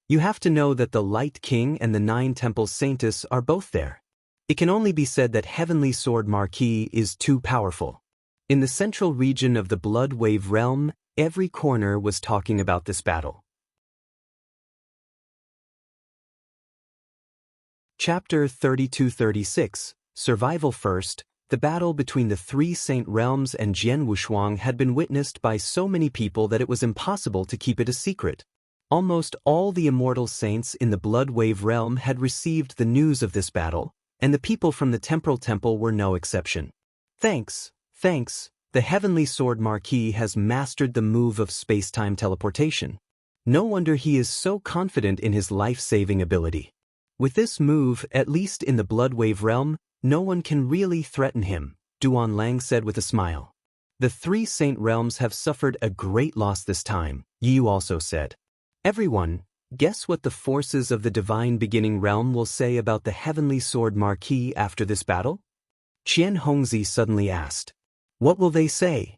You have to know that the Light King and the 9 temples saintess are both there. It can only be said that Heavenly Sword Marquis is too powerful. In the central region of the Blood Wave realm, every corner was talking about this battle. Chapter 32-36, Survival First. The battle between the three saint realms and Jian Wushuang had been witnessed by so many people that it was impossible to keep it a secret. Almost all the immortal saints in the Blood Wave realm had received the news of this battle, and the people from the Temporal Temple were no exception. Thanks. The Heavenly Sword Marquis has mastered the move of space-time teleportation. No wonder he is so confident in his life-saving ability. With this move, at least in the Blood Wave realm, no one can really threaten him, Duan Lang said with a smile. The three saint realms have suffered a great loss this time, Yu also said. Everyone, guess what the forces of the Divine Beginning realm will say about the Heavenly Sword Marquis after this battle? Qian Hongzi suddenly asked. What will they say?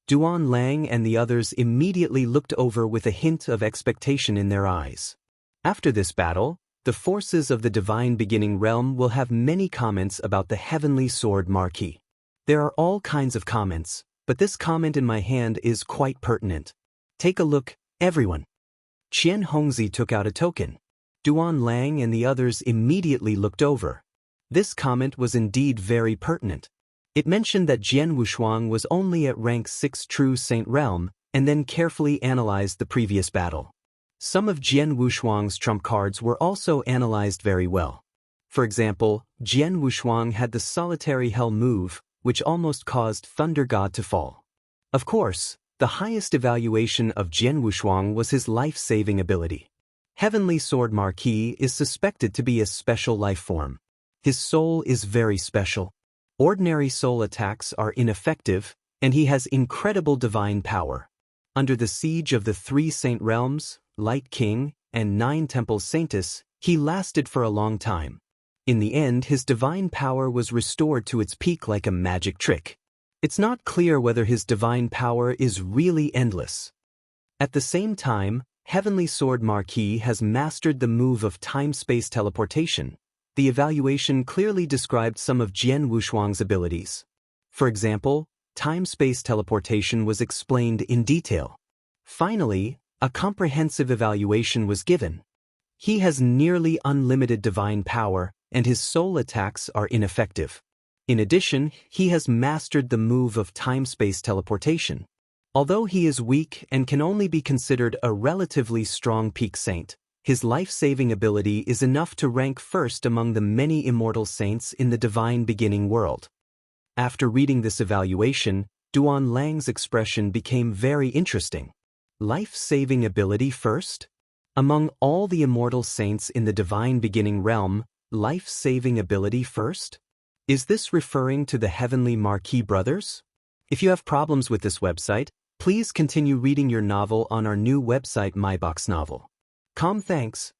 Duan Lang and the others immediately looked over with a hint of expectation in their eyes. After this battle, the forces of the divine beginning realm will have many comments about the heavenly sword marquee. There are all kinds of comments, but this comment in my hand is quite pertinent. Take a look, everyone. Qian Hongzi took out a token. Duan Lang and the others immediately looked over. This comment was indeed very pertinent. It mentioned that Jian Wushuang was only at rank 6 True Saint Realm, and then carefully analyzed the previous battle. Some of Jian Wushuang's trump cards were also analyzed very well. For example, Jian Wushuang had the Solitary Hell move, which almost caused Thunder God to fall. Of course, the highest evaluation of Jian Wushuang was his life-saving ability. Heavenly Sword Marquee is suspected to be a special life form. His soul is very special. Ordinary soul attacks are ineffective, and he has incredible divine power. Under the siege of the 3 Saint Realms, Light King, and 9 Temple Saintess, he lasted for a long time. In the end, his divine power was restored to its peak like a magic trick. It's not clear whether his divine power is really endless. At the same time, Heavenly Sword Marquee has mastered the move of time-space teleportation. The evaluation clearly described some of Jian Wushuang's abilities. For example, time-space teleportation was explained in detail. Finally, a comprehensive evaluation was given. He has nearly unlimited divine power, and his soul attacks are ineffective. In addition, he has mastered the move of time-space teleportation. Although he is weak and can only be considered a relatively strong peak saint, his life-saving ability is enough to rank first among the many immortal saints in the divine beginning world. After reading this evaluation, Duan Lang's expression became very interesting. Life-saving ability first? Among all the immortal saints in the divine beginning realm, life-saving ability first? Is this referring to the Heavenly Marquee brothers? If you have problems with this website, please continue reading your novel on our new website MyBox Novel. Thanks.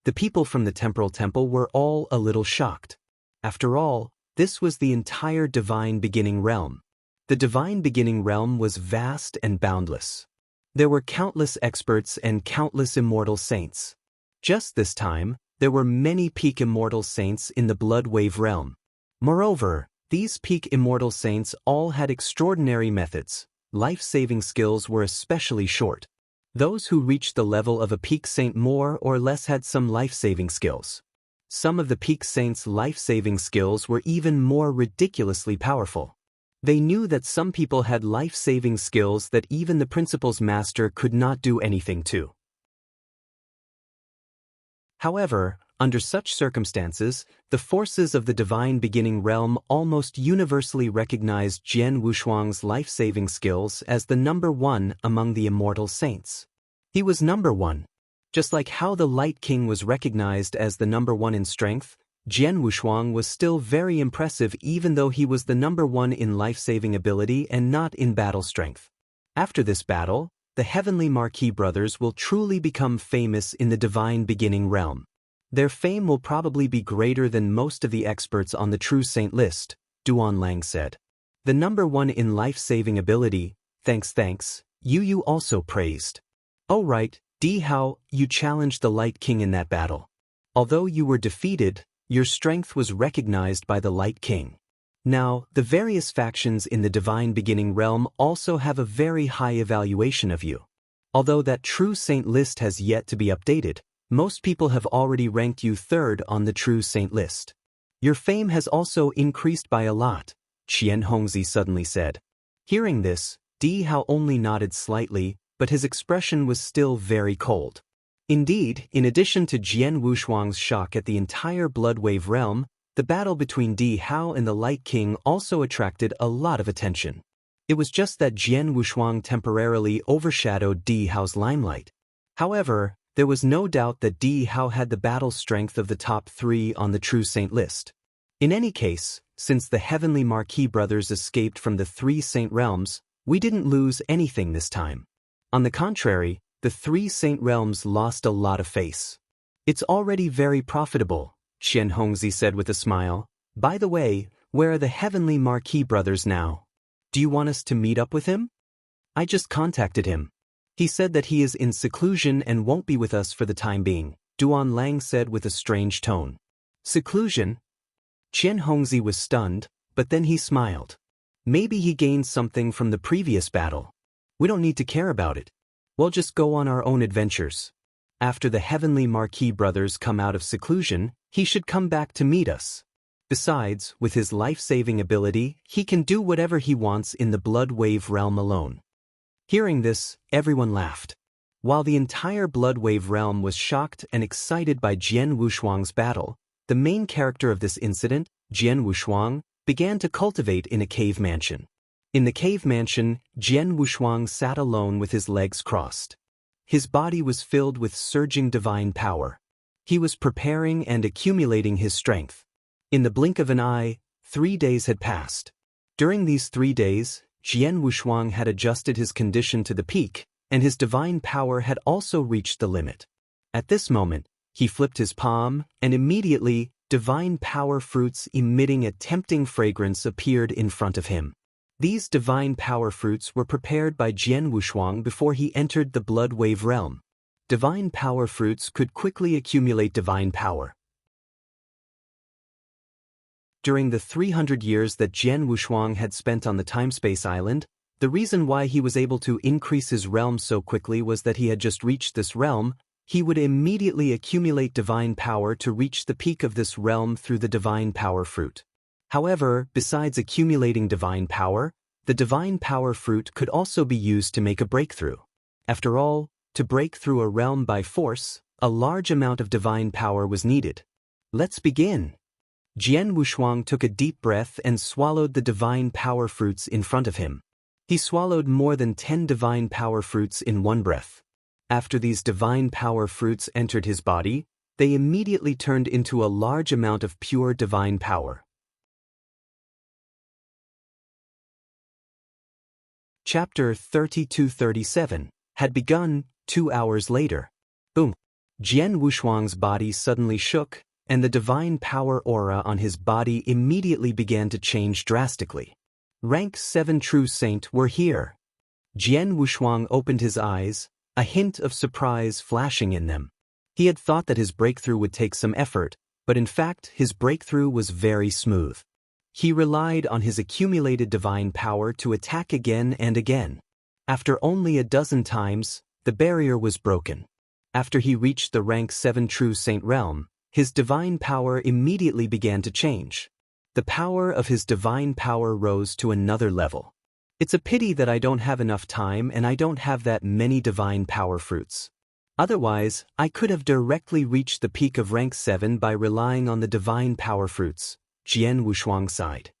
The people from the Temporal Temple were all a little shocked. After all, this was the entire divine beginning realm. The divine beginning realm was vast and boundless. There were countless experts and countless immortal saints. Just this time, there were many peak immortal saints in the Blood Wave realm. Moreover, these peak immortal saints all had extraordinary methods. Life-saving skills were especially short. Those who reached the level of a peak saint more or less had some life-saving skills. Some of the peak saints' life-saving skills were even more ridiculously powerful. They knew that some people had life-saving skills that even the principal's master could not do anything to. However, under such circumstances, the forces of the divine beginning realm almost universally recognized Jian Wushuang's life-saving skills as the number 1 among the immortal saints. He was number 1. Just like how the Light King was recognized as the number 1 in strength, Jian Wushuang was still very impressive even though he was the number 1 in life-saving ability and not in battle strength. After this battle, the Heavenly Marquee brothers will truly become famous in the divine beginning realm. Their fame will probably be greater than most of the experts on the True Saint list, Duan Lang said. The number 1 in life-saving ability, thanks, you also praised. Oh right, Di Hao, you challenged the Light King in that battle. Although you were defeated, your strength was recognized by the Light King. Now, the various factions in the divine beginning realm also have a very high evaluation of you. Although that True Saint list has yet to be updated, most people have already ranked you 3rd on the True Saint list. Your fame has also increased by a lot, Qian Hongzi suddenly said. Hearing this, Di Hao only nodded slightly, but his expression was still very cold. Indeed, in addition to Jian Wushuang's shock at the entire Blood Wave realm, the battle between Di Hao and the Light King also attracted a lot of attention. It was just that Jian Wushuang temporarily overshadowed Di Hao's limelight. However, there was no doubt that Di Hao had the battle strength of the top 3 on the True Saint list. In any case, since the Heavenly Marquee brothers escaped from the 3 Saint realms, we didn't lose anything this time. On the contrary, the 3 Saint realms lost a lot of face. It's already very profitable, Qian Hongzi said with a smile. By the way, Where are the heavenly Marquis brothers now? Do you want us to meet up with him? I just contacted him. He said that he is in seclusion and won't be with us for the time being, Duan Lang said with a strange tone. Seclusion? Qian Hongzi was stunned, but then he smiled. Maybe he gained something from the previous battle. We don't need to care about it. We'll just go on our own adventures. After the heavenly Marquis brothers come out of seclusion, he should come back to meet us. Besides, with his life-saving ability, he can do whatever he wants in the Blood Wave realm alone. Hearing this, everyone laughed. While the entire Blood Wave realm was shocked and excited by Jian Wushuang's battle, the main character of this incident, Jian Wushuang, began to cultivate in a cave mansion. In the cave mansion, Jian Wushuang sat alone with his legs crossed. His body was filled with surging divine power. He was preparing and accumulating his strength. In the blink of an eye, 3 days had passed. During these 3 days, Jian Wushuang had adjusted his condition to the peak, and his divine power had also reached the limit. At this moment, he flipped his palm, and immediately, divine power fruits emitting a tempting fragrance appeared in front of him. These divine power fruits were prepared by Jian Wushuang before he entered the Blood Wave realm. Divine power fruits could quickly accumulate divine power. During the 300 years that Jian Wushuang had spent on the Timespace Island, the reason why he was able to increase his realm so quickly was that he had just reached this realm. He would immediately accumulate divine power to reach the peak of this realm through the divine power fruit. However, besides accumulating divine power, the divine power fruit could also be used to make a breakthrough. After all, to break through a realm by force, a large amount of divine power was needed. Let's begin. Jian Wushuang took a deep breath and swallowed the divine power fruits in front of him. He swallowed more than 10 divine power fruits in one breath. After these divine power fruits entered his body, they immediately turned into a large amount of pure divine power. Chapter 32-37 had begun 2 hours later. Boom! Jian Wushuang's body suddenly shook, and the divine power aura on his body immediately began to change drastically. Rank 7 True Saint were here. Jian Wushuang opened his eyes, a hint of surprise flashing in them. He had thought that his breakthrough would take some effort, but in fact his breakthrough was very smooth. He relied on his accumulated divine power to attack again and again. After only a dozen times, the barrier was broken. After he reached the rank 7 True Saint realm, his divine power immediately began to change. The power of his divine power rose to another level. It's a pity that I don't have enough time and I don't have that many divine power fruits. Otherwise, I could have directly reached the peak of rank 7 by relying on the divine power fruits, Jian Wushuang sighed.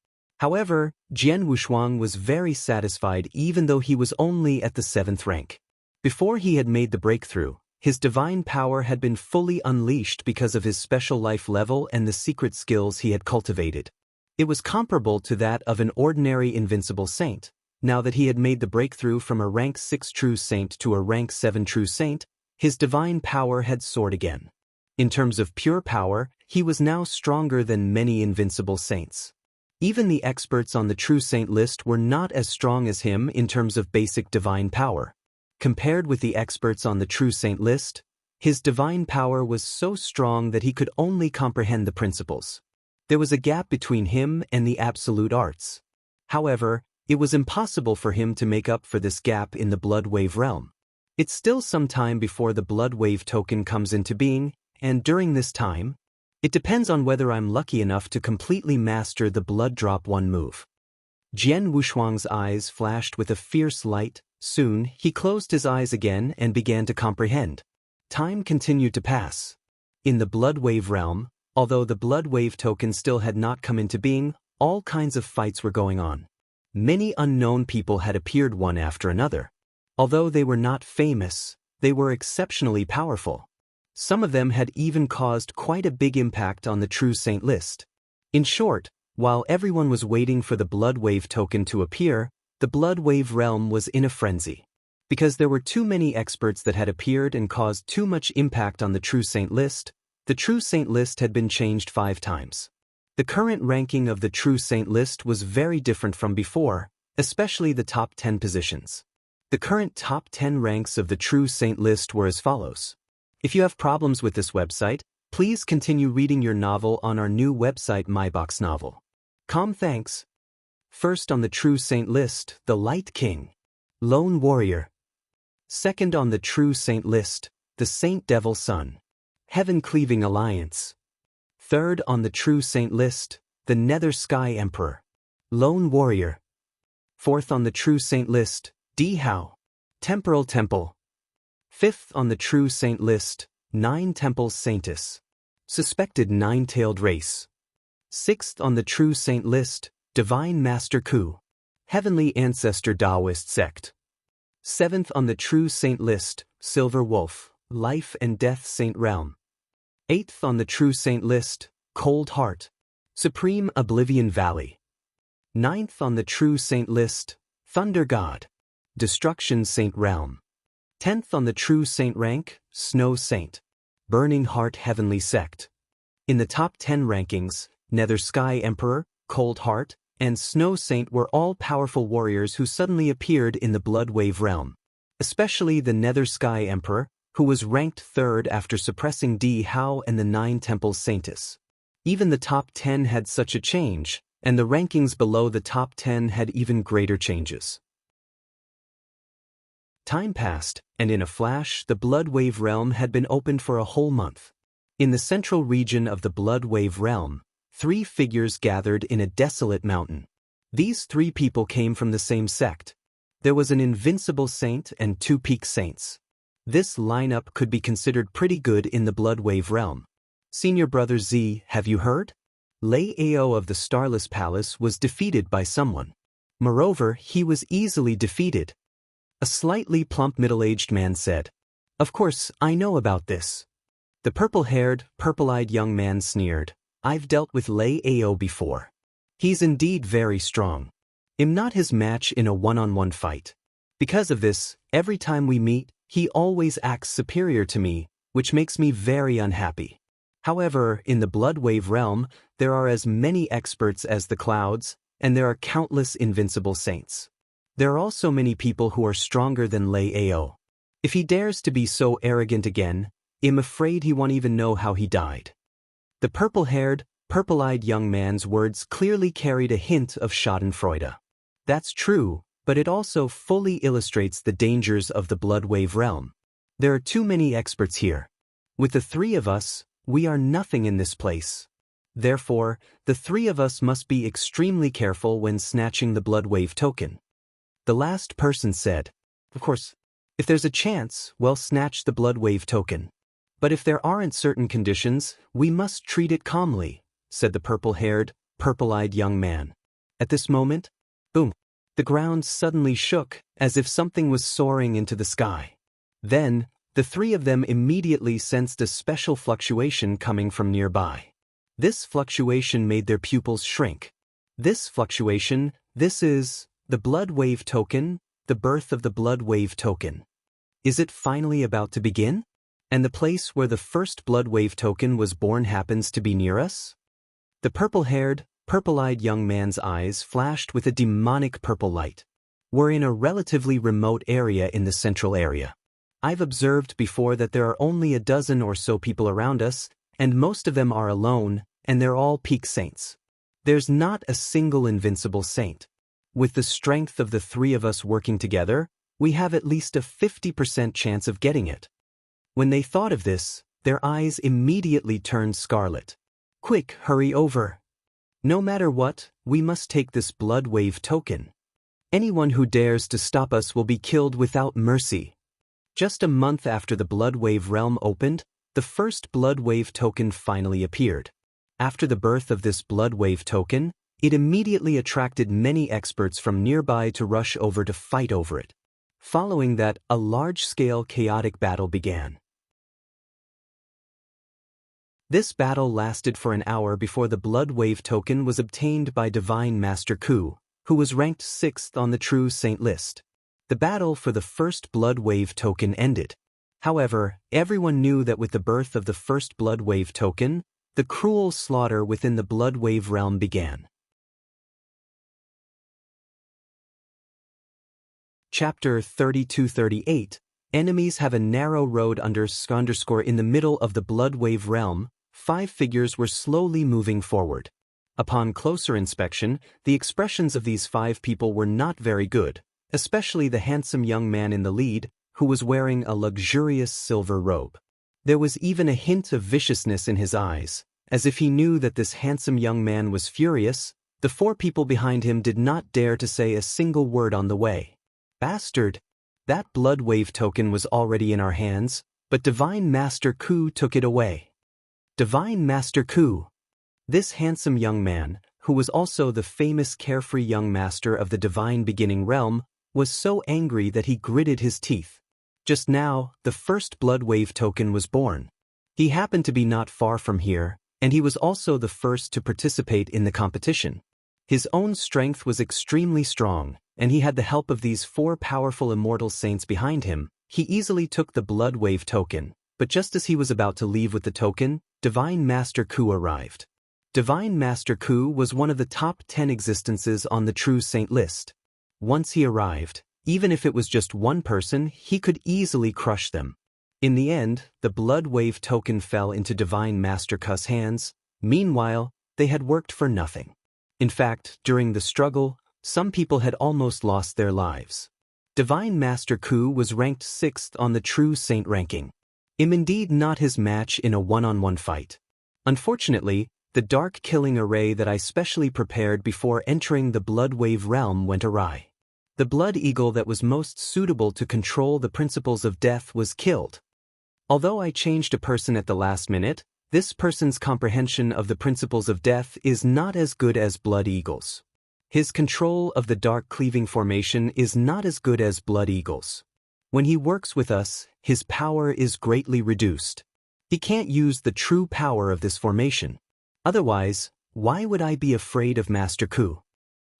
However, Jian Wushuang was very satisfied even though he was only at the 7th rank. Before he had made the breakthrough, his divine power had been fully unleashed because of his special life level and the secret skills he had cultivated. It was comparable to that of an ordinary invincible saint. Now that he had made the breakthrough from a rank 6 True Saint to a rank 7 True Saint, his divine power had soared again. In terms of pure power, he was now stronger than many invincible saints. Even the experts on the True Saint list were not as strong as him in terms of basic divine power. Compared with the experts on the True Saint list, his divine power was so strong that he could only comprehend the principles. There was a gap between him and the absolute arts. However, it was impossible for him to make up for this gap in the Blood Wave realm. It's still some time before the Blood Wave token comes into being, and during this time, it depends on whether I'm lucky enough to completely master the Blood Drop 1 move. Jian Wushuang's eyes flashed with a fierce light. Soon, he closed his eyes again and began to comprehend. Time continued to pass. In the Blood Wave realm, although the Blood Wave token still had not come into being, all kinds of fights were going on. Many unknown people had appeared one after another. Although they were not famous, they were exceptionally powerful. Some of them had even caused quite a big impact on the True Saint list. In short, while everyone was waiting for the Blood Wave token to appear, the Blood Wave realm was in a frenzy. Because there were too many experts that had appeared and caused too much impact on the True Saint list, the True Saint list had been changed 5 times. The current ranking of the True Saint list was very different from before, especially the top 10 positions. The current top 10 ranks of the True Saint list were as follows. If you have problems with this website, please continue reading your novel on our new website MyBox Novel. Thanks. First on the True Saint list, the Light King, Lone Warrior. Second on the True Saint list, the Saint Devil Son, Heaven Cleaving Alliance. Third on the True Saint list, the Nether Sky Emperor, Lone Warrior. Fourth on the True Saint list, Dihao, Temporal Temple. Fifth on the True Saint list, Nine Temples Saintess, Suspected Nine-Tailed Race. Sixth on the True Saint list, Divine Master Ku, Heavenly Ancestor Taoist Sect. Seventh on the True Saint list, Silver Wolf, Life and Death Saint Realm. Eighth on the True Saint list, Cold Heart, Supreme Oblivion Valley. Ninth on the True Saint list, Thunder God, Destruction Saint Realm. 10th on the True Saint rank, Snow Saint, Burning Heart Heavenly Sect. In the top 10 rankings, Nether Sky Emperor, Cold Heart, and Snow Saint were all powerful warriors who suddenly appeared in the Blood Wave realm. Especially the Nether Sky Emperor, who was ranked 3rd after suppressing Dihao and the 9 Temples Saintess. Even the top 10 had such a change, and the rankings below the top 10 had even greater changes. Time passed, and in a flash the Blood Wave realm had been opened for a whole month. In the central region of the Blood Wave realm, 3 figures gathered in a desolate mountain. These 3 people came from the same sect. There was an invincible saint and 2 peak saints. This lineup could be considered pretty good in the Blood Wave realm. Senior Brother Z, have you heard? Lei Ao of the Starless Palace was defeated by someone. Moreover, he was easily defeated. A slightly plump middle-aged man said, "Of course, I know about this." The purple-haired, purple-eyed young man sneered, "I've dealt with Lei Ao before. He's indeed very strong. I'm not his match in a one-on-one fight. Because of this, every time we meet, he always acts superior to me, which makes me very unhappy. However, in the Blood Wave realm, there are as many experts as the clouds, and there are countless invincible saints. There are also many people who are stronger than Lei Ao. If he dares to be so arrogant again, I'm afraid he won't even know how he died." The purple-haired, purple-eyed young man's words clearly carried a hint of schadenfreude. That's true, but it also fully illustrates the dangers of the Blood Wave realm. There are too many experts here. With the 3 of us, we are nothing in this place. Therefore, the 3 of us must be extremely careful when snatching the Blood Wave token. The last person said, "Of course, if there's a chance, we'll snatch the Blood Wave token. But if there aren't certain conditions, we must treat it calmly," said the purple-haired, purple-eyed young man. At this moment, boom, the ground suddenly shook, as if something was soaring into the sky. Then, the 3 of them immediately sensed a special fluctuation coming from nearby. This fluctuation made their pupils shrink. This fluctuation, this is the Blood Wave token, the birth of the Blood Wave token. Is it finally about to begin? And the place where the first Blood Wave token was born happens to be near us? The purple-haired, purple-eyed young man's eyes flashed with a demonic purple light. We're in a relatively remote area in the central area. I've observed before that there are only a dozen or so people around us, and most of them are alone, and they're all peak saints. There's not a single invincible saint. With the strength of the 3 of us working together, we have at least a 50% chance of getting it. When they thought of this, their eyes immediately turned scarlet. "Quick, hurry over. No matter what, we must take this Blood Wave token. Anyone who dares to stop us will be killed without mercy." Just a month after the Blood Wave realm opened, the first Blood Wave token finally appeared. After the birth of this Blood Wave token, it immediately attracted many experts from nearby to rush over to fight over it. Following that, a large-scale chaotic battle began. This battle lasted for an hour before the Blood Wave token was obtained by Divine Master Ku, who was ranked 6th on the True Saint list. The battle for the first Blood Wave token ended. However, everyone knew that with the birth of the first Blood Wave token, The cruel slaughter within the Blood Wave realm began. Chapter 32-38. Enemies have a narrow road underscore in the middle of the Blood Wave realm. 5 figures were slowly moving forward. Upon closer inspection, the expressions of these 5 people were not very good, especially the handsome young man in the lead, who was wearing a luxurious silver robe. There was even a hint of viciousness in his eyes, as if he knew that this handsome young man was furious. The 4 people behind him did not dare to say a single word on the way. Bastard! That Blood Wave token was already in our hands, but Divine Master Ku took it away. Divine Master Ku. This handsome young man, who was also the famous carefree young master of the Divine Beginning realm, was so angry that he gritted his teeth. Just now, the first Blood Wave token was born. He happened to be not far from here, and he was also the first to participate in the competition. His own strength was extremely strong, and he had the help of these 4 powerful immortal saints behind him. He easily took the Blood Wave token, but just as he was about to leave with the token, Divine Master Ku arrived. Divine Master Ku was one of the top 10 existences on the True Saint list. Once he arrived, even if it was just one person, he could easily crush them. In the end, the Blood Wave token fell into Divine Master Ku's hands. Meanwhile, they had worked for nothing. In fact, during the struggle, some people had almost lost their lives. Divine Master Ku was ranked 6th on the True Saint ranking. Indeed not his match in a one-on-one fight. Unfortunately, the dark killing array that I specially prepared before entering the Blood Wave realm went awry. The blood eagle that was most suitable to control the principles of death was killed. Although I changed a person at the last minute, this person's comprehension of the principles of death is not as good as Blood Eagle's. His control of the dark cleaving formation is not as good as Blood Eagle's. When he works with us, his power is greatly reduced. He can't use the true power of this formation. Otherwise, why would I be afraid of Master Ku?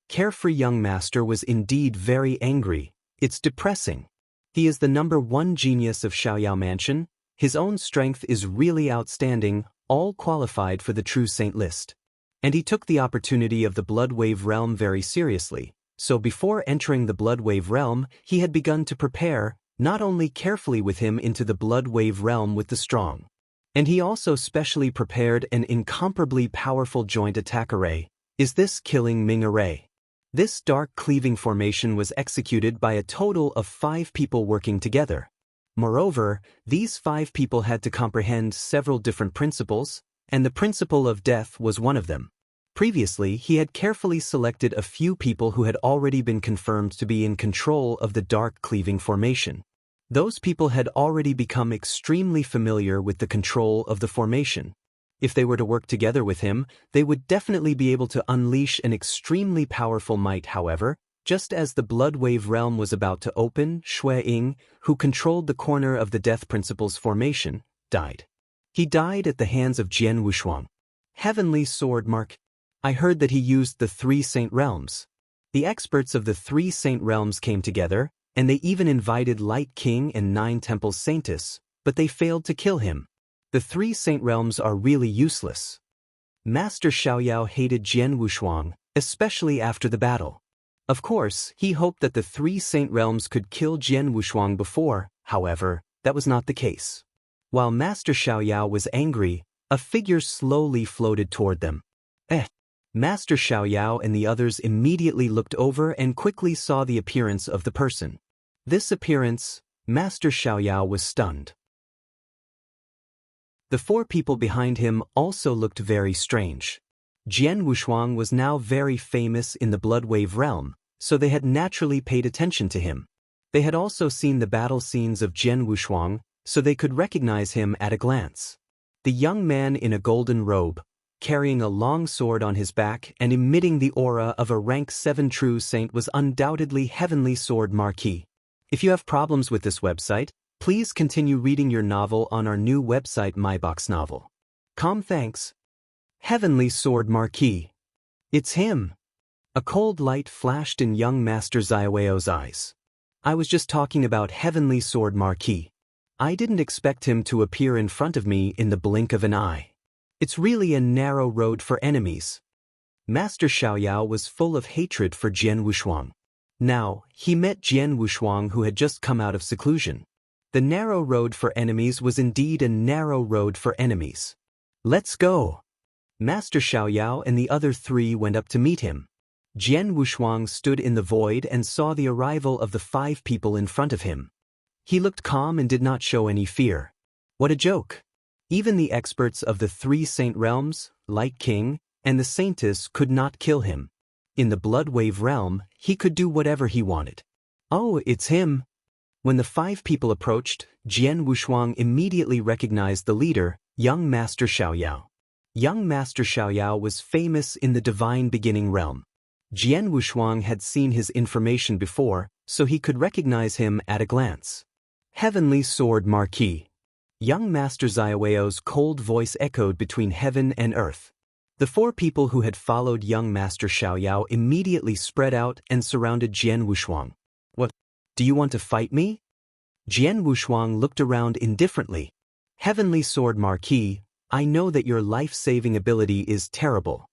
Carefree young master was indeed very angry. It's depressing. He is the #1 genius of Xiaoyao Mansion. His own strength is really outstanding, all qualified for the True Saint list. And he took the opportunity of the Blood Wave realm very seriously. So before entering the Blood Wave realm, he had begun to prepare, not only carefully with him into the Blood Wave realm with the strong. And he also specially prepared an incomparably powerful joint attack array. Is this Killing Ming array? This dark cleaving formation was executed by a total of 5 people working together. Moreover, these 5 people had to comprehend several different principles, and the principle of death was one of them. Previously, he had carefully selected a few people who had already been confirmed to be in control of the dark cleaving formation. Those people had already become extremely familiar with the control of the formation. If they were to work together with him, they would definitely be able to unleash an extremely powerful might. However, just as the Blood Wave realm was about to open, Shui Ying, who controlled the corner of the Death Principle's formation, died. He died at the hands of Jian Wushuang. Heavenly Sword Mark. I heard that he used the 3 Saint Realms. The experts of the 3 Saint Realms came together, and they even invited Light King and 9 Temples Saintess, but they failed to kill him. The 3 Saint Realms are really useless. Master Xiaoyao hated Jian Wushuang, especially after the battle. Of course, he hoped that the 3 Saint Realms could kill Jian Wushuang before. However, that was not the case. While Master Xiaoyao was angry, a figure slowly floated toward them. Master Xiaoyao and the others immediately looked over and quickly saw the appearance of the person. This appearance, Master Xiaoyao was stunned. The 4 people behind him also looked very strange. Jian Wushuang was now very famous in the Blood Wave realm, so they had naturally paid attention to him. They had also seen the battle scenes of Jian Wushuang, so they could recognize him at a glance. The young man in a golden robe, carrying a long sword on his back and emitting the aura of a rank 7 true saint, was undoubtedly Heavenly Sword Marquis. If you have problems with this website, please continue reading your novel on our new website MyBox Novel. Thanks. Heavenly Sword Marquis. It's him. A cold light flashed in young Master Xiaoyao's eyes. I was just talking about Heavenly Sword Marquis. I didn't expect him to appear in front of me in the blink of an eye. It's really a narrow road for enemies. Master Xiaoyao was full of hatred for Jian Wushuang. Now, he met Jian Wushuang who had just come out of seclusion. The narrow road for enemies was indeed a narrow road for enemies. Let's go! Master Xiaoyao and the other three went up to meet him. Jian Wushuang stood in the void and saw the arrival of the 5 people in front of him. He looked calm and did not show any fear. What a joke! Even the experts of the 3 saint realms, Light King, and the Saintess could not kill him. In the Blood Wave realm, he could do whatever he wanted. Oh, it's him! When the 5 people approached, Jian Wushuang immediately recognized the leader, young Master Xiaoyao. Young Master Xiaoyao was famous in the Divine Beginning realm. Jian Wushuang had seen his information before, so he could recognize him at a glance. Heavenly Sword Marquis. Young Master Xiaoyao's cold voice echoed between heaven and earth. The 4 people who had followed young Master Xiaoyao immediately spread out and surrounded Jian Wushuang. What? Do you want to fight me? Jian Wushuang looked around indifferently. Heavenly Sword Marquis, I know that your life-saving ability is terrible.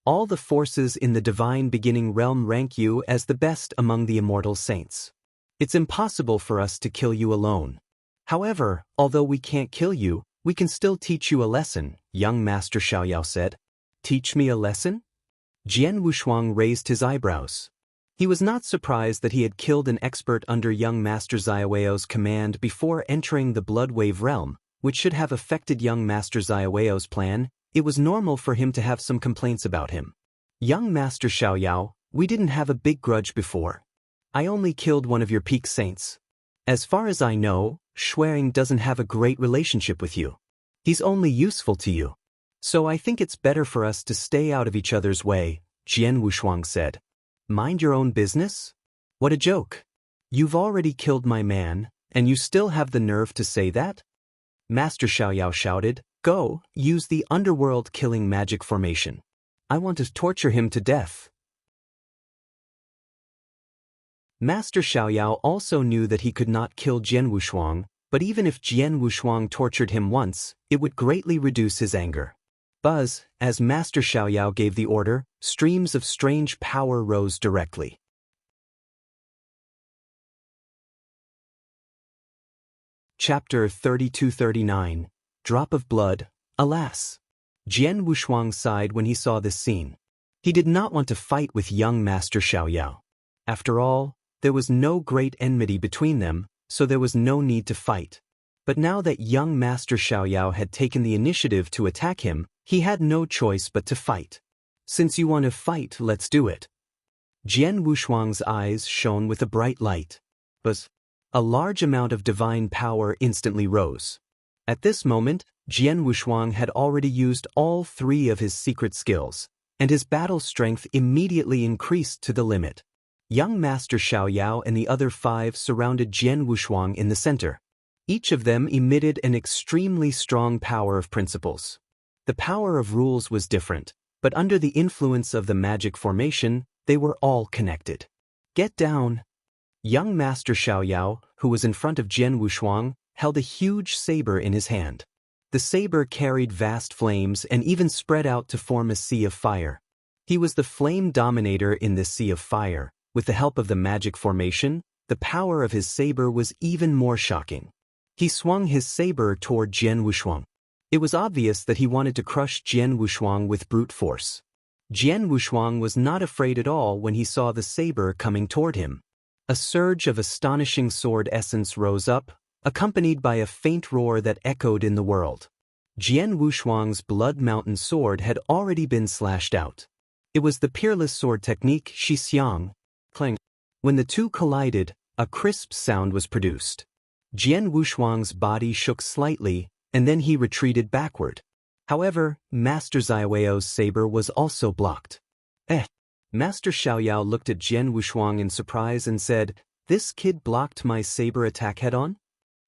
All the forces in the Divine Beginning realm rank you as the best among the immortal saints. It's impossible for us to kill you alone. However, although we can't kill you, we can still teach you a lesson, young Master Xiaoyao said. Teach me a lesson? Jian Wushuang raised his eyebrows. He was not surprised that he had killed an expert under young Master Xiaoyao's command before entering the Blood Wave realm, which should have affected young Master Xiaoyao's plan. It was normal for him to have some complaints about him. Young Master Xiaoyao, we didn't have a big grudge before. I only killed one of your peak saints. As far as I know, Shuang doesn't have a great relationship with you. He's only useful to you. So I think it's better for us to stay out of each other's way, Jian Wushuang said. Mind your own business? What a joke. You've already killed my man, and you still have the nerve to say that? Master Xiaoyao shouted, Go, use the underworld killing magic formation. I want to torture him to death. Master Xiaoyao also knew that he could not kill Jian Wushuang, but even if Jian Wushuang tortured him once, it would greatly reduce his anger. Buzz, as Master Xiaoyao gave the order, streams of strange power rose directly. Chapter 32-39, Drop of Blood, Alas! Jian Wushuang sighed when he saw this scene. He did not want to fight with young Master Xiaoyao. After all, there was no great enmity between them, so there was no need to fight. But now that young Master Xiaoyao had taken the initiative to attack him, he had no choice but to fight. Since you want to fight, let's do it. Jian Wushuang's eyes shone with a bright light. But a large amount of divine power instantly rose. At this moment, Jian Wushuang had already used all 3 of his secret skills, and his battle strength immediately increased to the limit. Young Master Xiaoyao and the other 5 surrounded Jian Wushuang in the center. Each of them emitted an extremely strong power of principles. The power of rules was different, but under the influence of the magic formation, they were all connected. Get down! Young Master Xiaoyao, who was in front of Jian Wushuang, held a huge saber in his hand. The saber carried vast flames and even spread out to form a sea of fire. He was the flame dominator in this sea of fire. With the help of the magic formation, the power of his saber was even more shocking. He swung his saber toward Jian Wushuang. It was obvious that he wanted to crush Jian Wushuang with brute force. Jian Wushuang was not afraid at all when he saw the saber coming toward him. A surge of astonishing sword essence rose up, accompanied by a faint roar that echoed in the world. Jian Wushuang's Blood Mountain sword had already been slashed out. It was the peerless sword technique Shi Xiang. Clang. When the two collided, a crisp sound was produced. Jian Wushuang's body shook slightly, and then he retreated backward. However, Master Xiaoyao's saber was also blocked. Master Xiaoyao looked at Jian Wushuang in surprise and said, This kid blocked my saber attack head-on?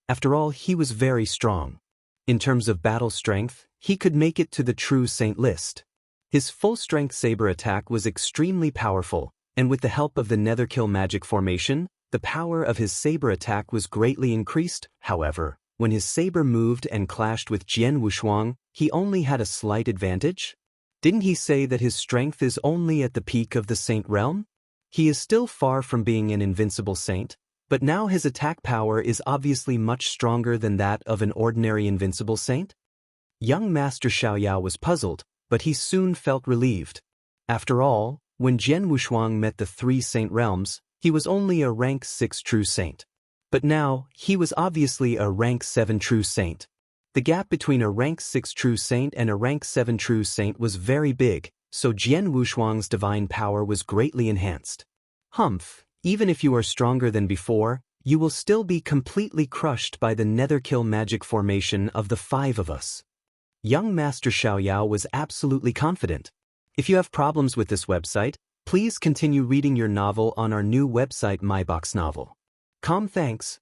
After all, he was very strong. In terms of battle strength, he could make it to the true saint list. His full-strength saber attack was extremely powerful, and with the help of the Netherkill magic formation, the power of his saber attack was greatly increased. However, when his saber moved and clashed with Jian Wushuang, he only had a slight advantage? Didn't he say that his strength is only at the peak of the saint realm? He is still far from being an invincible saint, but now his attack power is obviously much stronger than that of an ordinary invincible saint? Young Master Xiaoyao was puzzled, but he soon felt relieved. After all, when Jian Wushuang met the 3 saint realms, he was only a rank 6 true saint. But now, he was obviously a rank 7 true saint. The gap between a rank 6 true saint and a rank 7 true saint was very big, so Jian Wushuang's divine power was greatly enhanced. Humph, even if you are stronger than before, you will still be completely crushed by the netherkill magic formation of the 5 of us. Young Master Xiaoyao was absolutely confident. If you have problems with this website, please continue reading your novel on our new website MyBox Novel. Thanks.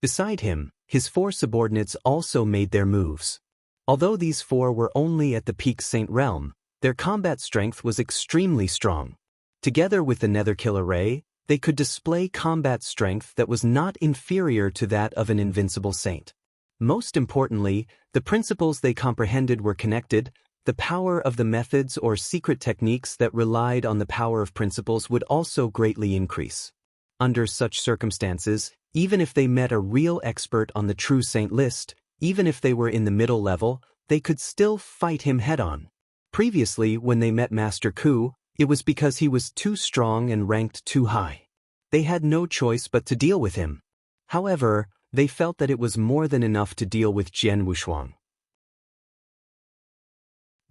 Beside him, his 4 subordinates also made their moves. Although these 4 were only at the peak saint realm, their combat strength was extremely strong. Together with the netherkill array, they could display combat strength that was not inferior to that of an invincible saint. Most importantly, the principles they comprehended were connected. The power of the methods or secret techniques that relied on the power of principles would also greatly increase. Under such circumstances, even if they met a real expert on the true saint list, even if they were in the middle level, they could still fight him head-on. Previously, when they met Master Ku, it was because he was too strong and ranked too high. They had no choice but to deal with him. However, they felt that it was more than enough to deal with Jian Wushuang.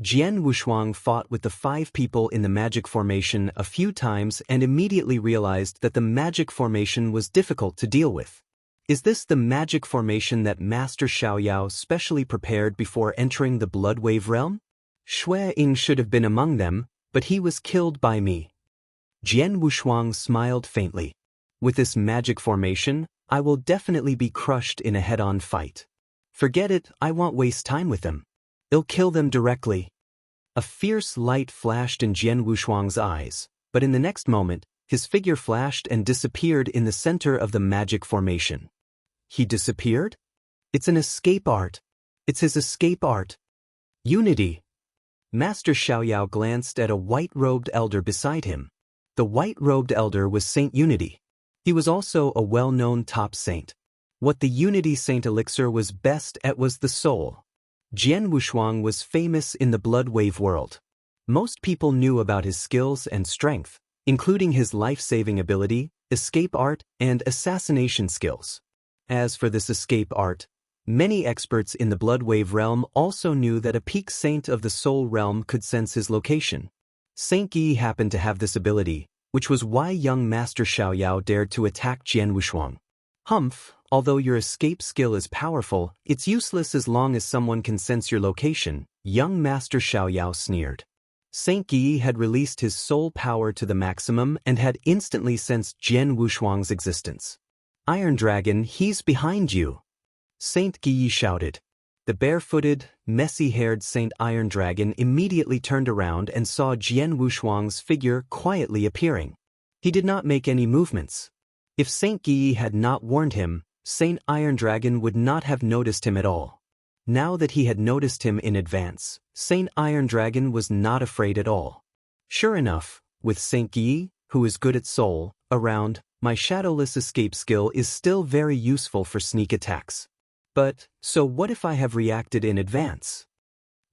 Jian Wushuang fought with the 5 people in the magic formation a few times and immediately realized that the magic formation was difficult to deal with. Is this the magic formation that Master Xiaoyao specially prepared before entering the Blood Wave realm? Xue Ying should have been among them, but he was killed by me. Jian Wushuang smiled faintly. With this magic formation, I will definitely be crushed in a head-on fight. Forget it, I won't waste time with them. I'll kill them directly. A fierce light flashed in Jian Wushuang's eyes, but in the next moment, his figure flashed and disappeared in the center of the magic formation. He disappeared? It's an escape art. It's his escape art. Unity. Master Xiaoyao glanced at a white-robed elder beside him. The white-robed elder was Saint Unity. He was also a well-known top saint. What the Unity Saint Elixir was best at was the soul. Jian Wushuang was famous in the Blood Wave world. Most people knew about his skills and strength, including his life-saving ability, escape art, and assassination skills. As for this escape art, many experts in the Blood Wave realm also knew that a peak saint of the Soul realm could sense his location. Saint Yi happened to have this ability, which was why young Master Xiaoyao dared to attack Jian Wushuang. Humph, although your escape skill is powerful, it's useless as long as someone can sense your location, young Master Xiaoyao sneered. Saint Yi had released his soul power to the maximum and had instantly sensed Jian Wushuang's existence. Iron Dragon, he's behind you. Saint Yi shouted. The barefooted, messy-haired Saint Iron Dragon immediately turned around and saw Jian Wushuang's figure quietly appearing. He did not make any movements. If Saint Yi had not warned him, Saint Iron Dragon would not have noticed him at all. Now that he had noticed him in advance, Saint Iron Dragon was not afraid at all. Sure enough, with Saint Yi, who is good at soul, around, my shadowless escape skill is still very useful for sneak attacks. But, so what if I have reacted in advance?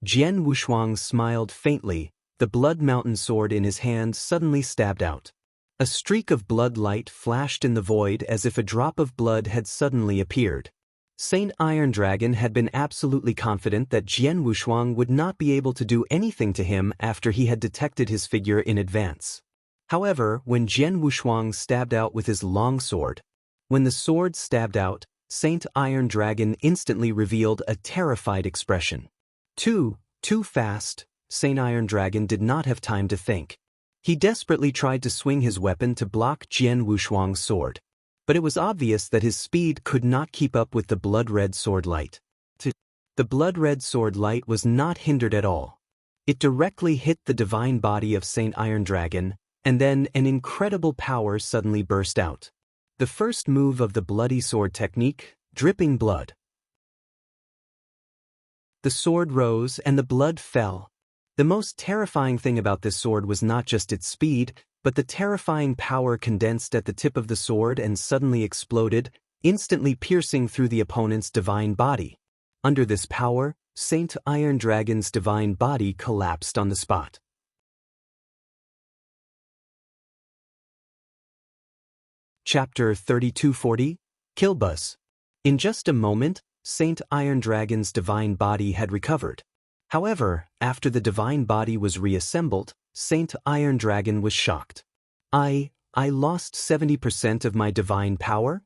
Jian Wushuang smiled faintly. The Blood Mountain sword in his hand suddenly stabbed out. A streak of blood light flashed in the void as if a drop of blood had suddenly appeared. Saint Iron Dragon had been absolutely confident that Jian Wushuang would not be able to do anything to him after he had detected his figure in advance. However, when Jian Wushuang stabbed out with his long sword, when the sword stabbed out, Saint Iron Dragon instantly revealed a terrified expression. Too fast, Saint Iron Dragon did not have time to think. He desperately tried to swing his weapon to block Jian Wushuang's sword. But it was obvious that his speed could not keep up with the blood-red sword light. The blood-red sword light was not hindered at all. It directly hit the divine body of Saint Iron Dragon, and then an incredible power suddenly burst out. The first move of the bloody sword technique, dripping blood. The sword rose and the blood fell. The most terrifying thing about this sword was not just its speed, but the terrifying power condensed at the tip of the sword and suddenly exploded, instantly piercing through the opponent's divine body. Under this power, Saint Iron Dragon's divine body collapsed on the spot. Chapter 3240, Kilbuzz. In just a moment, Saint Iron Dragon's divine body had recovered. However, after the divine body was reassembled, Saint Iron Dragon was shocked. I lost 70% of my divine power?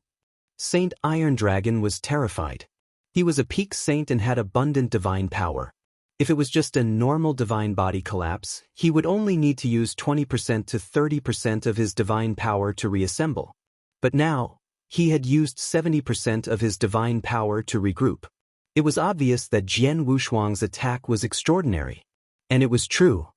Saint Iron Dragon was terrified. He was a peak saint and had abundant divine power. If it was just a normal divine body collapse, he would only need to use 20% to 30% of his divine power to reassemble. But now, he had used 70% of his divine power to regroup. It was obvious that Jian Wushuang's attack was extraordinary. And it was true.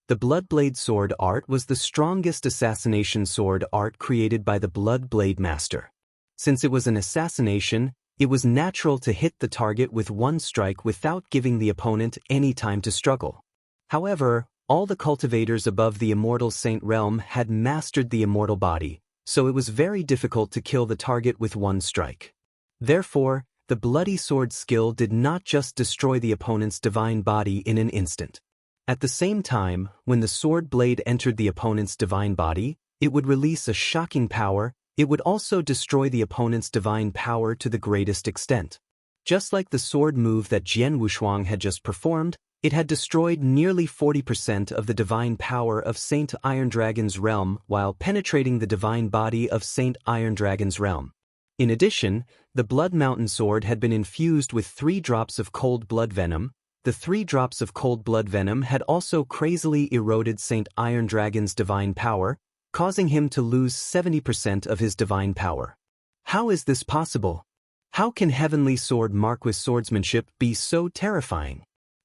The Bloodblade sword art was the strongest assassination sword art created by the Bloodblade Master. Since it was an assassination, it was natural to hit the target with one strike without giving the opponent any time to struggle. However, all the cultivators above the Immortal Saint realm had mastered the immortal body, so it was very difficult to kill the target with one strike. Therefore, the bloody sword skill did not just destroy the opponent's divine body in an instant. At the same time, when the sword blade entered the opponent's divine body, it would release a shocking power. It would also destroy the opponent's divine power to the greatest extent. Just like the sword move that Jian Wushuang had just performed, it had destroyed nearly 40% of the divine power of Saint Iron Dragon's realm while penetrating the divine body of Saint Iron Dragon's realm. In addition, the Blood Mountain sword had been infused with 3 drops of cold blood venom. The 3 drops of cold blood venom had also crazily eroded Saint Iron Dragon's divine power, causing him to lose 70% of his divine power. How is this possible? How can Heavenly Sword Marquis swordsmanship be so terrifying?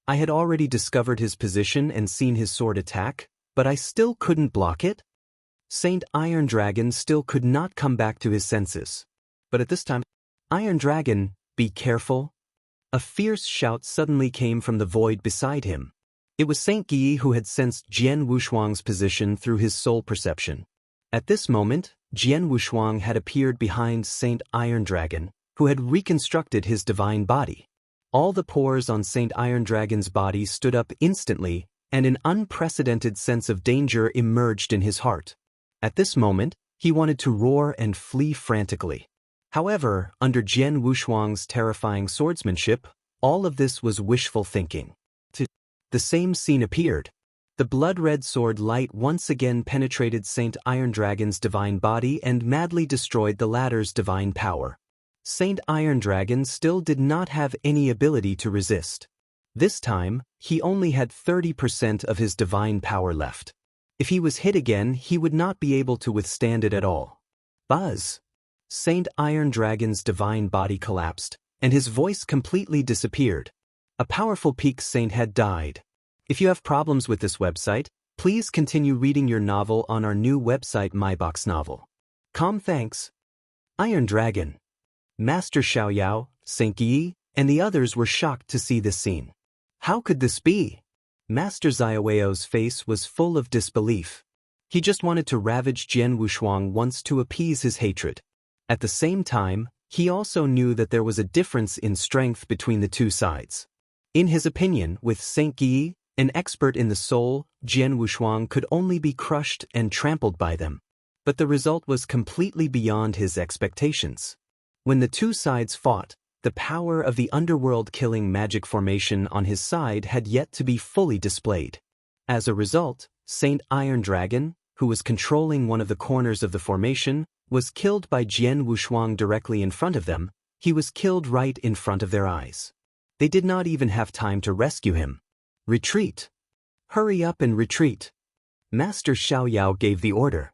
I had already discovered his position and seen his sword attack, but I still couldn't block it? Saint Iron Dragon still could not come back to his senses. But at this time, Iron Dragon, be careful. A fierce shout suddenly came from the void beside him. It was Saint Guyi who had sensed Jian Wushuang's position through his soul perception. At this moment, Jian Wushuang had appeared behind Saint Iron Dragon, who had reconstructed his divine body. All the pores on Saint Iron Dragon's body stood up instantly, and an unprecedented sense of danger emerged in his heart. At this moment, he wanted to roar and flee frantically. However, under Jian Wushuang's terrifying swordsmanship, all of this was wishful thinking. The same scene appeared. The blood-red sword light once again penetrated Saint Iron Dragon's divine body and madly destroyed the latter's divine power. Saint Iron Dragon still did not have any ability to resist. This time, he only had 30% of his divine power left. If he was hit again, he would not be able to withstand it at all. Buzz! Saint Iron Dragon's divine body collapsed, and his voice completely disappeared. A powerful peak saint had died. If you have problems with this website, please continue reading your novel on our new website MyBox Novel. Thanks. Iron Dragon. Master Xiaoyao, Saint Guyi, and the others were shocked to see this scene. How could this be? Master Xiaoyao's face was full of disbelief. He just wanted to ravage Jian Wushuang once to appease his hatred. At the same time, he also knew that there was a difference in strength between the two sides. In his opinion, with Saint Guyi, an expert in the soul, Jian Wushuang could only be crushed and trampled by them. But the result was completely beyond his expectations. When the two sides fought, the power of the underworld killing magic formation on his side had yet to be fully displayed. As a result, Saint Iron Dragon, who was controlling one of the corners of the formation, was killed by Jian Wushuang directly in front of them. He was killed right in front of their eyes. They did not even have time to rescue him. Retreat! Hurry up and retreat! Master Xiaoyao gave the order.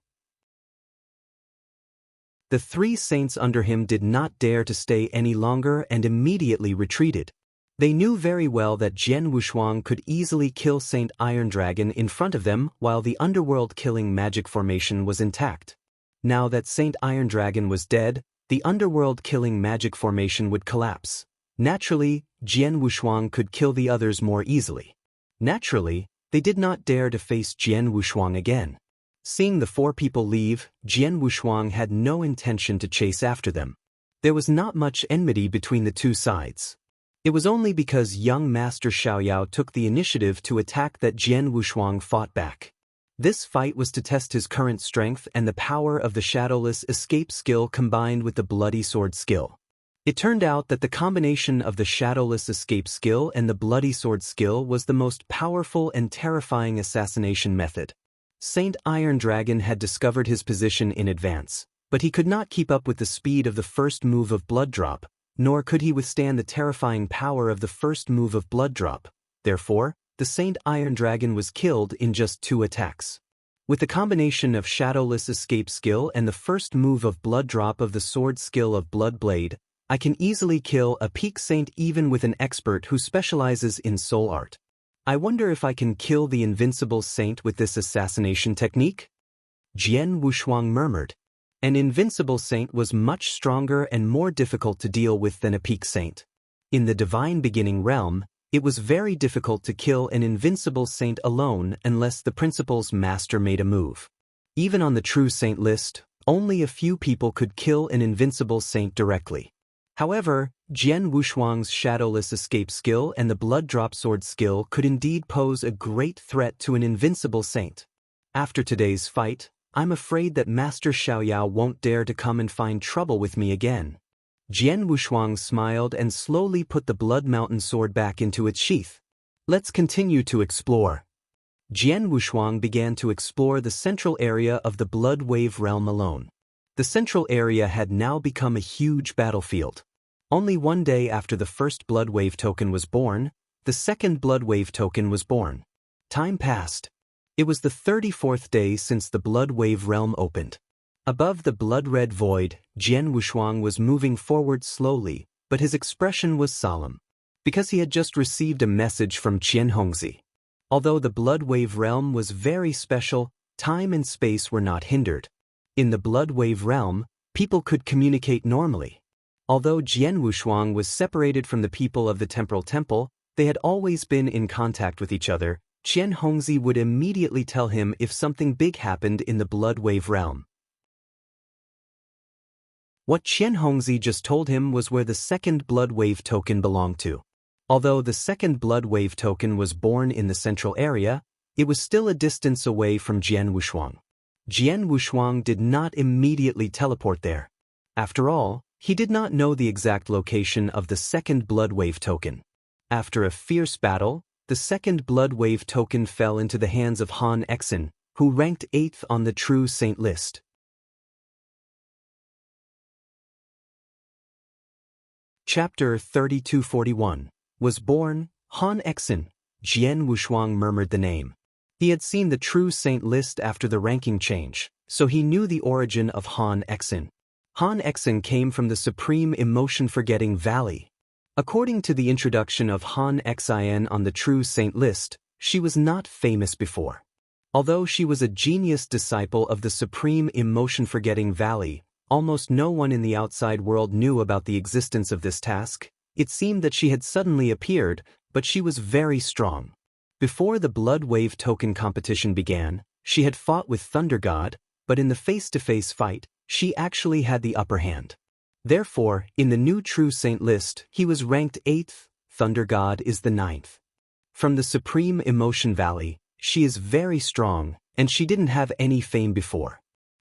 The 3 saints under him did not dare to stay any longer and immediately retreated. They knew very well that Jian Wushuang could easily kill Saint Iron Dragon in front of them while the underworld killing magic formation was intact. Now that Saint Iron Dragon was dead, the underworld killing magic formation would collapse. Naturally, Jian Wushuang could kill the others more easily. Naturally, they did not dare to face Jian Wushuang again. Seeing the four people leave, Jian Wushuang had no intention to chase after them. There was not much enmity between the two sides. It was only because young Master Xiaoyao took the initiative to attack that Jian Wushuang fought back. This fight was to test his current strength and the power of the shadowless escape skill combined with the bloody sword skill. It turned out that the combination of the shadowless escape skill and the bloody sword skill was the most powerful and terrifying assassination method. Saint Iron Dragon had discovered his position in advance, but he could not keep up with the speed of the first move of Blood Drop, nor could he withstand the terrifying power of the first move of Blood Drop. Therefore, the Saint Iron Dragon was killed in just 2 attacks. With the combination of shadowless escape skill and the first move of Blood Drop of the sword skill of Blood Blade, I can easily kill a peak saint even with an expert who specializes in soul art. I wonder if I can kill the invincible saint with this assassination technique? Jian Wushuang murmured. An invincible saint was much stronger and more difficult to deal with than a peak saint. In the divine beginning realm, it was very difficult to kill an invincible saint alone unless the principal's master made a move. Even on the true saint list, only a few people could kill an invincible saint directly. However, Jian Wushuang's shadowless escape skill and the blood drop sword skill could indeed pose a great threat to an invincible saint. After today's fight, I'm afraid that Master Xiaoyao won't dare to come and find trouble with me again. Jian Wushuang smiled and slowly put the Blood Mountain sword back into its sheath. Let's continue to explore. Jian Wushuang began to explore the central area of the Blood Wave realm alone. The central area had now become a huge battlefield. Only one day after the first Blood Wave token was born, the second Blood Wave token was born. Time passed. It was the 34th day since the Blood Wave realm opened. Above the blood-red void, Jian Wushuang was moving forward slowly, but his expression was solemn, because he had just received a message from Qian Hongzi. Although the Blood Wave realm was very special, time and space were not hindered. In the Blood Wave realm, people could communicate normally. Although Jian Wushuang was separated from the people of the Temporal Temple, they had always been in contact with each other. Qian Hongzi would immediately tell him if something big happened in the Blood Wave realm. What Qian Hongzi just told him was where the second Blood Wave token belonged to. Although the second Blood Wave token was born in the central area, it was still a distance away from Jian Wushuang. Jian Wushuang did not immediately teleport there. After all, he did not know the exact location of the second Blood Wave token. After a fierce battle, the second Blood Wave token fell into the hands of Han Exin, who ranked 8th on the True Saint list. Chapter 3241 was born, Han Exin. Jian Wushuang murmured the name. He had seen the True Saint list after the ranking change, so he knew the origin of Han Exin. Han Exin came from the Supreme Emotion-Forgetting Valley. According to the introduction of Han Xin on the True Saint list, she was not famous before. Although she was a genius disciple of the Supreme Emotion-Forgetting Valley, almost no one in the outside world knew about the existence of this task. It seemed that she had suddenly appeared, but she was very strong. Before the Blood Wave token competition began, she had fought with Thunder God, but in the face-to-face fight, she actually had the upper hand. Therefore, in the new True Saint list, he was ranked 8th, Thunder God is the 9th. From the Supreme Emotion Valley, she is very strong, and she didn't have any fame before.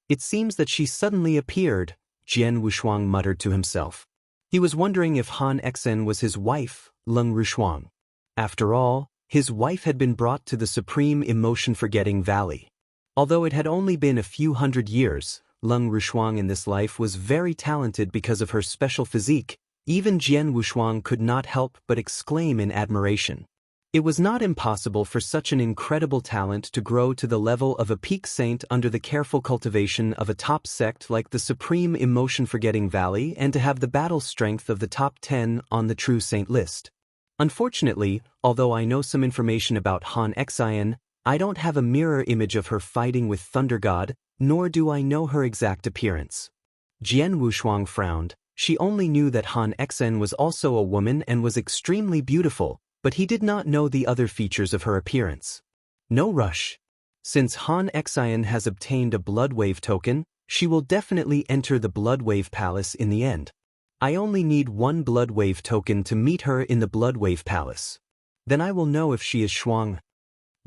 It seems that she suddenly appeared, Jian Wushuang muttered to himself. He was wondering if Han Exin was his wife, Leng Rushuang. After all, his wife had been brought to the Supreme Emotion-Forgetting Valley. Although it had only been a few hundred years, Leng Rushuang in this life was very talented because of her special physique. Even Jian Wushuang could not help but exclaim in admiration. It was not impossible for such an incredible talent to grow to the level of a peak saint under the careful cultivation of a top sect like the Supreme Emotion-Forgetting Valley and to have the battle strength of the top 10 on the True Saint list. Unfortunately, although I know some information about Han Xin, I don't have a mirror image of her fighting with Thunder God, nor do I know her exact appearance. Jian Wushuang frowned, She only knew that Han Xen was also a woman and was extremely beautiful, but he did not know the other features of her appearance. No rush. Since Han Xen has obtained a Bloodwave token, she will definitely enter the Bloodwave Palace in the end. I only need one Bloodwave token to meet her in the Bloodwave Palace. Then I will know if she is Shuang.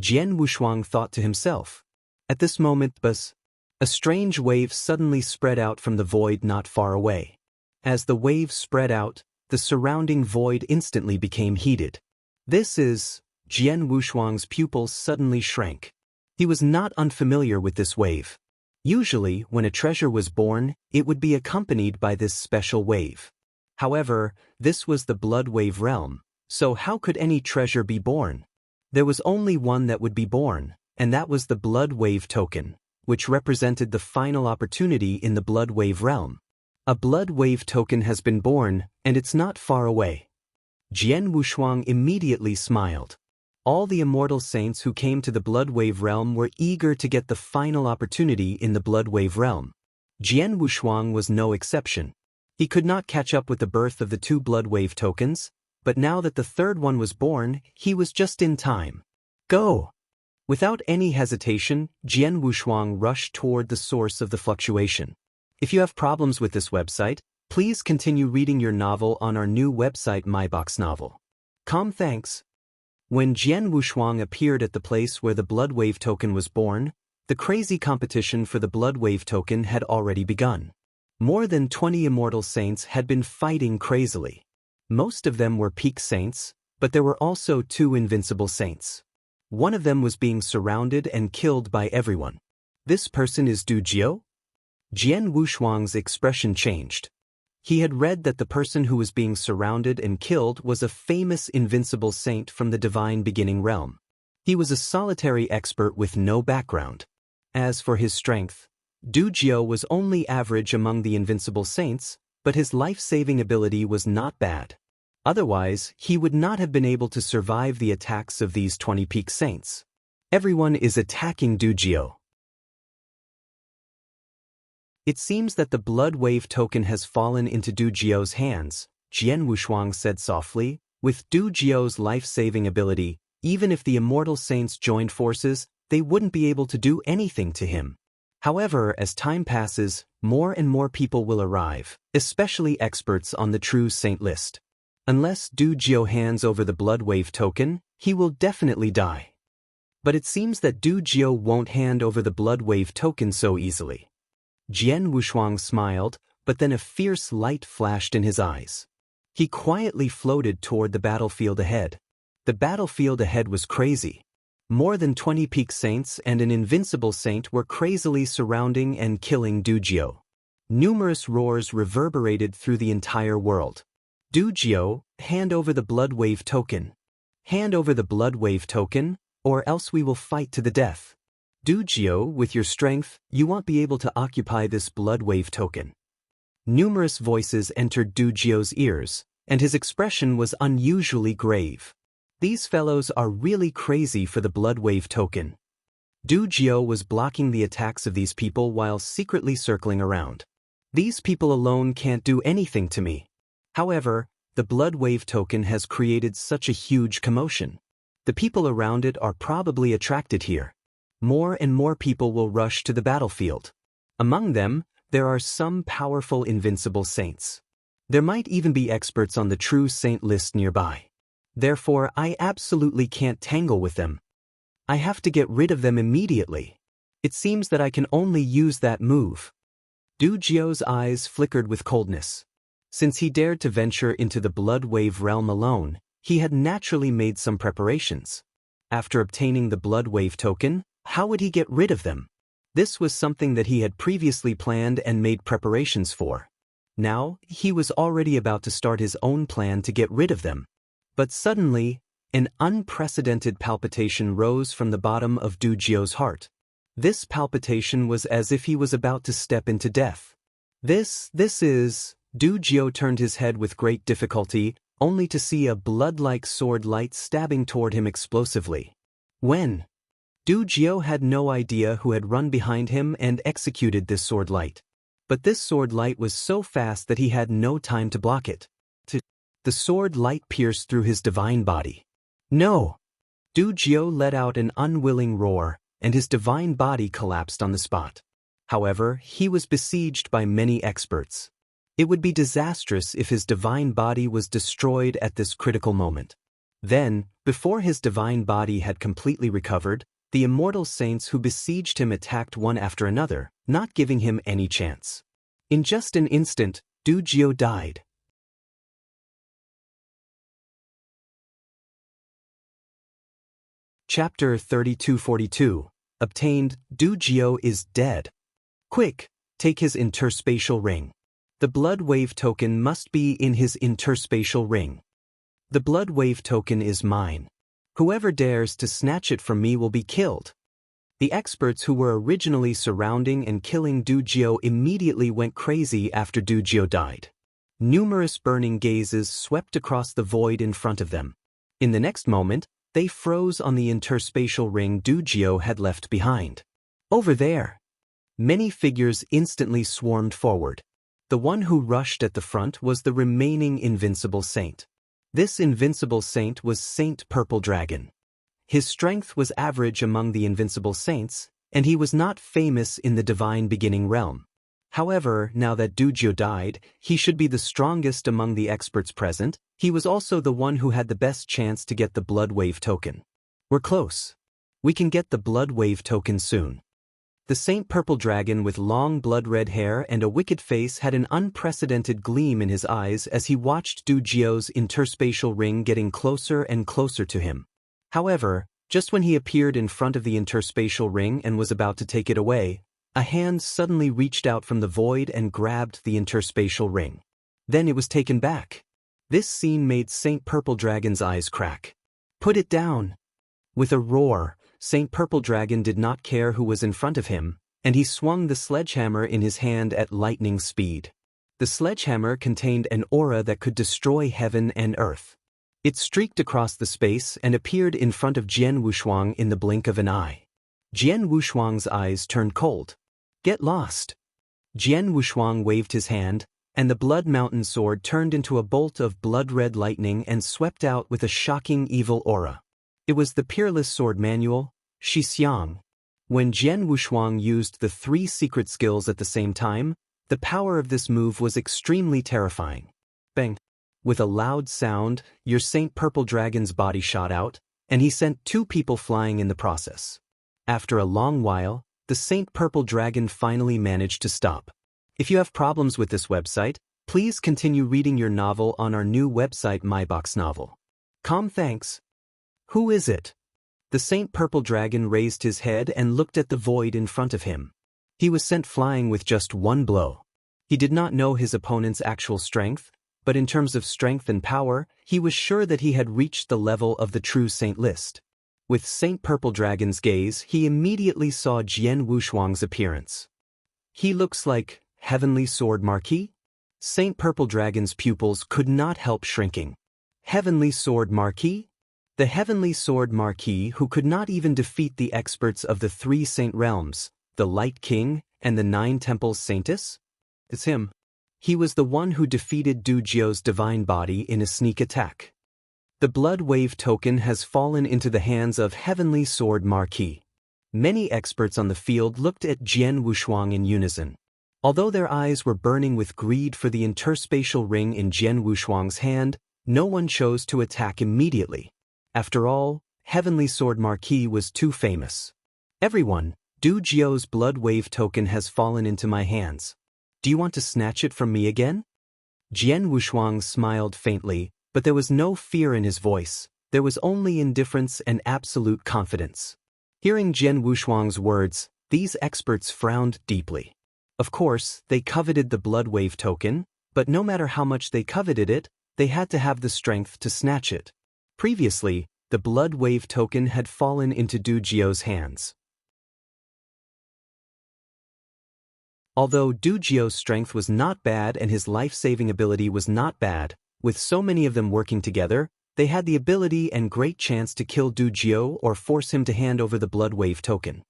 Jian Wushuang thought to himself. At this moment, a strange wave suddenly spread out from the void not far away. As the wave spread out, the surrounding void instantly became heated. Jian Wushuang's pupils suddenly shrank. He was not unfamiliar with this wave. Usually, when a treasure was born, it would be accompanied by this special wave. However, this was the Blood Wave realm, so how could any treasure be born? There was only one that would be born, and that was the Blood Wave token, which represented the final opportunity in the Blood Wave realm. A Blood Wave token has been born, and it's not far away. Jian Wushuang immediately smiled. All the immortal saints who came to the Bloodwave realm were eager to get the final opportunity in the Bloodwave realm. Jian Wushuang was no exception. He could not catch up with the birth of the two Bloodwave tokens, but now that the third one was born, he was just in time. Go! Without any hesitation, Jian Wushuang rushed toward the source of the fluctuation. If you have problems with this website, please continue reading your novel on our new website MyBox Novel. Thanks. When Jian Wushuang appeared at the place where the Bloodwave token was born, the crazy competition for the Bloodwave token had already begun. More than 20 immortal saints had been fighting crazily. Most of them were peak saints, but there were also two invincible saints. One of them was being surrounded and killed by everyone. This person is Du Jiao? Jian Wushuang's expression changed. He had read that the person who was being surrounded and killed was a famous invincible saint from the divine beginning realm. He was a solitary expert with no background. As for his strength, Du Jiao was only average among the invincible saints, but his life-saving ability was not bad. Otherwise, he would not have been able to survive the attacks of these 20 peak saints. Everyone is attacking Du Jiao. It seems that the Blood Wave token has fallen into Du Jiao's hands, Jian Wushuang said softly. With Du Jiao's life-saving ability, even if the immortal saints joined forces, they wouldn't be able to do anything to him. However, as time passes, more and more people will arrive, especially experts on the true saint list. Unless Du Jiao hands over the Blood Wave token, he will definitely die. But it seems that Du Jiao won't hand over the Blood Wave token so easily. Jian Wushuang smiled, but then a fierce light flashed in his eyes. He quietly floated toward the battlefield ahead. The battlefield ahead was crazy. More than 20 peak saints and an invincible saint were crazily surrounding and killing Du Jiao. Numerous roars reverberated through the entire world. Du Jiao, hand over the Blood Wave token. Hand over the Blood Wave token, or else we will fight to the death. Du Jiao, with your strength, you won't be able to occupy this Blood Wave token. Numerous voices entered Du Jiao's ears, and his expression was unusually grave. These fellows are really crazy for the Blood Wave token. Du Jiao was blocking the attacks of these people while secretly circling around. These people alone can't do anything to me. However, the Blood Wave token has created such a huge commotion. The people around it are probably attracted here. More and more people will rush to the battlefield. Among them, there are some powerful invincible saints. There might even be experts on the true saint list nearby. Therefore, I absolutely can't tangle with them. I have to get rid of them immediately. It seems that I can only use that move. Du Jiao's eyes flickered with coldness. Since he dared to venture into the Blood Wave realm alone, he had naturally made some preparations. After obtaining the Blood Wave token, how would he get rid of them? This was something that he had previously planned and made preparations for. Now, he was already about to start his own plan to get rid of them. But suddenly, an unprecedented palpitation rose from the bottom of Du Jiao's heart. This palpitation was as if he was about to step into death. This is... Du Jiao turned his head with great difficulty, only to see a blood-like sword light stabbing toward him explosively. When? Du Jiao had no idea who had run behind him and executed this sword light. But this sword light was so fast that he had no time to block it. The sword light pierced through his divine body. No! Du Jiu let out an unwilling roar, and his divine body collapsed on the spot. However, he was besieged by many experts. It would be disastrous if his divine body was destroyed at this critical moment. Then, before his divine body had completely recovered, the immortal saints who besieged him attacked one after another, not giving him any chance. In just an instant, Du Jiu died. Chapter 3242. Obtained, Du Jiu is dead. Quick, take his interspatial ring. The blood wave token must be in his interspatial ring. The blood wave token is mine. Whoever dares to snatch it from me will be killed. The experts who were originally surrounding and killing Du Jiu immediately went crazy after Du Jiu died. Numerous burning gazes swept across the void in front of them. In the next moment, they froze on the interspatial ring Du Jiu had left behind. Over there! Many figures instantly swarmed forward. The one who rushed at the front was the remaining invincible saint. This invincible saint was Saint Purple Dragon. His strength was average among the invincible saints, and he was not famous in the divine beginning realm. However, now that Du Jiu died, he should be the strongest among the experts present. He was also the one who had the best chance to get the blood wave token. We're close. We can get the blood wave token soon. The Saint Purple Dragon with long blood-red hair and a wicked face had an unprecedented gleam in his eyes as he watched Du Jiu's interspatial ring getting closer and closer to him. However, just when he appeared in front of the interspatial ring and was about to take it away, a hand suddenly reached out from the void and grabbed the interspatial ring. Then it was taken back. This scene made Saint Purple Dragon's eyes crack. Put it down! With a roar, Saint Purple Dragon did not care who was in front of him, and he swung the sledgehammer in his hand at lightning speed. The sledgehammer contained an aura that could destroy heaven and earth. It streaked across the space and appeared in front of Jian Wushuang in the blink of an eye. Jian Wushuang's eyes turned cold. Get lost! Jian Wushuang waved his hand, and the Blood Mountain sword turned into a bolt of blood-red lightning and swept out with a shocking evil aura. It was the Peerless Sword Manual, Shixiang. When Jian Wushuang used the 3 secret skills at the same time, the power of this move was extremely terrifying. Bang! With a loud sound, your Saint Purple Dragon's body shot out, and he sent 2 people flying in the process. After a long while, the Saint Purple Dragon finally managed to stop. If you have problems with this website, please continue reading your novel on our new website MyBox Novel. Thanks. Who is it? The Saint Purple Dragon raised his head and looked at the void in front of him. He was sent flying with just 1 blow. He did not know his opponent's actual strength, but in terms of strength and power, he was sure that he had reached the level of the true saint list. With Saint Purple Dragon's gaze, he immediately saw Jian Wushuang's appearance. He looks like Heavenly Sword Marquis? Saint Purple Dragon's pupils could not help shrinking. Heavenly Sword Marquis? The Heavenly Sword Marquis who could not even defeat the experts of the 3 saint realms, the Light King and the 9 temples saintess? It's him. He was the one who defeated Du Jiu's divine body in a sneak attack. The blood wave token has fallen into the hands of Heavenly Sword Marquis. Many experts on the field looked at Jian Wushuang in unison. Although their eyes were burning with greed for the interspatial ring in Jian Wushuang's hand, no one chose to attack immediately. After all, Heavenly Sword Marquis was too famous. Everyone, Du Jiu's blood wave token has fallen into my hands. Do you want to snatch it from me again? Jian Wushuang smiled faintly, but there was no fear in his voice. There was only indifference and absolute confidence. Hearing Jian Wushuang's words, these experts frowned deeply. Of course, they coveted the blood wave token, but no matter how much they coveted it, they had to have the strength to snatch it. Previously, the blood wave token had fallen into Du Jiu's hands. Although Du Jiu's strength was not bad and his life-saving ability was not bad, with so many of them working together, they had the ability and great chance to kill Du Jiu or force him to hand over the blood wave token.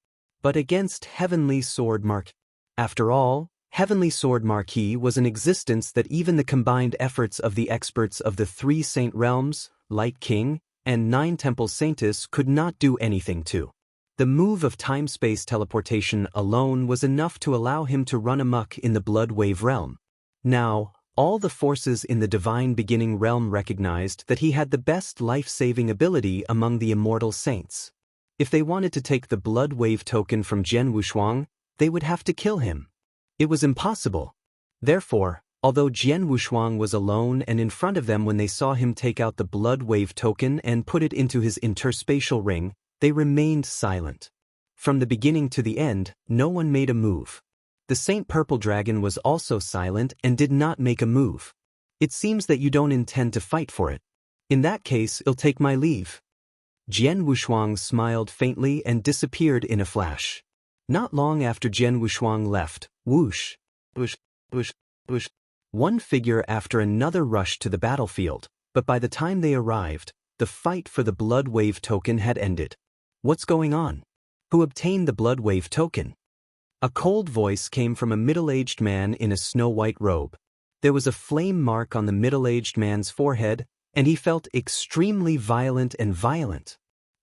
But against Heavenly Sword Mark. After all, Heavenly Sword Marquis was an existence that even the combined efforts of the experts of the 3 Saint Realms, Light King, and 9 Temple Saints could not do anything to. The move of time-space teleportation alone was enough to allow him to run amok in the Blood Wave realm. Now, all the forces in the Divine Beginning realm recognized that he had the best life-saving ability among the immortal saints. If they wanted to take the Blood Wave token from Jian Wushuang, they would have to kill him. It was impossible. Therefore, although Jian Wushuang was alone and in front of them when they saw him take out the Blood Wave token and put it into his interspatial ring, they remained silent. From the beginning to the end, no one made a move. The Saint Purple Dragon was also silent and did not make a move. It seems that you don't intend to fight for it. In that case, I'll take my leave. Jian Wushuang smiled faintly and disappeared in a flash. Not long after Jian Wushuang left, whoosh, whoosh, whoosh, whoosh, one figure after another rushed to the battlefield, but by the time they arrived, the fight for the Blood Wave token had ended. What's going on? Who obtained the Blood Wave token? A cold voice came from a middle-aged man in a snow-white robe. There was a flame mark on the middle-aged man's forehead, and he felt extremely violent.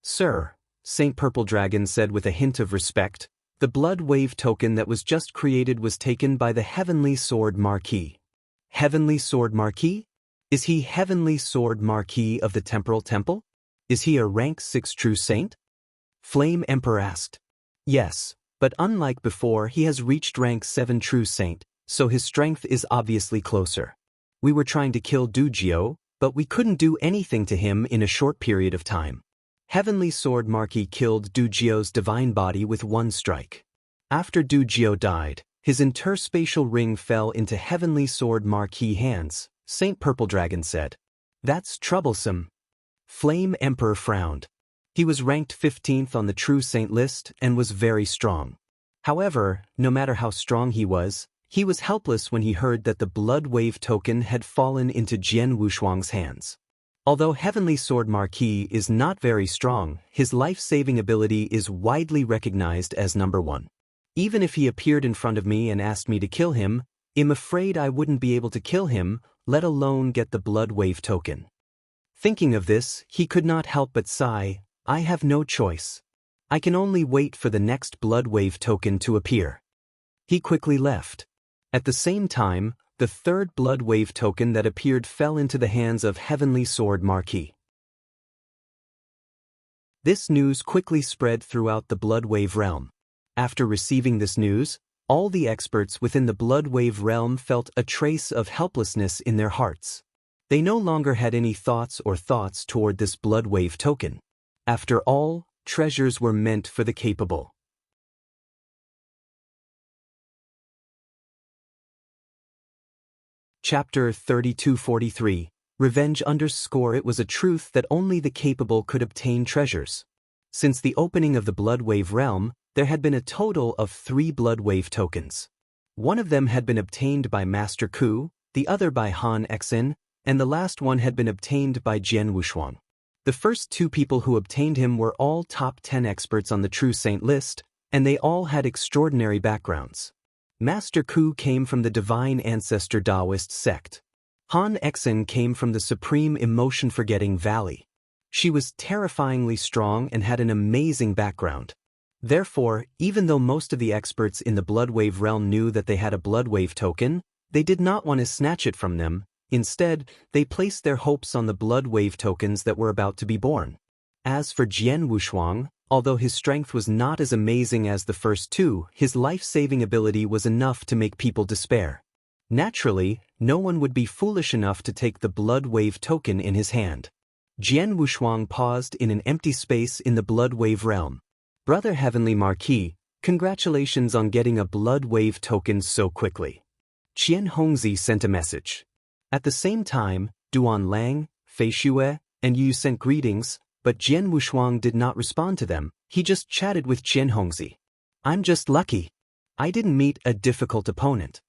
Sir, Saint Purple Dragon said with a hint of respect, the Blood Wave token that was just created was taken by the Heavenly Sword Marquis. Heavenly Sword Marquis? Is he Heavenly Sword Marquis of the Temporal Temple? Is he a rank 6 true saint? Flame Emperor asked. Yes, but unlike before he has reached rank 7 true saint, so his strength is obviously closer. We were trying to kill Dujio, but we couldn't do anything to him in a short period of time. Heavenly Sword Marquis killed Dujio's divine body with one strike. After Dujio died, his interspatial ring fell into Heavenly Sword Marquis' hands, Saint Purple Dragon said. That's troublesome. Flame Emperor frowned. He was ranked 15th on the True Saint list and was very strong. However, no matter how strong he was helpless when he heard that the Blood Wave token had fallen into Jian Wushuang's hands. Although Heavenly Sword Marquis is not very strong, his life-saving ability is widely recognized as number 1. Even if he appeared in front of me and asked me to kill him, I'm afraid I wouldn't be able to kill him, let alone get the Blood Wave token. Thinking of this, he could not help but sigh. I have no choice. I can only wait for the next Blood Wave token to appear. He quickly left. At the same time, the third Blood Wave token that appeared fell into the hands of Heavenly Sword Marquis. This news quickly spread throughout the Blood Wave realm. After receiving this news, all the experts within the Blood Wave realm felt a trace of helplessness in their hearts. They no longer had any thoughts toward this Blood Wave token. After all, treasures were meant for the capable. Chapter 3243, Revenge _It was a truth that only the capable could obtain treasures. Since the opening of the Blood Wave realm, there had been a total of 3 Blood Wave tokens. One of them had been obtained by Master Ku, the other by Han Exin, and the last one had been obtained by Jian Wushuang. The first 2 people who obtained him were all top 10 experts on the True Saint list, and they all had extraordinary backgrounds. Master Ku came from the Divine Ancestor Taoist sect. Han Exin came from the Supreme Emotion-Forgetting Valley. She was terrifyingly strong and had an amazing background. Therefore, even though most of the experts in the Blood Wave realm knew that they had a Blood Wave token, they did not want to snatch it from them. Instead, they placed their hopes on the Blood Wave tokens that were about to be born. As for Jian Wushuang, although his strength was not as amazing as the first 2, his life-saving ability was enough to make people despair. Naturally, no one would be foolish enough to take the Blood Wave token in his hand. Jian Wushuang paused in an empty space in the Blood Wave realm. Brother Heavenly Marquis, congratulations on getting a Blood Wave token so quickly. Qian Hongzi sent a message. At the same time, Duan Lang, Fei Xue, and Yu sent greetings, but Jian Wushuang did not respond to them. He just chatted with Qian Hongzi. I'm just lucky. I didn't meet a difficult opponent.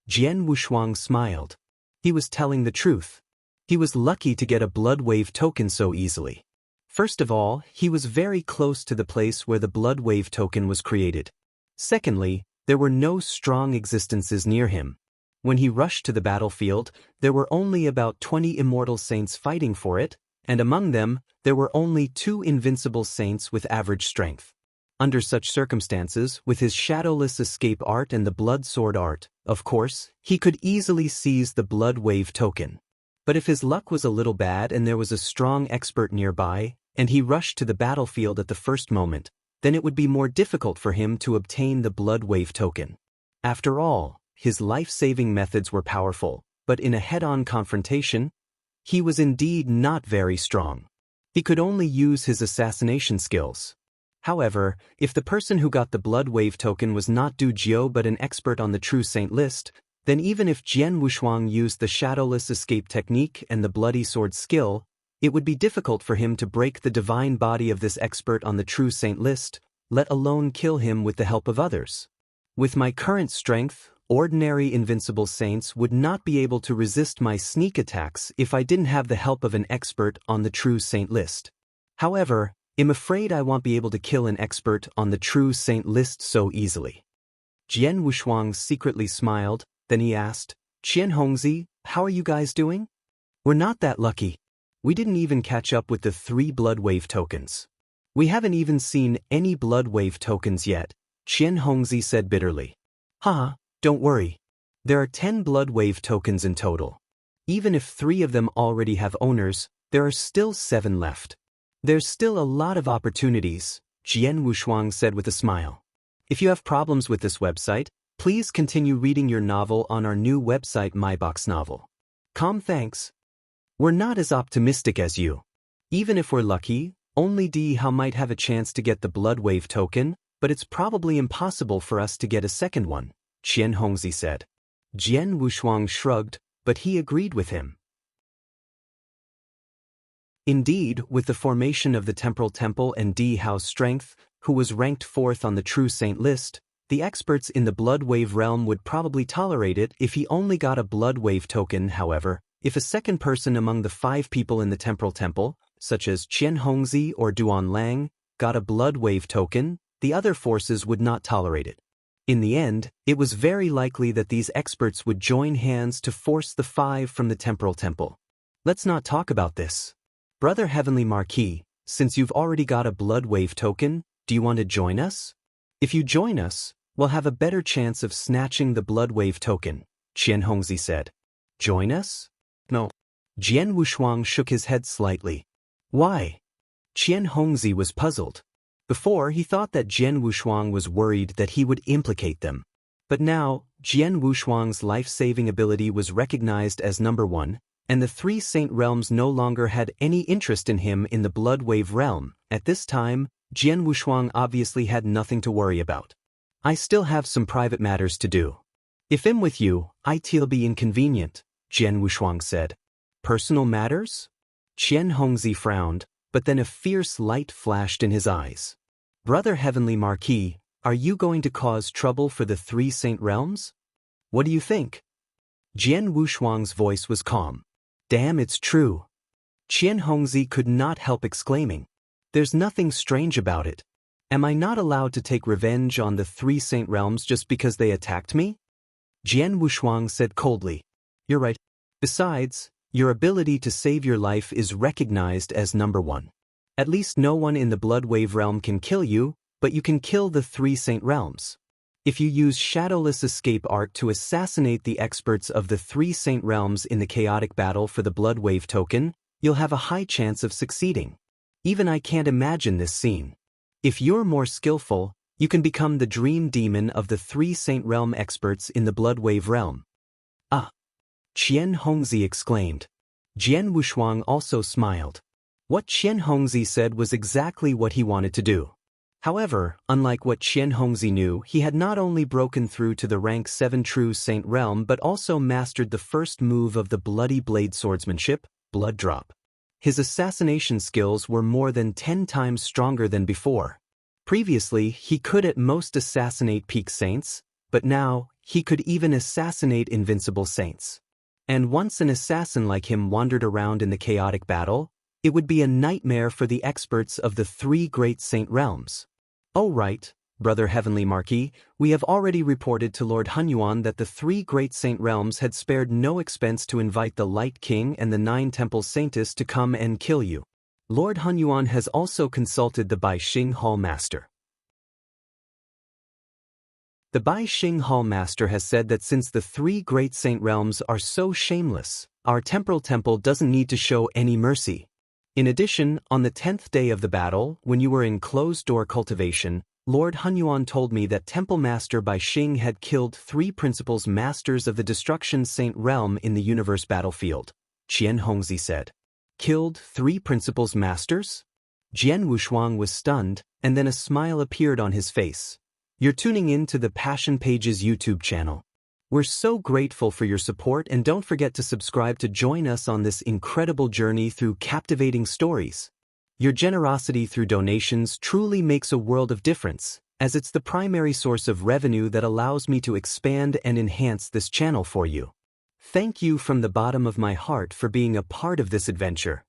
Jian Wushuang smiled. He was telling the truth. He was lucky to get a Blood Wave token so easily. First of all, he was very close to the place where the Blood Wave token was created. Secondly, There were no strong existences near him. When he rushed to the battlefield, there were only about 20 immortal saints fighting for it, and among them, there were only 2 invincible saints with average strength. Under such circumstances, with his shadowless escape art and the blood sword art, of course, he could easily seize the blood wave token. But if his luck was a little bad and there was a strong expert nearby, and he rushed to the battlefield at the first moment, then it would be more difficult for him to obtain the blood wave token. After all, his life-saving methods were powerful, but in a head-on confrontation, he was indeed not very strong. He could only use his assassination skills. However, if the person who got the blood wave token was not Du Jiu but an expert on the true saint list, then even if Jian Wushuang used the shadowless escape technique and the bloody sword skill, it would be difficult for him to break the divine body of this expert on the true saint list, let alone kill him with the help of others. With my current strength, ordinary invincible saints would not be able to resist my sneak attacks if I didn't have the help of an expert on the true saint list. However, I'm afraid I won't be able to kill an expert on the true saint list so easily. Jian Wushuang secretly smiled, then he asked, Qian Hongzi, how are you guys doing? We're not that lucky. We didn't even catch up with the 3 blood wave tokens. We haven't even seen any blood wave tokens yet, Qian Hongzi said bitterly. Haha, don't worry. There are 10 blood wave tokens in total. Even if 3 of them already have owners, there are still 7 left. There's still a lot of opportunities, Jian Wushuang said with a smile. If you have problems with this website, please continue reading your novel on our new website MyBox Novel. Thanks. We're not as optimistic as you. Even if we're lucky, only Di Hao might have a chance to get the blood wave token, but it's probably impossible for us to get a second one, Qian Hongzi said. Jian Wushuang shrugged, but he agreed with him. Indeed, with the formation of the Temporal Temple and Di Hao's strength, who was ranked 4th on the True Saint list, the experts in the Blood Wave realm would probably tolerate it if he only got a Blood Wave token. However, if a second person among the 5 people in the Temporal Temple, such as Qian Hongzi or Duan Lang, got a Blood Wave token, the other forces would not tolerate it. In the end, it was very likely that these experts would join hands to force the 5 from the Temporal Temple. Let's not talk about this. Brother Heavenly Marquis, since you've already got a Blood Wave token, do you want to join us? If you join us, we'll have a better chance of snatching the Blood Wave token, Qian Hongzi said. Join us? No. Jian Wushuang shook his head slightly. Why? Qian Hongzi was puzzled. Before, he thought that Jian Wushuang was worried that he would implicate them. But now, Jian Wushuang's life-saving ability was recognized as number 1, and the 3 Saint realms no longer had any interest in him in the Blood Wave realm. At this time, Jian Wushuang obviously had nothing to worry about. I still have some private matters to do. If I'm with you, it'll be inconvenient, Jian Wushuang said. Personal matters? Qian Hongzi frowned, but then a fierce light flashed in his eyes. Brother Heavenly Marquis, are you going to cause trouble for the 3 Saint realms? What do you think? Jian Wushuang's voice was calm. Damn, it's true. Qian Hongzi could not help exclaiming. There's nothing strange about it. Am I not allowed to take revenge on the 3 Saint realms just because they attacked me? Jian Wushuang said coldly. You're right. Besides, your ability to save your life is recognized as number 1. At least no one in the Blood Wave realm can kill you, but you can kill the 3 Saint realms. If you use shadowless escape art to assassinate the experts of the 3 Saint realms in the chaotic battle for the Blood Wave token, you'll have a high chance of succeeding. Even I can't imagine this scene. If you're more skillful, you can become the dream demon of the 3 Saint realm experts in the Blood Wave realm. Ah! Qian Hongzi exclaimed. Jian Wushuang also smiled. What Qian Hongzi said was exactly what he wanted to do. However, unlike what Qian Hongzi knew, he had not only broken through to the rank 7 True Saint realm but also mastered the first move of the Bloody Blade swordsmanship, Blood Drop. His assassination skills were more than 10 times stronger than before. Previously, he could at most assassinate peak saints, but now, he could even assassinate invincible saints. And once an assassin like him wandered around in the chaotic battle, it would be a nightmare for the experts of the 3 great saint realms. Oh right, Brother Heavenly Marquis, we have already reported to Lord Hunyuan that the 3 great saint realms had spared no expense to invite the Light King and the 9 temple saintess to come and kill you. Lord Hunyuan has also consulted the Bai Xing Hall Master. The Bai Xing Hall Master has said that since the 3 great saint realms are so shameless, our temporal temple doesn't need to show any mercy. In addition, on the 10th day of the battle, when you were in closed-door cultivation, Lord Hunyuan told me that Temple Master Bai Xing had killed 3 principals masters of the Destruction Saint Realm in the universe battlefield. Qian Hongzi said. Killed 3 principals masters? Jian Wushuang was stunned, and then a smile appeared on his face. You're tuning in to the Passion Pages YouTube channel. We're so grateful for your support, and don't forget to subscribe to join us on this incredible journey through captivating stories. Your generosity through donations truly makes a world of difference, as it's the primary source of revenue that allows me to expand and enhance this channel for you. Thank you from the bottom of my heart for being a part of this adventure.